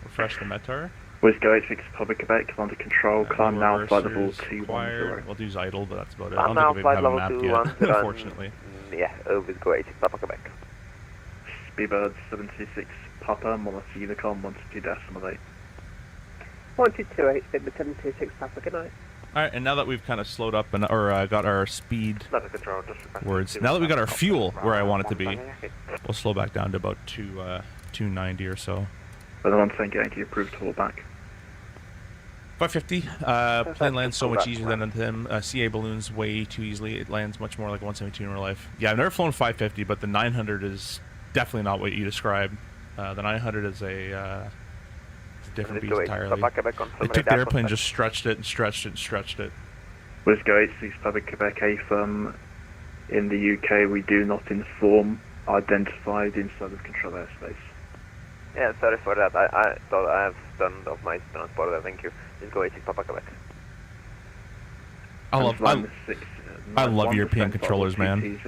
Refresh the METAR. With go 86 Public Quebec under control, climb now flight level 210. We'll do idle, but that's about it. I'm I now don't think we flight have a level map 210. yet, unfortunately. Yeah, Visgo 86 Papa Quebec. Speedbird 76 Papa, Monitor Unicom 122.8. 1228, Speedbird 726 Papa, good night. Alright, and now that we've kind of slowed up and got our speed words, now that we got our fuel where I want it to be, we'll slow back down to about 290 or so. But then I'm saying Yankee approved to hold back. 550. Plane lands so much easier than them. CA balloons way too easily. It lands much more like 172 in real life. Yeah, I've never flown 550, but the 900 is definitely not what you described. The 900 is a different beast entirely. They took the airplane and just stretched it and stretched it and stretched it. Visgo 86 Papa Quebec AFM. In the UK, we do not inform identified inside of control airspace. Yeah, sorry for that. I thought I have done of my transport. Thank you. Visgo 86 Papa Quebec. I love European controllers, man.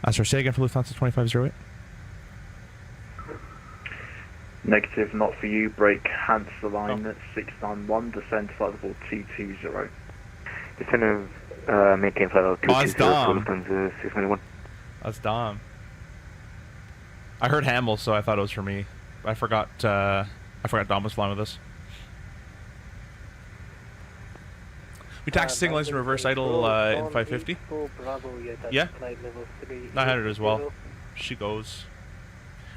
Sorry, say again for Lufthansa 2508. Negative, not for you. Brake, cancel line at 691. Descend flight level 220. Descend maintain flight level 220 for Lufthansa 691. That's Dom. I heard Hamill, so I thought it was for me. I forgot Dom was flying with us. We taxi single engine reverse idle in 550. Yeah. 900 as well. She goes.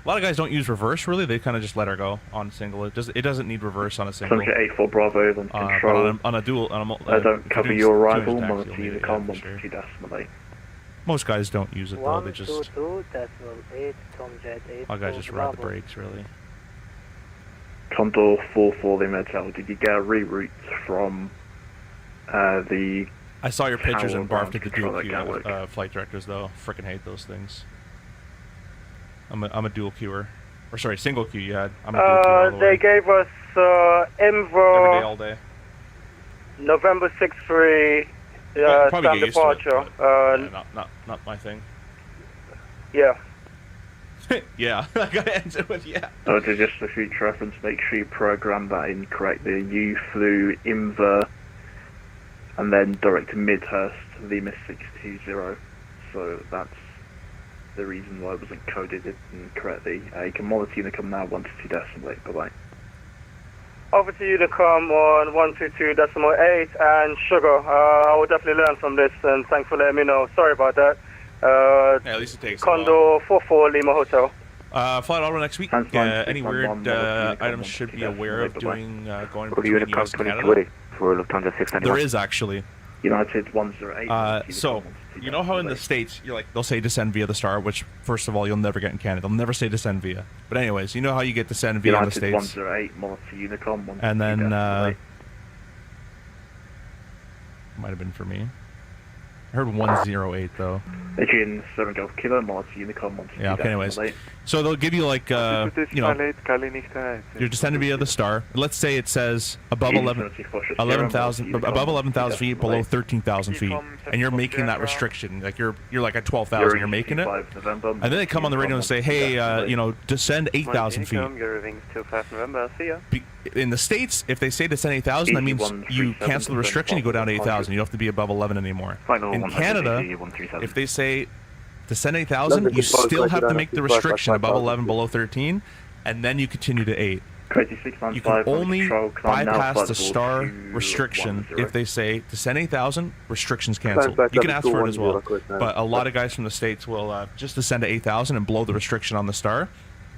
A lot of guys don't use reverse really. They kind of just let her go on single. It doesn't need reverse on a single. 84 Bravo on control. But on a dual, I don't cover your arrival. Monitor Unicom 122.8. Most guys don't use it though. They just. 122.8, Tom Jet 8. A lot of guys just ride the brakes really. Condor 44 Lima Hotel. Did you get a reroute from the? I saw your pictures and barfed at the dual queue flight directors though. Frickin' hate those things. I'm a dual queuer. Or sorry, single queue you had. I'm a dual queuer all the way. They gave us Inver every day, all day. November 6-3 stand departure. Yeah, not my thing. Yeah. Yeah, I gotta answer with yeah. So to just for future reference, make sure you program that in correctly. You flew Inver and then direct to Midhurst, Lima 620. So that's the reason why it wasn't coded incorrectly. You can monitor Unicom now 122.8. Bye-bye. Over to Unicom on 122.8 and Sugar. I will definitely learn from this and thanks for letting me know. Sorry about that. Yeah, at least it takes Condor 44 Lima Hotel. Flight auto next week. Any weird items should be aware of doing going between US and Canada? For Lufthansa 691. There is actually. United 108. So, you know how in the States, you're like, they'll say descend via the star, which, first of all, you'll never get in Canada. They'll never say descend via. But anyways, you know how you get descend via in the States. 108, monitor Unicom, and then, might have been for me. I heard 108 though. Adrian 7 Golf Kilo, monitor Unicom, 122. Yeah, okay, anyways. So they'll give you like, you know, you're descending via the star. Let's say it says above 11,000 feet, below 13,000 feet, and you're making that restriction. Like you're like at 12,000, you're making it, and then they come on the radio and say, hey, you know, descend 8,000 feet. In the States, if they say descend 8,000, that means you cancel the restriction, you go down to 8,000. You don't have to be above 11 anymore. In Canada, if they say descend 8,000, you still have to make the restriction above 11, below 13, and then you continue to 8. You can only bypass the star restriction if they say descend 8,000, restrictions canceled. You can ask for it as well, but a lot of guys from the States will just descend to 8,000 and blow the restriction on the star,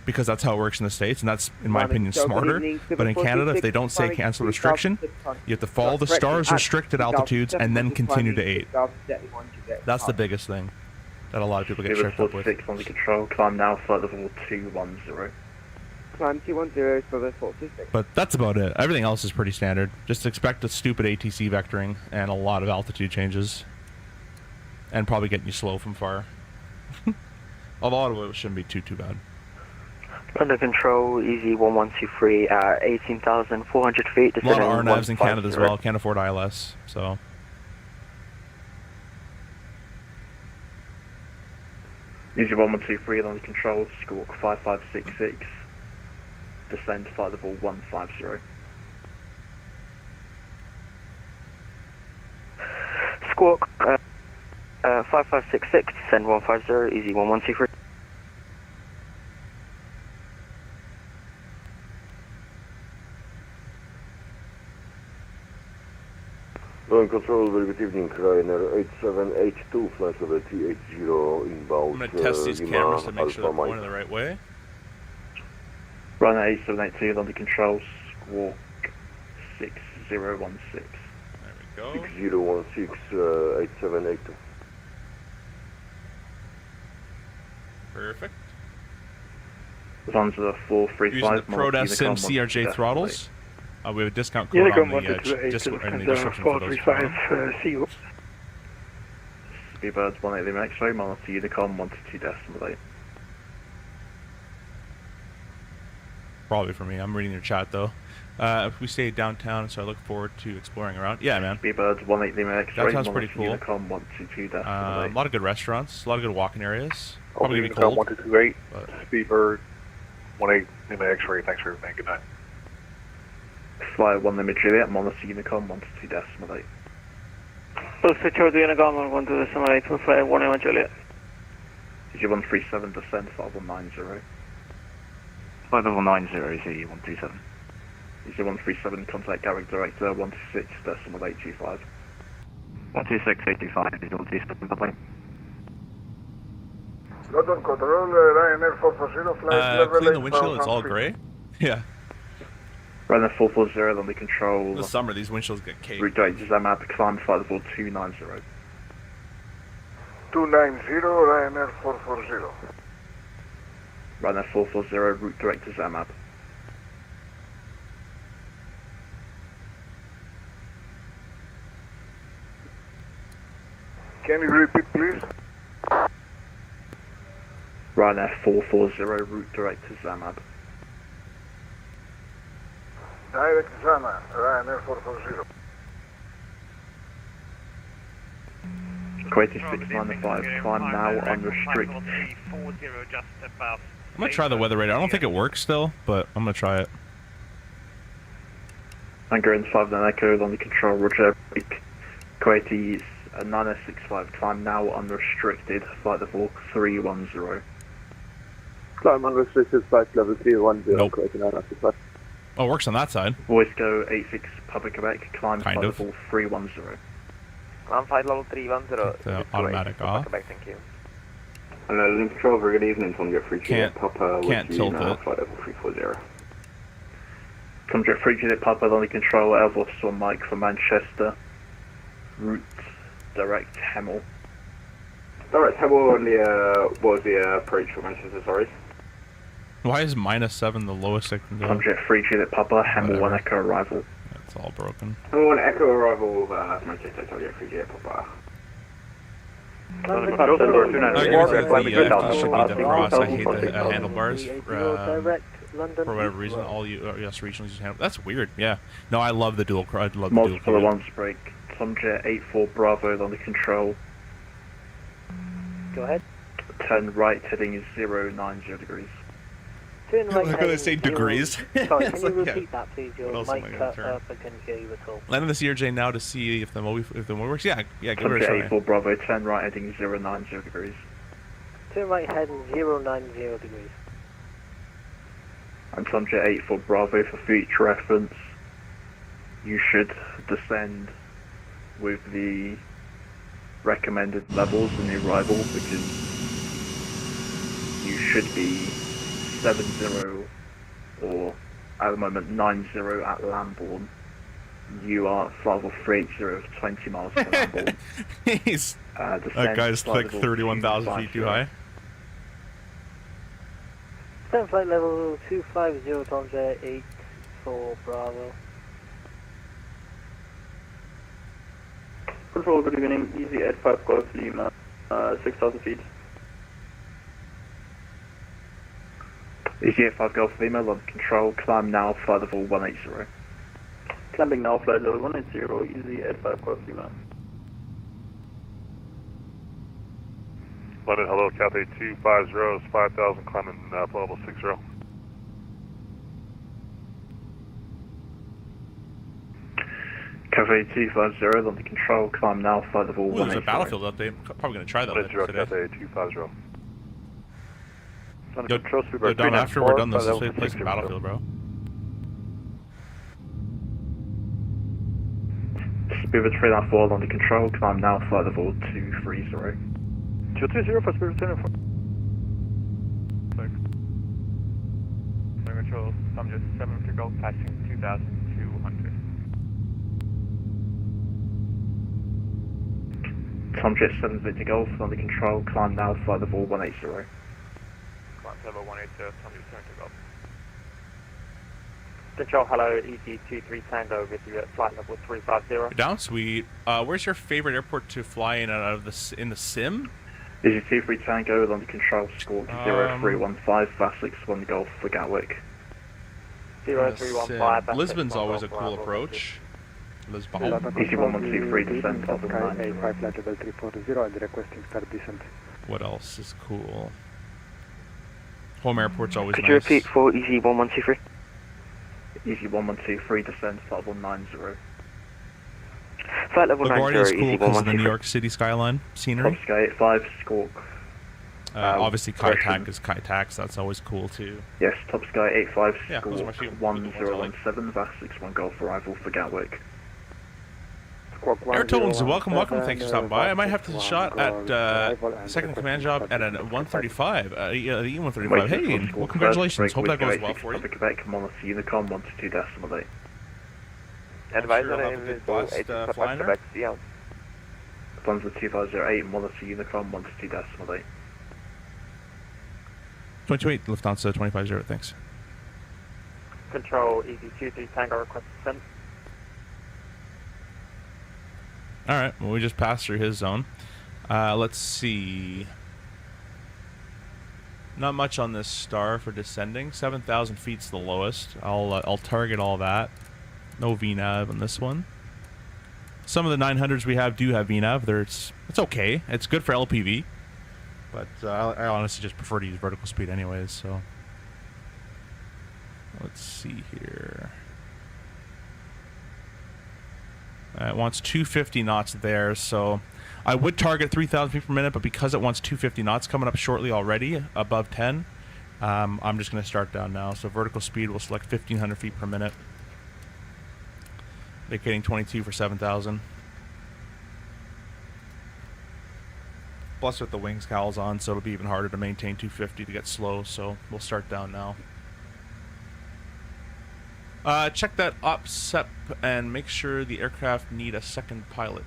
because that's how it works in the States, and that's, in my opinion, smarter. But in Canada, if they don't say cancel restriction, you have to follow the star's restricted altitudes and then continue to 8. That's the biggest thing that a lot of people get tripped up with. 6 on the control, climb now, flight level 210. Climb 210 for the 426. But that's about it. Everything else is pretty standard. Just expect a stupid ATC vectoring and a lot of altitude changes. And probably getting you slow from far. A lot of it shouldn't be too bad. Under control, easy 1123 at 18,400 feet. A lot of RNAVs in Canada as well. Can't afford ILS, so. Easy 1123 on the control, squawk 5566. Descend flight level 150. Squawk, 5566, send 150, easy 1123. Going control, very good evening, Ryanair 8782, flight level 380 inbound. I'm going to test these cameras to make sure they're pointing the right way. Ryanair 8782, London control, squawk 6016. There we go. 6016, 8782. Perfect. On to the 435. Using the ProDesk Sim CRJ throttles. We have a discount code on the description for those throttles. See you. Speedbirds 18 Lima X-ray, Mars to Unicom 122.8. Probably for me. I'm reading your chat though. If we stay downtown, so I look forward to exploring around. Yeah, man. Speedbirds 18 Lima X-ray, Downtown's pretty cool. Unicom 122.8. A lot of good restaurants, a lot of good walking areas. Probably gonna be Unicom cold. 1228, Speedbird 18 Lima X-ray. Thanks for everything. Good night. Fly 1 Lima Juliet, Mars to Unicom 122.8. Posted Charlie Unicom 122.8, we'll fly 1 Lima Juliet. Is 137 descend, 5190. 5190 is the 127. Is 137, contact Garrick Director 126.825. 126.825 is 127, lovely. London control, Ryanair 440, flight level Clean the windshield, it's all gray. Yeah. Ryanair 440, London control. In the summer, these windshields get caked. Route director Zamab, climb flight level 290. 290, Ryanair 440. Ryanair 440, route director Zamab. Can you repeat, please? Ryanair 440, route director Zamab. Direct Zama, Ryanair 440. Kuwaiti 695, climb now unrestricted. I'm gonna try the weather radar. I don't think it works still, but I'm gonna try it. Anchor in 59 Echo, on the control, Roger. Kuwaiti 9065, climb now unrestricted, flight level 310. Climb unrestricted, flight level 310, nope. Kuwaiti 9065. Oh, it works on that side. Voice go 86 Public Quebec, climb Kind flight of. level 310. Climb flight level 310. The automatic off. Quebec, thank you. Hello, Link Control, very good evening. Tom Jet 3 Can't- Papa, can't tilt it. flight level 340. Tom Jet 3 Juliet Papa, on the control, Elvis on Mike from Manchester. Route direct Hemel. Alright, Hemel on the, what was the approach for Manchester, sorry? Why is -7 the lowest I can go? Tom Jet 3 Juliet Papa, Hemel 1 Whatever. Echo arrival. It's all broken. Hemel 1 Echo arrival, Manchester, Tom Jet 3 Juliet Papa. Should be done across. I hate the handlebars for whatever reason. All US regionals use handlebars. That's weird. Yeah. No, I love the dual. I love the dual. Multiple ones break. Tom Jet 84 Bravo on the control. Go ahead. Turn right, heading 090 degrees. Turn right. Look how they say degrees. Sorry, It's can you like, yeah. repeat that, please? Your What else am I mic gonna cut turn? up, I couldn't hear you at all. Land on the CRJ now to see if the motor works. Yeah, give Tom it a Jet try. 84 Bravo, turn right, heading 090 degrees. Turn right, heading 090 degrees. And Tom Jet 84 Bravo, for future reference, you should descend with the recommended levels in the arrival, because you should be 70 or at the moment 90 at Lambourne. You are flight level 380 for 20 miles to Lambourne. He's that guy's like 31,000 feet too high. Stand flight level 250, Tom Jet 84 Bravo. Control, good evening. Easy at 5 Golf Lima, 6,000 feet. Easy at 5 Golf Lima, on control, climb now, flight level 180. Climbing now, flight level 180, easy at 5 Golf Lima. London, hello, Cathay 250 is 5,000, climbing flight level 60. Cafe 250, under control, climb now, flight level Ooh, there's a 180. Battlefield update. Probably going to try that later today. Cafe 250. Yo, Don, after we're done this, let's play some Battlefield, bro. Spirit 394, under control, climb now, flight level 230. 230 for Spirit 394. Control, I'm just 7 to go, passing 2,200. Tomjet 7 Victor Golf, under control, climb now, flight level 180. Climb level 180, Tomjet 7 to go. Control, hello, EG23 Tango with you at flight level 350. You're down, sweet. Where's your favorite airport to fly in out of in the sim? EG23 Tango, under control, score 0315, fast 61 Golf for Gatwick. 0315. Lisbon's always a cool approach. Lisbon. EG1123 descent, level 9. A5 level 340 and requesting start descent. What else is cool? Home airport's always Could nice. you repeat for EG1123? EG1123 descent, level 90. Flight level 90, LaGuardia is cool because of the New York City skyline scenery. Top Sky 85, squawk. Obviously, Kai Tak is Kai Tak, so that's always cool too. Yes, Top Sky 85, Yeah, those are my squawk favorite 1017, VAS 61 Golf arrival for Gatwick. Airtones, welcome. Thanks for stopping by. I might have to shot at second command job at a 135, the E135. Hey, well, congratulations. Hope that goes well for you. Quebec, Monitor Unicom, 122.8. Advisor name is Quebec, see out. Lufthansa 2008, Monitor Unicom, 122.8. 28, Lufthansa 250, thanks. Control, EG23 Tango request descent. Alright, well, we just passed through his zone. Let's see. Not much on this star for descending. 7,000 feet's the lowest. I'll target all that. No VNAV on this one. Some of the 900s we have do have VNAV. It's okay. It's good for LPV. But I honestly just prefer to use vertical speed anyways, so. Let's see here. It wants 250 knots there, so I would target 3,000 feet per minute, but because it wants 250 knots coming up shortly already, above 10, I'm just going to start down now. So vertical speed will select 1,500 feet per minute. Vacating 22 for 7,000. Plus with the wings cowls on, so it'll be even harder to maintain 250 to get slow, so we'll start down now. Check that OPSEP and make sure the aircraft need a second pilot.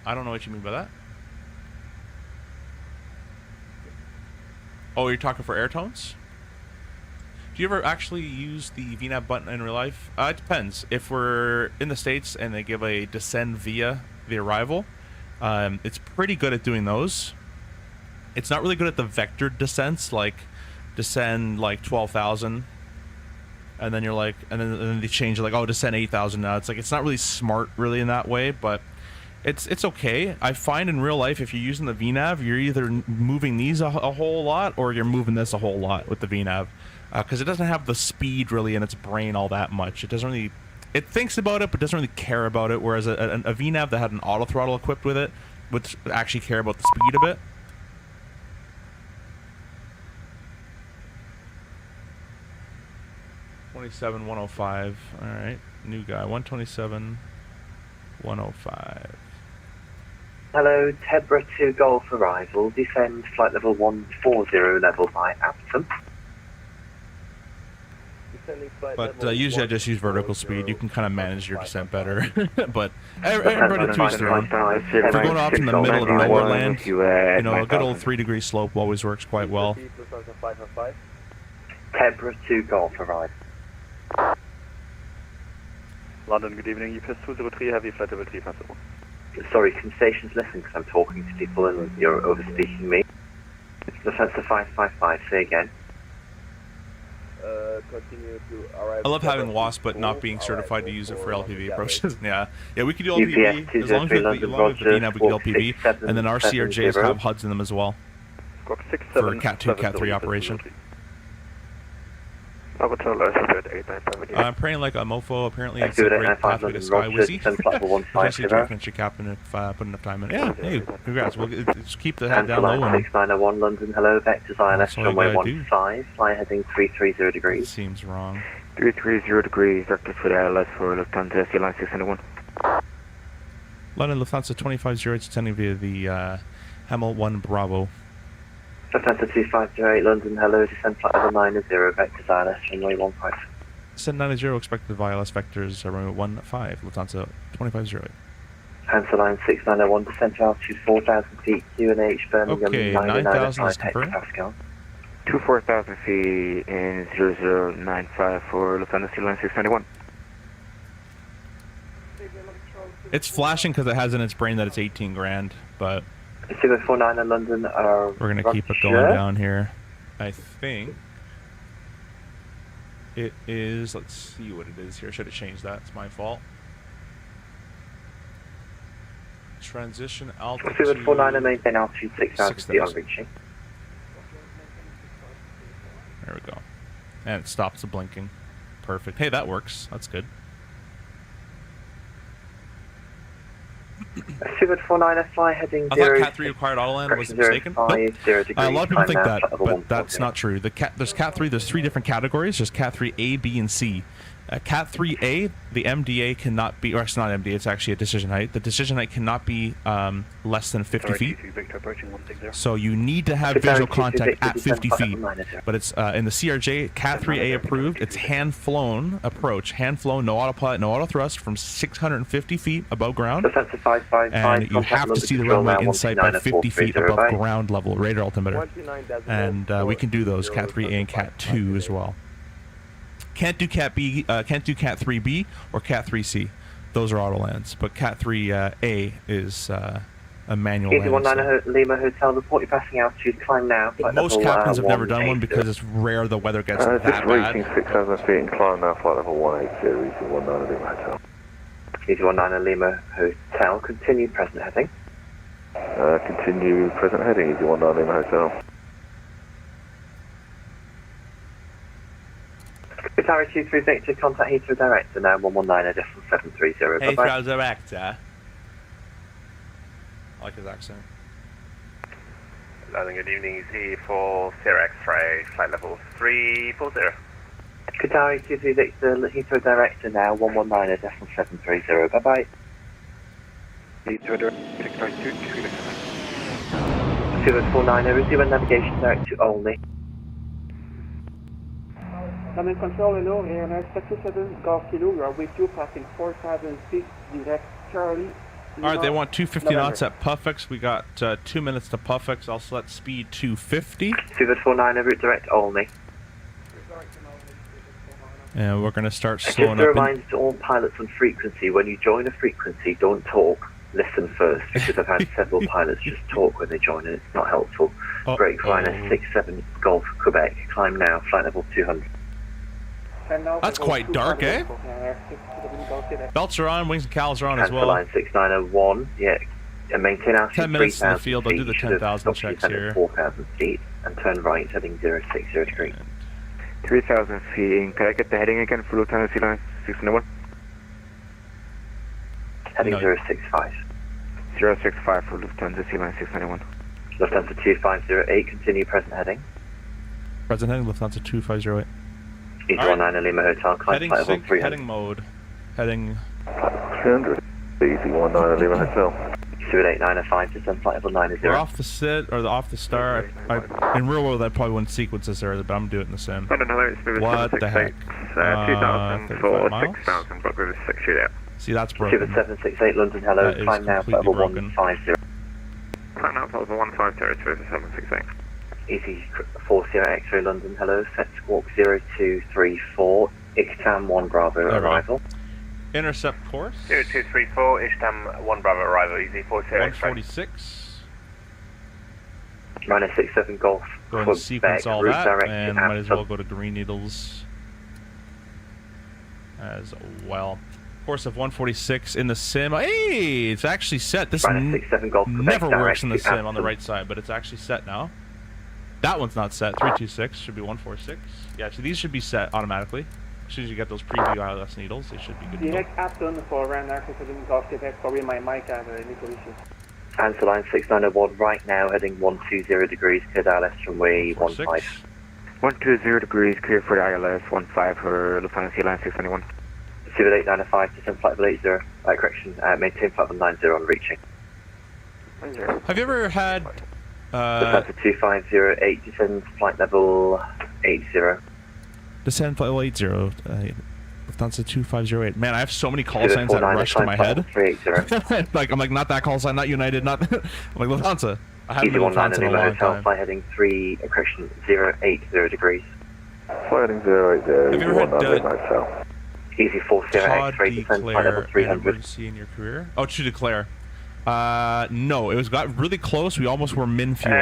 I don't know what you mean by that. Oh, you're talking for airtones? Do you ever actually use the VNAV button in real life? It depends. If we're in the States and they give a descend via the arrival, it's pretty good at doing those. It's not really good at the vector descents, like descend like 12,000. And then you're like, and then they change like, oh, descend 8,000 now. It's like, it's not really smart really in that way, but it's okay. I find in real life, if you're using the VNAV, you're either moving these a whole lot or you're moving this a whole lot with the VNAV. Because it doesn't have the speed really in its brain all that much. It doesn't really, it thinks about it, but doesn't really care about it. Whereas a VNAV that had an auto throttle equipped with it would actually care about the speed a bit. $27,105. All right, new guy. 127,105. Hello, Tebra 2 Golf arrival. Descend flight level 140, level by Absent. But usually I just use vertical speed. You can kind of manage your descent better. But everybody to each their own. If you're going off in the middle of nowhere land, you know, a good old 3-degree slope always works quite well. Tebra 2 Golf arrival. London, good evening. UPS 203, heavy flight level 350. Sorry, can stations listen because I'm talking to people and you're overspeaking me? Defense 555, say again. Continue to arrive. I love having WASP, but not being certified to use it for LPV approaches. Yeah, we could do LPV as long as we have the VNAV, we can do LPV, and then our CRJs have HUDs in them as well for Cat 2, Cat 3 operation. I'm praying like a mofo. Apparently, it's a great pathway to Sky Wizzy. Especially to finish your captain if put enough time in. Yeah, hey, congrats. We'll just keep the head down low. 6901 London, hello, vectors ILS, runway 15, fly heading 330 degrees. Seems wrong. 330 degrees, vectors for the ILS for Lufthansa line 691. London Lufthansa 2508 descending via the Hamel 1 Bravo. Lufthansa 2508 London, hello, descend flight level 90, vectors ILS, runway 15. Descend 90, expected via ILS vectors, runway 15, Lufthansa 2508. Hansa line 6901, descend to altitude 4,000 feet, QNH, Birmingham, okay, 9,000 is confirmed. Pascal. 24,000 feet in 0095 for Lufthansa line 691. It's flashing because it has in its brain that it's 18 grand, but 749 in London. We're gonna keep it going down here. I think it is. Let's see what it is here. Should have changed that. It's my fault. Transition altitude. 749 and maintain altitude 6,000 feet on reaching. There we go. And it stops the blinking. Perfect. Hey, that works. That's good. 749 fly heading 0. I thought Cat 3 required auto land. Was mistaken. A lot of people think that, but that's not true. There's Cat 3. There's 3 different categories. There's Cat 3A, B, and C. Cat 3A, the MDA cannot be, or it's not MDA, it's actually a decision height. The decision height cannot be less than 50 feet. So you need to have visual contact at 50 feet. But it's in the CRJ, Cat 3A approved. It's hand-flown approach. Hand-flown, no autopilot, no auto-thrust from 650 feet above ground. And you have to see the runway in sight by 50 feet above ground level, radar altimeter. And we can do those, Cat 3A and Cat 2 as well. Can't do Cat B, can't do Cat 3B or Cat 3C. Those are auto lands, but Cat 3A is a manual land. 19 Lima Hotel, report your passing altitude, climb now. Most captains have never done one because it's rare the weather gets that bad. Just reaching 6,000 feet and climb now, flight level 180, reaching 19 Lima Hotel. 19 Lima Hotel, continue present heading. Continue present heading, 19 Lima Hotel. Guitar 23 Victor, contact Heathrow Director now, 119 decimal 730. Heathrow Director. I like his accent. London, good evening, is here for Sierra X-ray, flight level 340. Guitar 23 Victor, Heathrow Director now, 119 decimal 730. Bye-bye. Heathrow Director, 692, 749, receive a navigation director only. London Control, hello, ANR 67 Golf Kilo, you are with you, passing 4,000 feet, direct Charlie. Alright, they want 250 knots at Puffix. We got 2 minutes to Puffix. I'll select speed 250. 749, route direct only. And we're going to start slowing up. Just a reminder to all pilots on frequency, when you join a frequency, don't talk. Listen first, because I've had several pilots just talk when they join and it's not helpful. Break Rhino 67 Golf Quebec, climb now, flight level 200. That's quite dark, eh? Belts are on, wings and cowls are on as well. Line 6901, yeah, and maintain altitude 10 minutes in the field, I'll do the 10,000 checks here. 4,000 feet, and turn right, heading 060 degree. 3,000 feet, can I get the heading again for Lufthansa line 691? Heading 065. 065 for Lufthansa line 691. Lufthansa 2508, continue present heading. Present heading, Lufthansa 2508. East 19 Lima Hotel, climb heading flight level sync, 300. heading mode. Heading 300. Easy 19 Lima Hotel. 28905, descend flight level 90. We're off the sit, or off the star. In real world, I probably wouldn't sequence this area, but I'm doing it in the sim. What the heck? 2,004, miles? 6,000, book with 6 shootout. See, that's broken. 7768 London, hello, That climb is now, flight completely level broken. 150. Climb now, flight level 150, 2768. Easy 40 X-ray London, hello, set squawk 0234, ICTAM 1 Bravo arrival. Intercept course. 0234, ICTAM 1 Bravo arrival, easy 40 X-ray. 146. Minus 67 Golf. Go and sequence all route that, direct and might as well go to Green Needles as well. Course of 146 in the sim. Hey, it's actually set. This Minus 67 Golf never Quebec, works in the direct sim on the right side, but it's actually set now. That one's not set. 326 should be 146. Yeah, so these should be set automatically. As soon as you get those preview ILS needles, they should be good to go. Direct add-on for Ryanair considering Golf Quebec. Sorry, my mic has a little issue. Answer line 6901 right now, heading 120 degrees, cleared ILS runway 15. 120 degrees, clear for the ILS 15 for Lufthansa Sea Line 691. Super 8905, descend flight level 80, correction, maintain flight level 90 on reaching. Have you ever had... Lufthansa 2508, descend flight level 80. Descend flight level 80, Lufthansa 2508. Man, I have so many call signs that rush to my head. I'm like, not that call sign, not United, not... I'm like, Lufthansa. I haven't been Lufthansa in a long time. Flight heading 3, correction, 080 degrees. Flight heading 080, have you ever had Easy 40 X-ray, descend flight level 300. Emergency in your career? Oh, to declare. No, it got really close. We almost were min fuel,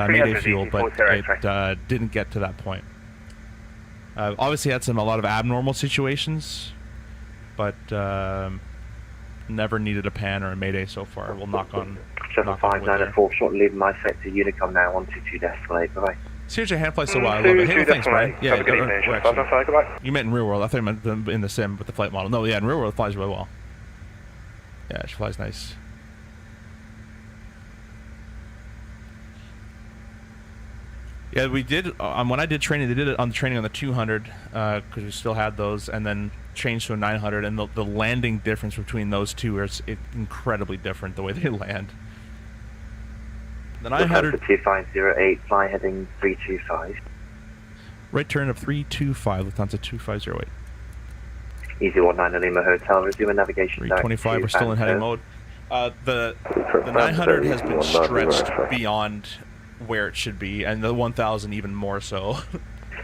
Mayday fuel, but it didn't get to that point. Obviously had a lot of abnormal situations, but never needed a pan or a Mayday so far. We'll knock on. 7594, shortly leaving my sector, Unicom now, 122 decibel, bye bye. CRJ hand flight so well, I love it. Hey, thanks, Brian. Yeah, you meant in real world. I thought you meant in the sim with the flight model. No, yeah, in real world it flies really well. Yeah, she flies nice. Yeah, we did, when I did training, they did it on the training on the 200, because we still had those, and then changed to a 900, and the landing difference between those two is incredibly different, the way they land. The 900... 2508, fly heading 325. Right turn of 325, Lufthansa 2508. Easy 19 Lima Hotel, resume navigation. 325, we're still in heading mode. The 900 has been stretched beyond where it should be, and the 1000 even more so.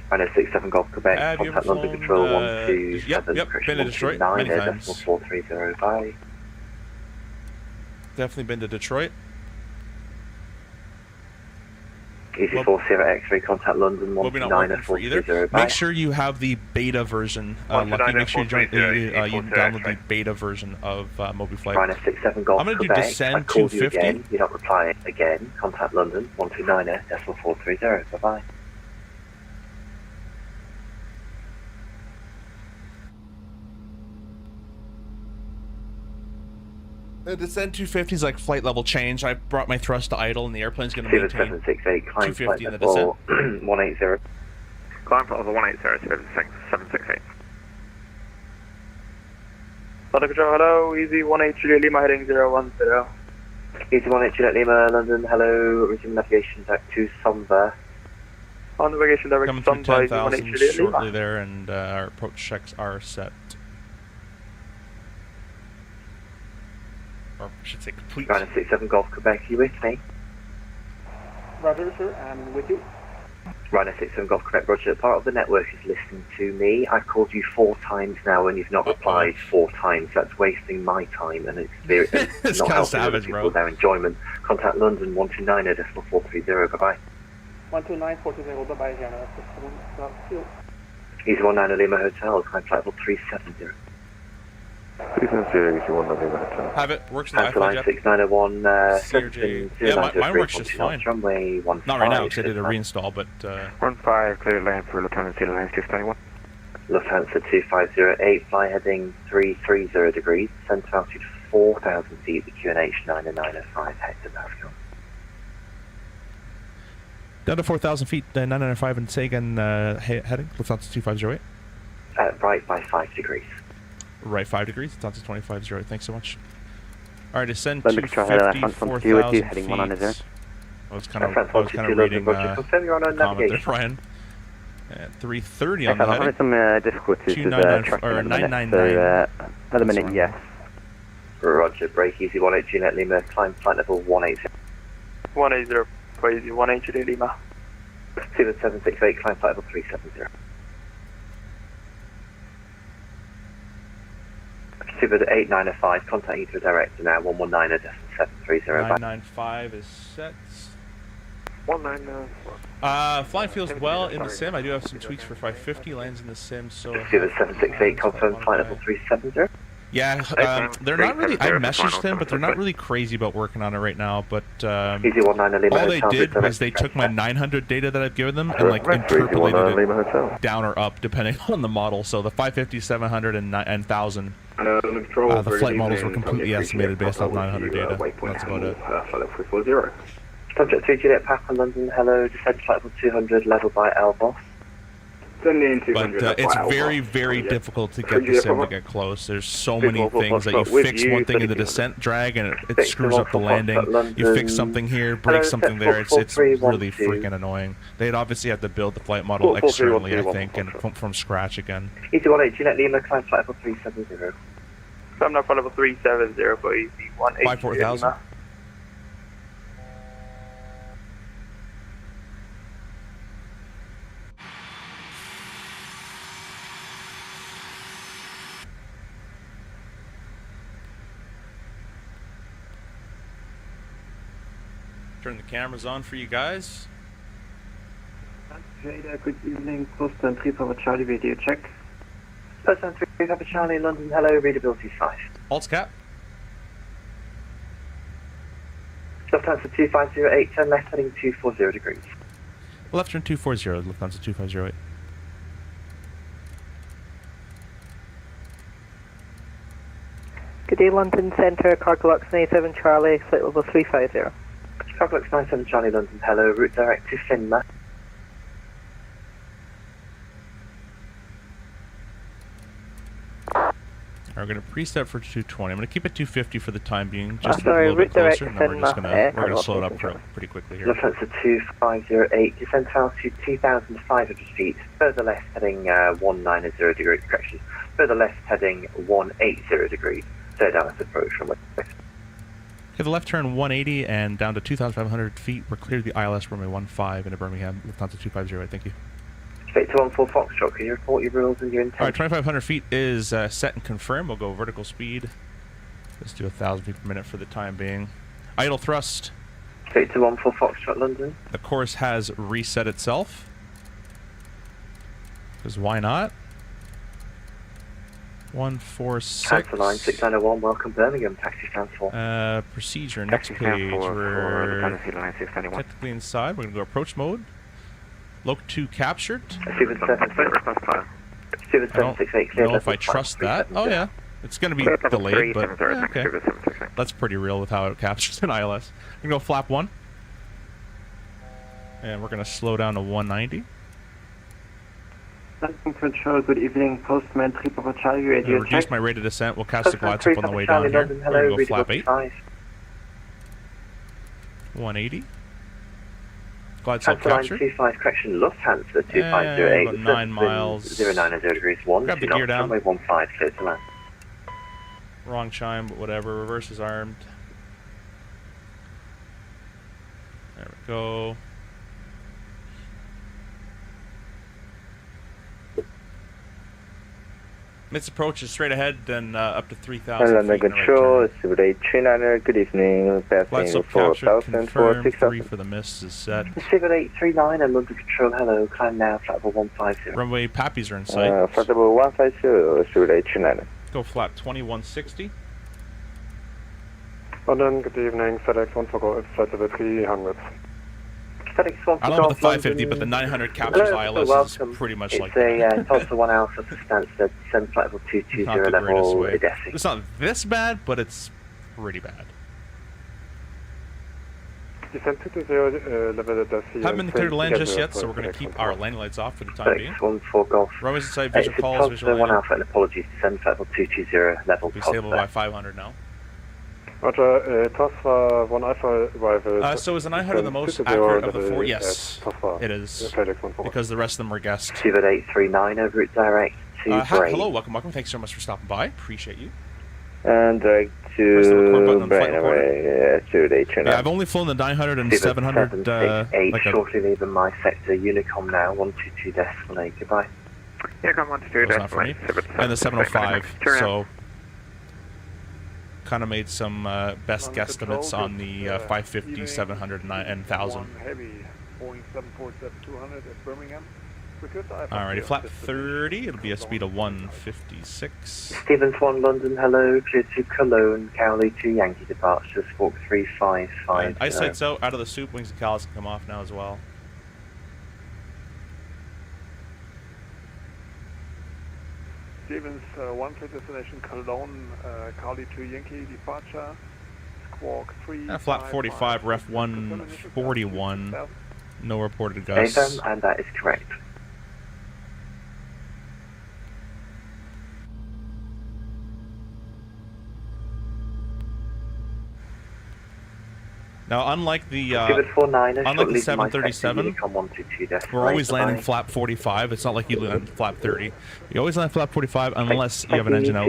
Rhino 67 Golf Quebec, contact London Control 127. Yep, been to Detroit many times. 430, bye. Definitely been to Detroit. Easy 40 X-ray, contact London 129 Make sure you have the beta version. Lucky, make sure you download the beta version of MobiFlight. Rhino 67 Golf I'm going to do Quebec. descend 250. You're not replying again. Contact London 129.430. Bye bye. The descend 250 is like flight level change. I brought my thrust to idle, and the airplane's going to maintain 768, climb 250 in the descent. 180. Climb flight level 180, 768. London Control, hello, easy 18 Juliet Lima heading 010. Easy 18 Juliet Lima, London, hello, resume navigation back to Somber. On navigation direct Coming through Somber, 10,000 shortly there, and our approach checks are set. Or I should say complete. Rhino 67 Golf Quebec, you with me? Roger, sir, I'm with you. Rhino 67 Golf Quebec, Roger. Part of the network is listening to me. I've called you 4 times now and you've not replied 4 times. That's wasting my time and it's not helping other people their enjoyment. Contact London 129.430. Bye-bye. 129.430, bye-bye, Jana. Easy 19 Lima Hotel, climb flight level 370. 370, easy 19 Lima Hotel. Have it, works in the Wi-Fi, Jeff. 6901, CRJ. Yeah, mine works just fine. Runway 15. Not right now, because I did a reinstall, but... 15, clear land for Lufthansa Sea Line 691. Lufthansa 2508, fly heading 330 degrees, center altitude 4,000 feet, the QNH 90905, head to Pascal. Down to 4,000 feet, 995 and Sagan heading, Lufthansa 2508. Right by 5 degrees. Right 5 degrees, Lufthansa 2508, thanks so much. Alright, descend London 250, 4,000 heading feet. 190. I was kind of reading the comment there, Brian. At 330 on the heading. I'm having some difficulties with tracking at the minute, so at the minute, yes. Roger, break easy 18 Juliet Lima, climb flight level 180. 180, crazy 18 Juliet Lima. 7768, climb flight level 370. Super 8905, contact Heathrow Director now, 119.730. 995 is set. 199. Flying feels well in the sim. I do have some tweaks for 550, lands in the sim, so... Super 768, confirm flight level 370. Yeah, they're not really. I messaged them, but they're not really crazy about working on it right now. But all they did was they took my 900 data that I've given them and like interpolated it down or up depending on the model. So the 550, 700, and 1000. The flight models were completely estimated based off 900 data. That's about it. Subject 3 Juliet Papa London, hello, descent flight level 200, level by Elboss. But it's very, very difficult to get the sim to get close. There's so many things that you fix one thing in the descent drag and it screws up the landing. You fix something here, break something there. It's really freaking annoying. They'd obviously have to build the flight model externally, I think, and from scratch again. Easy 18 Juliet Lima, climb flight level 370. Climb flight level 370 for easy 18 54,000. Turn the cameras on for you guys. Jada, good evening. Post and 3 Papa Charlie video check. Post and 3 Papa Charlie, London, hello, readability 5. Alt cap. Lufthansa 2508, turn left heading 240 degrees. Left turn 240, Lufthansa 2508. Good day, London Centre, Cargolux 97 Charlie, flight level 350. Cargolux 97 Charlie, London, hello, route direct to Finma. We're going to preset for 220. I'm going to keep it 250 for the time being, just a sorry, little bit route closer, and direct then we're Finma, going to slow it up pretty quickly here. Lufthansa 2508, descent altitude 2,500 feet, further left heading 190 degrees, correction, further left heading 180 degrees, third Alice approach from west. Okay, the left turn 180 and down to 2,500 feet. We're clear to the ILS runway 15 into Birmingham, Lufthansa 250, thank you. Straight to 14 Foxtrot, can you report your rules and your intent? Alright, 2,500 feet is set and confirmed. We'll go vertical speed. Let's do 1,000 feet per minute for the time being. Idle thrust. Straight to 14 Foxtrot, London. The course has reset itself. Because why not? 146. Cancel line 6901, welcome Birmingham, taxi stands for. Procedure, next page. We're technically inside. We're going to go approach mode. Loc 2 captured. I don't know if I trust that. Oh yeah, it's going to be delayed, but yeah, okay. That's pretty real with how it captures an ILS. We're going to go flap 1. And we're going to slow down to 190. London Control, good evening. Postman 3 Papa Charlie radio check. Reduce my rate of descent. We'll cast the glides up on the way down here. We're going to go flap 8. 180. Glide slope captured. 25 correction, Lufthansa 2508. About 9 miles. 090 degrees 1. Grab the gear down. Runway 15, clear to land. Wrong chime, but whatever. Reverse is armed. There we go. Mid approach is straight ahead, then up to 3,000 London Control, Civil 39, good evening, passing 4,000 for 3 for the mist is set. Civil 839 and London Control, hello, climb now, flat level 150. Runway Pappies are in sight. Flat level 150, Civil 839. Go flat 2160. London, good evening, FedEx 1 for Golf, flight level 300. FedEx 1 for I don't know about the 550, but the 900 captures ILS is pretty much like that. It's a Tulsa 1 Alpha for Stansted, send flight level 220 level EDDM. It's not this bad, but it's pretty bad. Descent 220, level EDDM. Haven't been cleared to land just yet, so we're going to keep our landing lights off for the time being. FedEx 1 for Golf. Runways inside, visual calls, visual landing. 1 Alpha, and apologies, descend flight level 220 level Tulsa. We'll be stable by 500 now. Roger, Tulsa 1 Alpha arrival. So is the 900 the most accurate of the 4? Yes, it is. Because the rest of them were guessed. 2839 over route direct to hello, welcome. Thanks so much for stopping by. Appreciate you. And direct to Brainaway, yeah, I've only flown the 900 and 700. Shortly leaving my sector, Unicom now, 122.8, goodbye. Unicom 122.8. And the 705, so kind of made some best guesstimates on the 550, 700, and 1000. Heavy, Boeing 747-200 at Birmingham. Alrighty, flap 30. It'll be a speed of 156. Stevens 1 London, hello, clear to Cologne, Cowley to Yankee departure, squawk 355. Eyesight's out of the soup, wings and cowls can come off now as well. Stevens 1 for destination Cologne, Cowley to Yankee departure, squawk 3. Flap 45, ref 141. No reported gusts. And that is correct. Now, unlike the 737, we're always landing flap 45. It's not like you land flap 30. You always land flap 45 unless you have an engine out,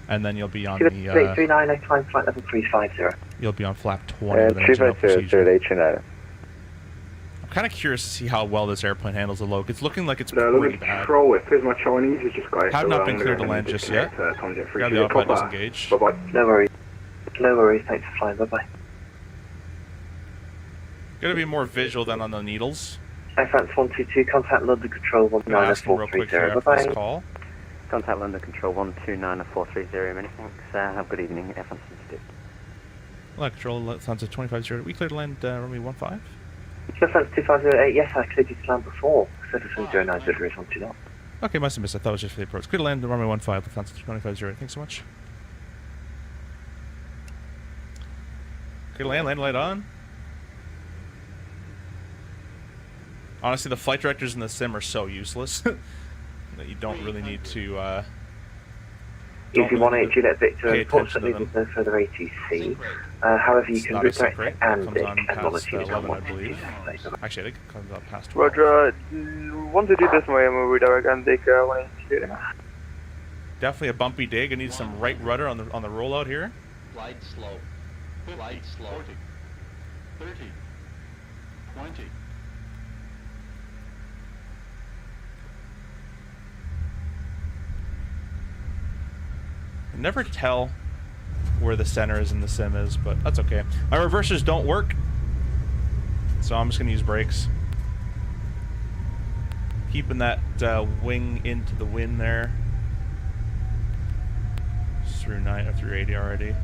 and then you'll be on the. 339, climb flight level 350. You'll be on flap 20 with an engine out procedure. I'm kind of curious to see how well this airplane handles the load. It's looking like it's pretty bad. My Chinese is just great. Have not been cleared to land just yet. Grab the autopilot disengage. Bye-bye. No worries. No worries. Thanks for flying. Bye-bye. Gonna be more visual than on the needles. France 122, contact London Control 1290430. Bye-bye. Call. Contact London Control 1290430. Many thanks. Have a good evening. F1 72. London Control, Lufthansa 250. We cleared to land runway 15? Lufthansa 2508, yes, I cleared you to land before. Citizen 09 is 129. Okay, must have missed. I thought it was just for the approach. Cleared to land runway 15, Lufthansa 250. Thanks so much. Cleared to land light on. Honestly, the flight directors in the sim are so useless that you don't really need to. If you want to Juliet Victor, unfortunately there's no further ATC. However, you can redirect to Andic and Monotune 11, I believe. Actually, I think it comes out past 12. Roger, 122 decimal, I'm redirect Andic 182. Definitely a bumpy dig. I need some right rudder on the rollout here. Glide slow. Glide slow. 40. 30. 20. Never tell where the center is in the sim is, but that's okay. My reversers don't work, so I'm just gonna use brakes. Keeping that wing into the wind there. It's through 380 already.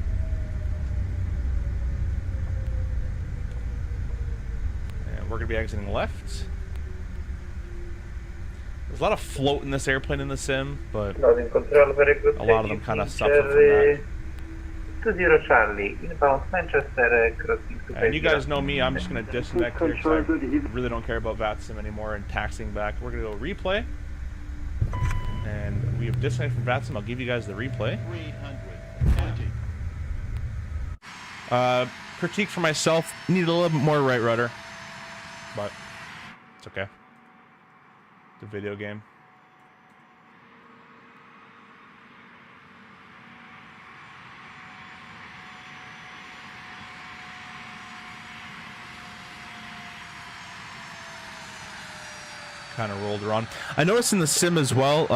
And we're gonna be exiting left. There's a lot of float in this airplane in the sim, but a lot of them kind of suffer from that. 20 Charlie, inbound Manchester, crossing to And you guys know me, I'm just going to disconnect here because I really don't care about VATSIM anymore and taxiing back. We're going to go replay. And we have disconnected from VATSIM. I'll give you guys the replay. 320. Critique for myself, need a little bit more right rudder, but it's okay. The video game. Kind of rolled around. I noticed in the sim as well,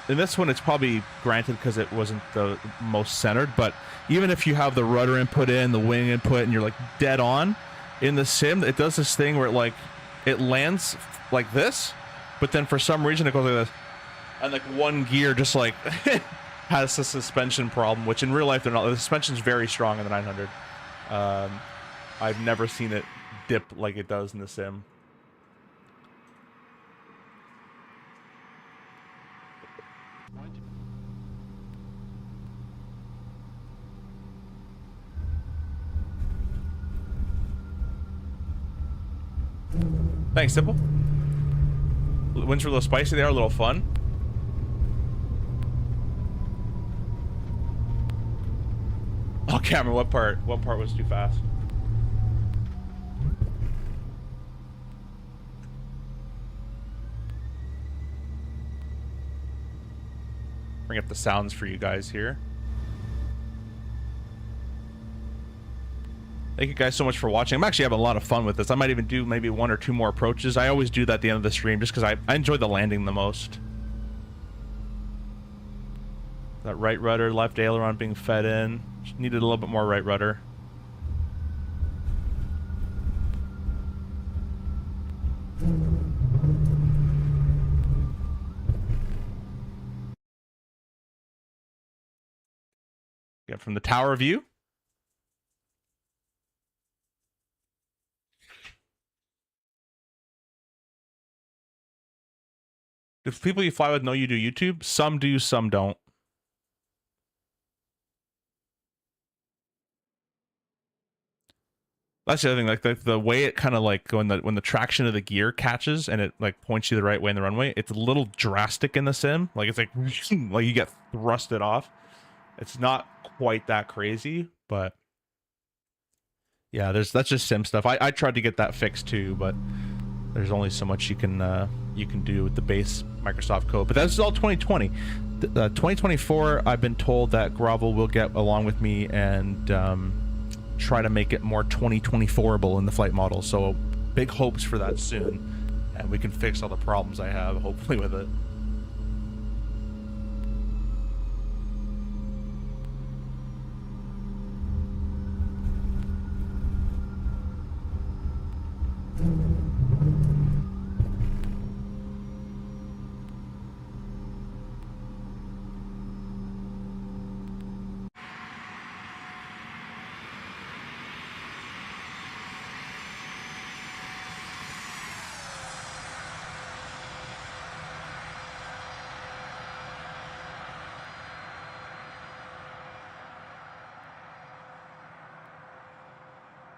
in this one it's probably granted because it wasn't the most centered, but even if you have the rudder input in, the wing input, and you're like dead on, in the sim it does this thing where it lands like this, but then for some reason it goes like this, and like one gear just like has a suspension problem, which in real life they're not. The suspension's very strong in the 900. I've never seen it dip like it does in the sim. Thanks, Simple. Winds were a little spicy there, a little fun. Oh, Cameron, what part? What part was too fast? Bring up the sounds for you guys here. Thank you guys so much for watching. I'm actually having a lot of fun with this. I might even do maybe 1 or 2 more approaches. I always do that at the end of the stream just because I enjoy the landing the most. That right rudder, left aileron being fed in. Just needed a little bit more right rudder. Get from the tower view. If people you fly with know you do YouTube, some do, some don't. That's the other thing, like the way it kind of like when the traction of the gear catches and it like points you the right way in the runway, it's a little drastic in the sim. Like it's like like you get thrusted off. It's not quite that crazy, but yeah, that's just sim stuff. I tried to get that fixed too, but there's only so much you can do with the base Microsoft code. But that's all 2020. 2024, I've been told that Grovel will get along with me and try to make it more 2024able in the flight model. So big hopes for that soon, and we can fix all the problems I have, hopefully, with it.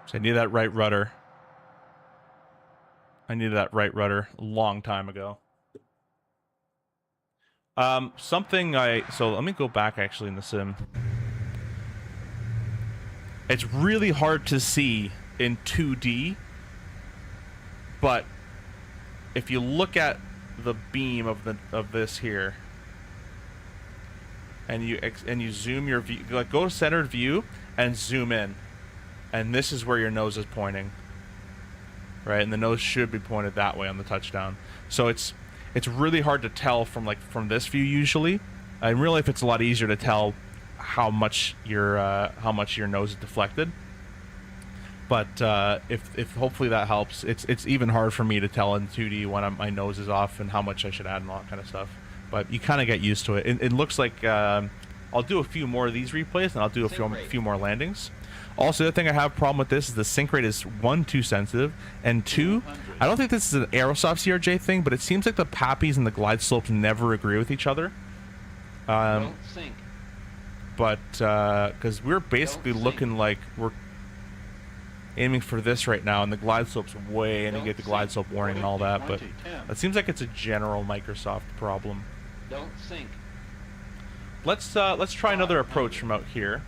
So I need that right rudder. I needed that right rudder a long time ago. So let me go back actually in the sim. It's really hard to see in 2D, but if you look at the beam of this here, and you zoom your view, like go to centered view and zoom in. And this is where your nose is pointing, right? And the nose should be pointed that way on the touchdown. So it's really hard to tell from this view usually. In real life, it's a lot easier to tell how much your nose is deflected. But if hopefully that helps, it's even hard for me to tell in 2D when my nose is off and how much I should add and all that kind of stuff. But you kind of get used to it. It looks like I'll do a few more of these replays and I'll do a few more landings. Also, the other thing I have a problem with this is the sync rate is 1, too sensitive, and 2, I don't think this is an Aerosoft CRJ thing, but it seems like the PAPIs and the glide slopes never agree with each other. But because we're basically looking like we're aiming for this right now, and the glide slope's way, and you get the glide slope warning and all that, but it seems like it's a general Microsoft problem. Don't sink. Let's try another approach from out here.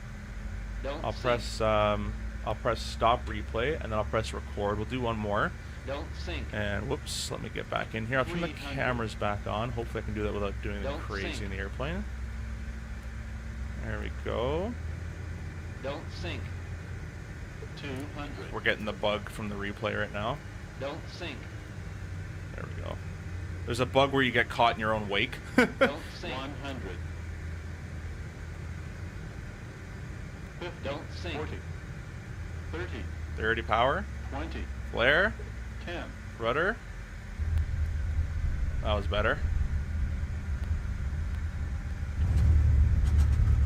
I'll press stop replay, and then I'll press record. We'll do one more. Don't sink. And whoops, let me get back in here. I'll turn the cameras back on. Hopefully I can do that without doing anything crazy in the airplane. There we go. Don't sink. 200. We're getting the bug from the replay right now. Don't sink. There we go. There's a bug where you get caught in your own wake. Don't sink. 100. Don't sink. 40. 30. 30 power. 20. Flare. 10. Rudder. That was better.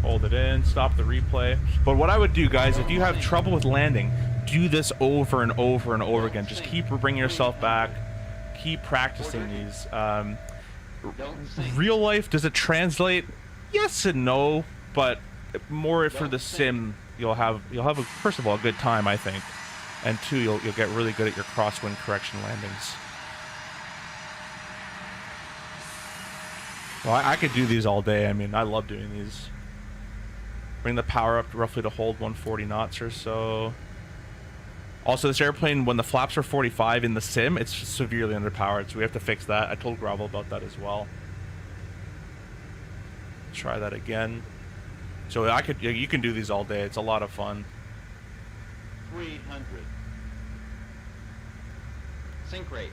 Hold it in. Stop the replay. But what I would do, guys, if you have trouble with landing, do this over and over and over again. Just keep bringing yourself back. Keep practicing these. Real life, does it translate? Yes and no, but more for the sim, you'll have a, first of all, a good time, I think, and two, you'll get really good at your crosswind correction landings. Well, I could do these all day. I mean, I love doing these. Bring the power up roughly to hold 140 knots or so. Also, this airplane, when the flaps are 45 in the sim, it's severely underpowered, so we have to fix that. I told Gravel about that as well. Try that again. So you can do these all day. It's a lot of fun. 300. Sync rate.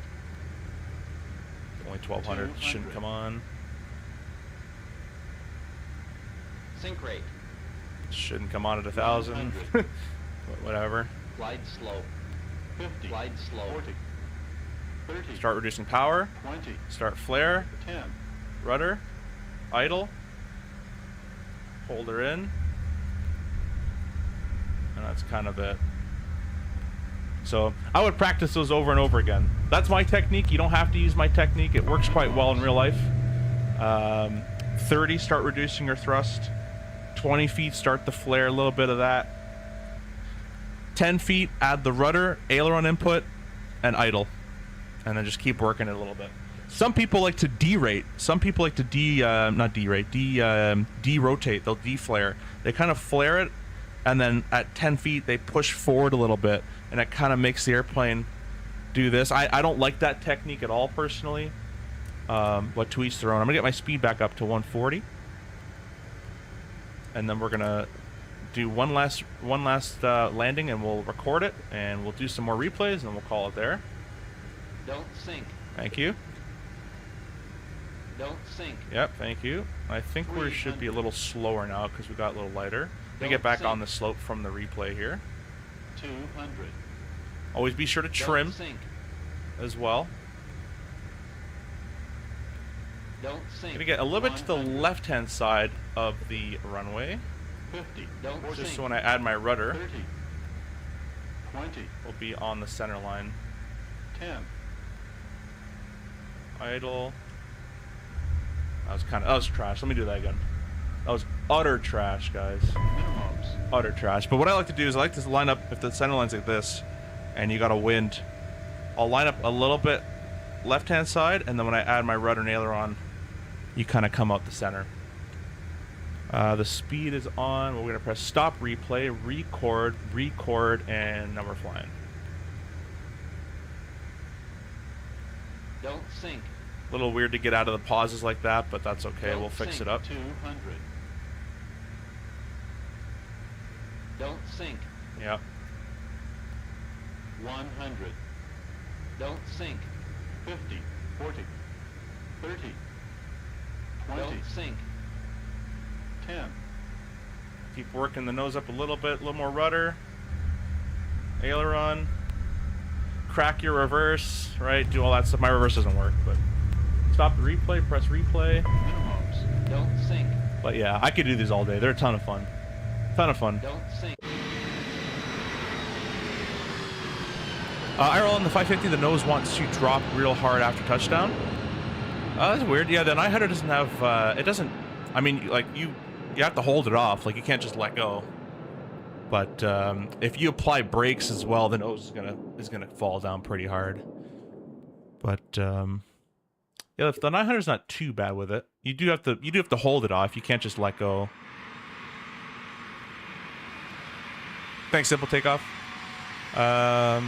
Only 1200. Shouldn't come on. Sync rate. Shouldn't come on at 1,000. Whatever. Glide slope. 50. Glide slope. 40. 30. Start reducing power. 20. Start flare. 10. Rudder. Idle. Hold her in. And that's kind of it. So I would practice those over and over again. That's my technique. You don't have to use my technique. It works quite well in real life. 30, start reducing your thrust. 20 feet, start the flare, a little bit of that. 10 feet, add the rudder, aileron input, and idle. And then just keep working it a little bit. Some people like to derate. Some people like to derotate. They'll deflare. They kind of flare it, and then at 10 feet, they push forward a little bit, and it kind of makes the airplane do this. I don't like that technique at all, personally. But to each their own. I'm going to get my speed back up to 140. And then we're going to do one last landing, and we'll record it, and we'll do some more replays, and we'll call it there. Don't sink. Thank you. Don't sink. Yep, thank you. I think we should be a little slower now because we got a little lighter. Let me get back on the slope from the replay here. 200. Always be sure to trim as well. Don't sink. Gonna get a little bit to the left-hand side of the runway. 50. Don't just sink. So when I add my rudder, 30. 20. We'll be on the center line. 10. Idle. That was trash. Let me do that again. That was utter trash, guys. Minimums. Utter trash. But what I like to do is I like to line up, if the center line's like this, and you got a wind, I'll line up a little bit left-hand side, and then when I add my rudder and aileron, you kind of come out the center. The speed is on. We're going to press stop replay, record, and now we're flying. Don't sink. A little weird to get out of the pauses like that, but that's okay. We'll fix it up. 200. Don't sink. Yep. 100. Don't sink. 50. 40. 30. 20. Don't sink. 10. Keep working the nose up a little bit, a little more rudder. Aileron. Crack your reverse, right? Do all that stuff. My reverse doesn't work, but stop the replay, press replay. Minimums. Don't sink. But yeah, I could do these all day. They're a ton of fun. Ton of fun. Don't sink. I roll on the 550. The nose wants to drop real hard after touchdown. That's weird. Yeah, the 900 doesn't have. It doesn't. I mean, like you have to hold it off. Like you can't just let go. But if you apply brakes as well, the nose is gonna fall down pretty hard. But yeah, the 900 is not too bad with it. You do have to hold it off. You can't just let go. Thanks, Simple Takeoff. I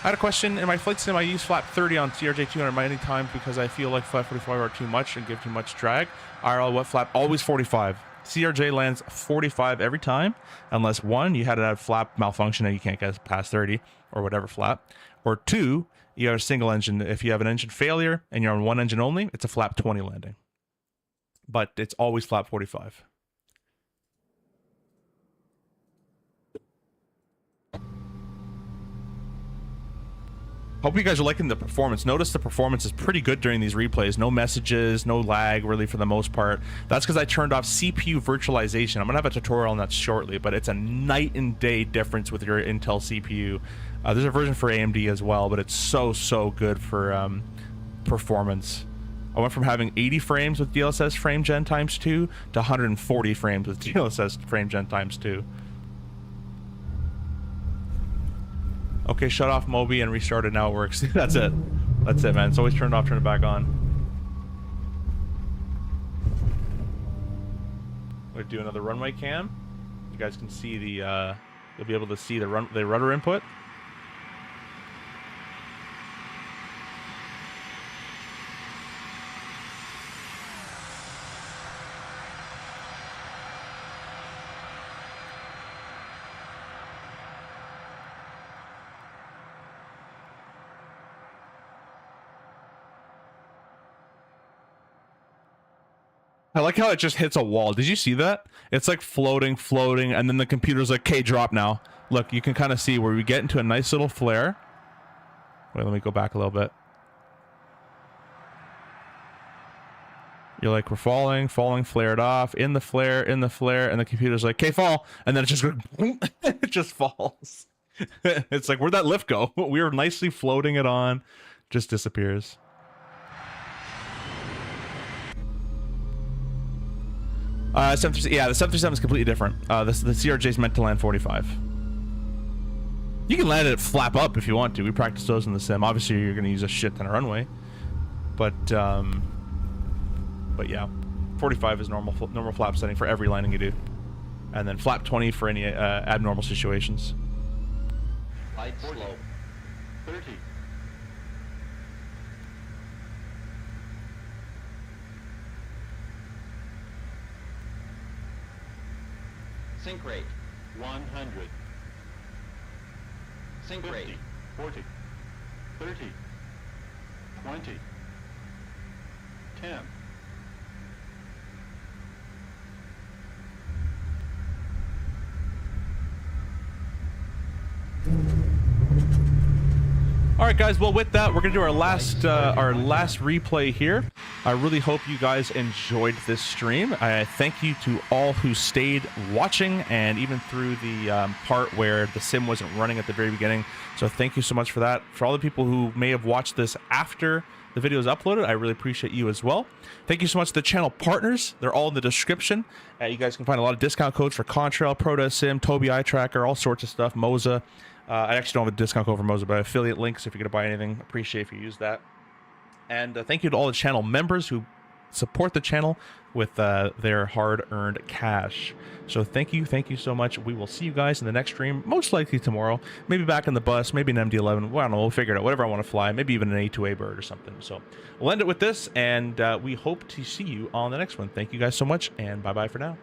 had a question. In my flight sim, I use flap 30 on CRJ9 many times because I feel like flap 45 are too much and give too much drag. IRL, what flap? Always 45. CRJ lands 45 every time, unless one, you had a flap malfunction and you can't get past 30 or whatever flap, or two, you have a single engine. If you have an engine failure and you're on one engine only, it's a flap 20 landing. But it's always flap 45. Hope you guys are liking the performance. Notice the performance is pretty good during these replays. No messages, no lag, really, for the most part. That's because I turned off CPU virtualization. I'm going to have a tutorial on that shortly, but it's a night and day difference with your Intel CPU. There's a version for AMD as well, but it's so good for performance. I went from having 80 frames with DLSS frame gen times 2 to 140 frames with DLSS frame gen times 2. Okay, shut off Moby and restart it. Now it works. That's it. That's it, man. It's always turned off, turn it back on. We'll do another runway cam. You guys can see the. You'll be able to see the rudder input. I like how it just hits a wall. Did you see that? It's like floating, and then the computer's like, okay, drop now. Look, you can kind of see where we get into a nice little flare. Wait, let me go back a little bit. You're like, we're falling, flared off, in the flare, and the computer's like, okay, fall, and then it just it just falls. It's like, where'd that lift go? We were nicely floating it on, just disappears. Yeah, the 737 is completely different. The CRJ is meant to land 45. You can land it flap up if you want to. We practice those in the sim. Obviously, you're going to use a shit ton of runway, but yeah, 45 is normal flap setting for every landing you do, and then flap 20 for any abnormal situations. Light slow. 30. Sink rate. 100. Sink 50, rate. 40. 30. 20. 10. All right, guys. Well, with that, we're gonna do our last replay here. I really hope you guys enjoyed this stream. I thank you to all who stayed watching, and even through the part where the sim wasn't running at the very beginning. So thank you so much for that. For all the people who may have watched this after the video is uploaded, I really appreciate you as well. Thank you so much to the channel partners. They're all in the description. You guys can find a lot of discount codes for Contrail, ProDesim, Tobii Eye Tracker, all sorts of stuff. Moza. I actually don't have a discount code for Moza, but affiliate links if you're going to buy anything. Appreciate if you use that. And thank you to all the channel members who support the channel with their hard-earned cash. So thank you so much. We will see you guys in the next stream, most likely tomorrow. Maybe back in the bus, maybe an MD-11. Well, I don't know. We'll figure it out. Whatever I want to fly. Maybe even an A2A bird or something. So we'll end it with this, and we hope to see you on the next one. Thank you guys so much, and bye-bye for now.